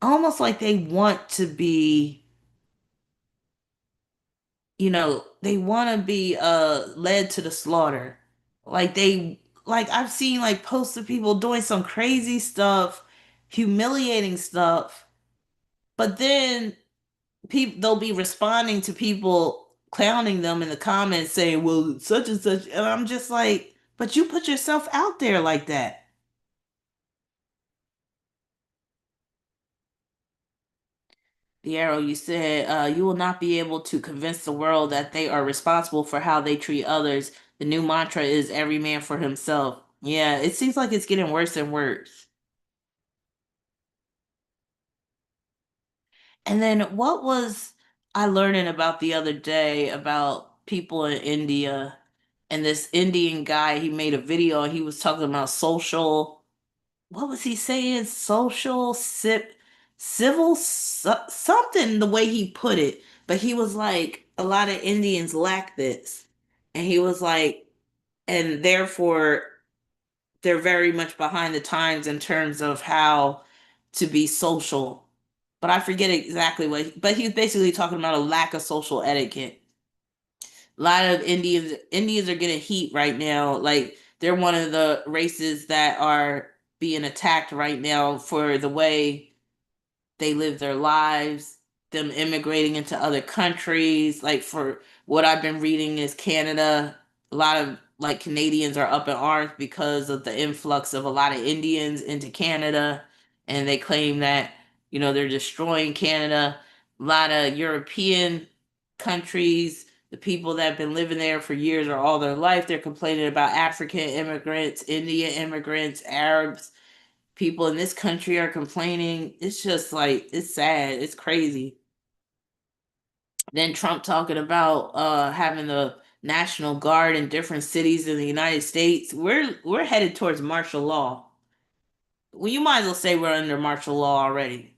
almost like they want to be they want to be led to the slaughter. Like I've seen like posts of people doing some crazy stuff, humiliating stuff, but then people they'll be responding to people clowning them in the comments saying, "Well, such and such." And I'm just like, "But you put yourself out there like that." The arrow, you said, you will not be able to convince the world that they are responsible for how they treat others. The new mantra is every man for himself. Yeah, it seems like it's getting worse and worse. And then what was I learning about the other day about people in India and this Indian guy, he made a video and he was talking about social, what was he saying? Civil, something the way he put it. But he was like, a lot of Indians lack this. And he was like, and therefore they're very much behind the times in terms of how to be social. But I forget exactly but he was basically talking about a lack of social etiquette. A lot of Indians are getting heat right now. Like they're one of the races that are being attacked right now for the way they live their lives, them immigrating into other countries. Like for what I've been reading is Canada, a lot of like Canadians are up in arms because of the influx of a lot of Indians into Canada and they claim that, they're destroying Canada. A lot of European countries, the people that have been living there for years or all their life, they're complaining about African immigrants, Indian immigrants, Arabs, people in this country are complaining. It's just like it's sad. It's crazy. Then Trump talking about having the National Guard in different cities in the United States. We're headed towards martial law. Well, you might as well say we're under martial law already.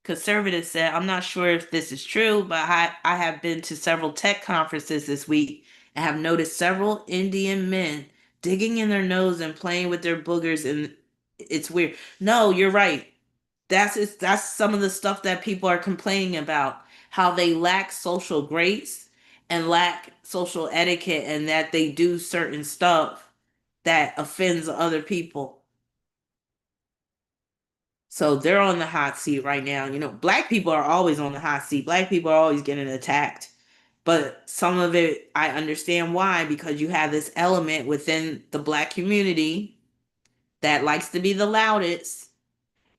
conservative said, I'm not sure if this is true, but I have been to several tech conferences this week and have noticed several Indian men digging in their nose and playing with their boogers, and it's weird. No, you're right. That's some of the stuff that people are complaining about, how they lack social grace and lack social etiquette, and that they do certain stuff that offends other people. So they're on the hot seat right now. You know, black people are always on the hot seat. Black people are always getting attacked. But some of it, I understand why, because you have this element within the black community that likes to be the loudest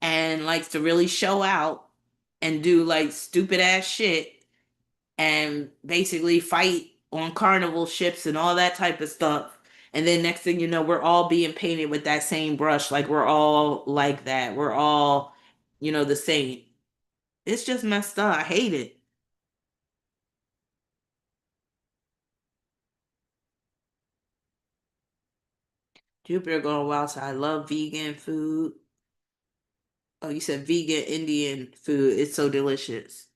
and likes to really show out and do like stupid ass shit and basically fight on carnival ships and all that type of stuff. And then next thing you know, we're all being painted with that same brush. Like we're all like that. We're all, the same. It's just messed up. I hate it. Jupiter going wild. So I love vegan food. Oh, you said vegan Indian food. It's so delicious.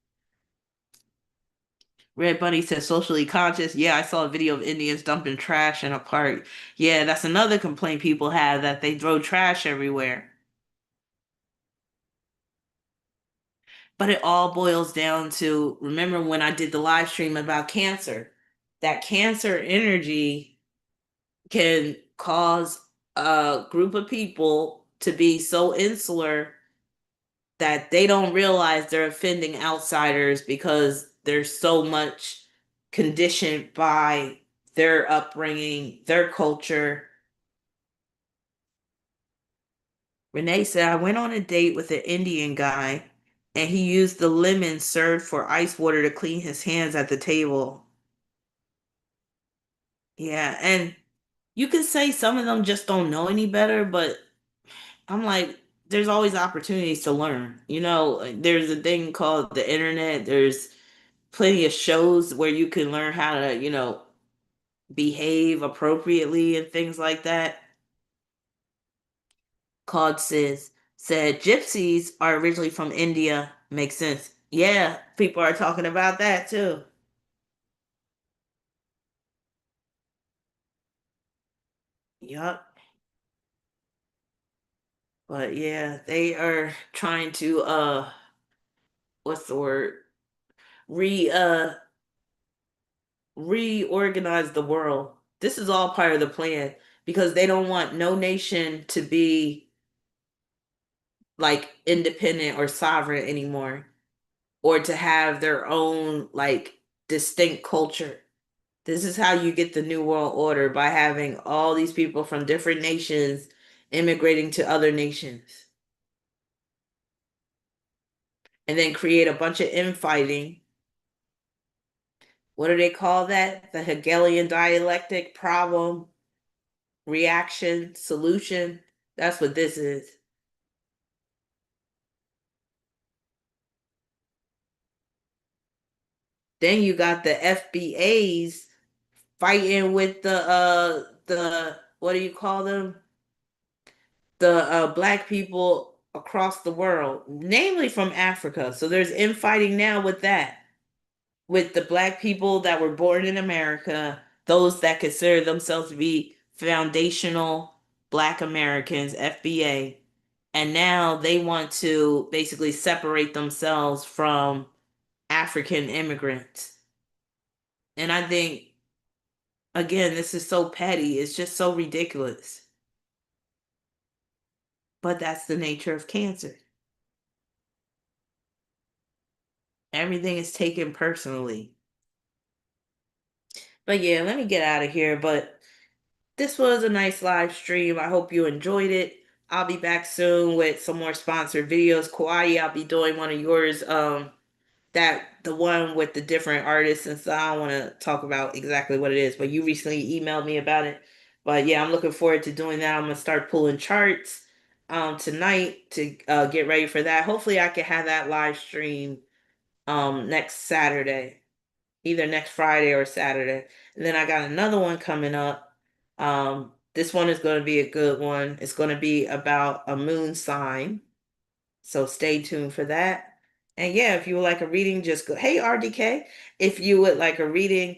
Red Bunny says socially conscious. Yeah, I saw a video of Indians dumping trash in a park. Yeah, that's another complaint people have, that they throw trash everywhere. But it all boils down to, remember when I did the live stream about cancer? That cancer energy can cause a group of people to be so insular that they don't realize they're offending outsiders because they're so much conditioned by their upbringing, their culture. Renee said, I went on a date with an Indian guy and he used the lemon served for ice water to clean his hands at the table. Yeah, and you can say some of them just don't know any better, but I'm like, there's always opportunities to learn. Like, there's a thing called the internet. There's plenty of shows where you can learn how to, behave appropriately and things like that. Claude said gypsies are originally from India. Makes sense. Yeah, people are talking about that too. Yup. But yeah, they are trying to what's the word? Re reorganize the world. This is all part of the plan because they don't want no nation to be like independent or sovereign anymore, or to have their own like distinct culture. This is how you get the New World Order, by having all these people from different nations immigrating to other nations and then create a bunch of infighting. What do they call that? The Hegelian dialectic: problem, reaction, solution. That's what this is. Then you got the FBAs fighting with the what do you call them? The black people across the world, namely from Africa. So there's infighting now with that, with the black people that were born in America, those that consider themselves to be foundational black Americans, FBA. And now they want to basically separate themselves from African immigrants. And I think, again, this is so petty. It's just so ridiculous. But that's the nature of cancer. Everything is taken personally. But yeah, let me get out of here. But this was a nice live stream. I hope you enjoyed it. I'll be back soon with some more sponsored videos. Kauai, I'll be doing one of yours. That the one with the different artists, and so I don't want to talk about exactly what it is, but you recently emailed me about it. But yeah, I'm looking forward to doing that. I'm gonna start pulling charts tonight to get ready for that. Hopefully I can have that live stream next Saturday, either next Friday or Saturday. And then I got another one coming up. This one is going to be a good one. It's going to be about a moon sign. So stay tuned for that. And yeah, if you would like a reading, just go. Hey, RDK, if you would like a reading,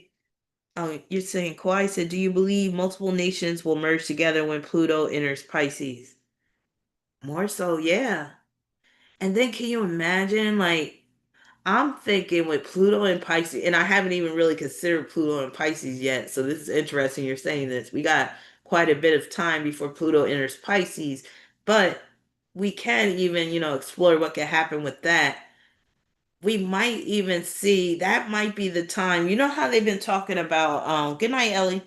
you're saying Kawhi said, do you believe multiple nations will merge together when Pluto enters Pisces? More so, yeah. And then can you imagine, like, I'm thinking with Pluto and Pisces, and I haven't even really considered Pluto and Pisces yet. So this is interesting. You're saying this. We got quite a bit of time before Pluto enters Pisces, but we can even, explore what can happen with that. We might even see that might be the time. You know how they've been talking about, good night, Ellie.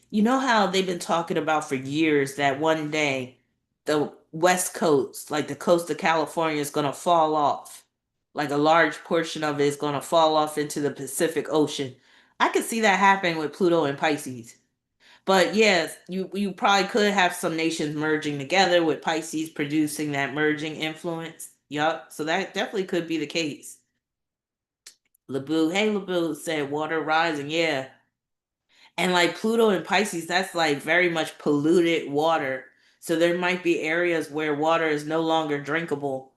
You know how they've been talking about for years that one day the West Coast, like the coast of California, is going to fall off. Like a large portion of it is going to fall off into the Pacific Ocean. I could see that happen with Pluto and Pisces. But yes, you probably could have some nations merging together with Pisces producing that merging influence. Yup. So that definitely could be the case. Labu, hey Labu said water rising. Yeah. And like Pluto and Pisces, that's like very much polluted water. So there might be areas where water is no longer drinkable.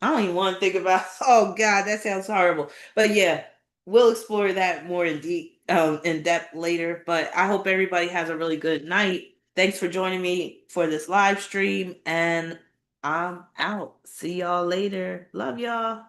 I don't even want to think about, oh God, that sounds horrible. But yeah, we'll explore that more in depth later. But I hope everybody has a really good night. Thanks for joining me for this live stream, and I'm out. See y'all later. Love y'all.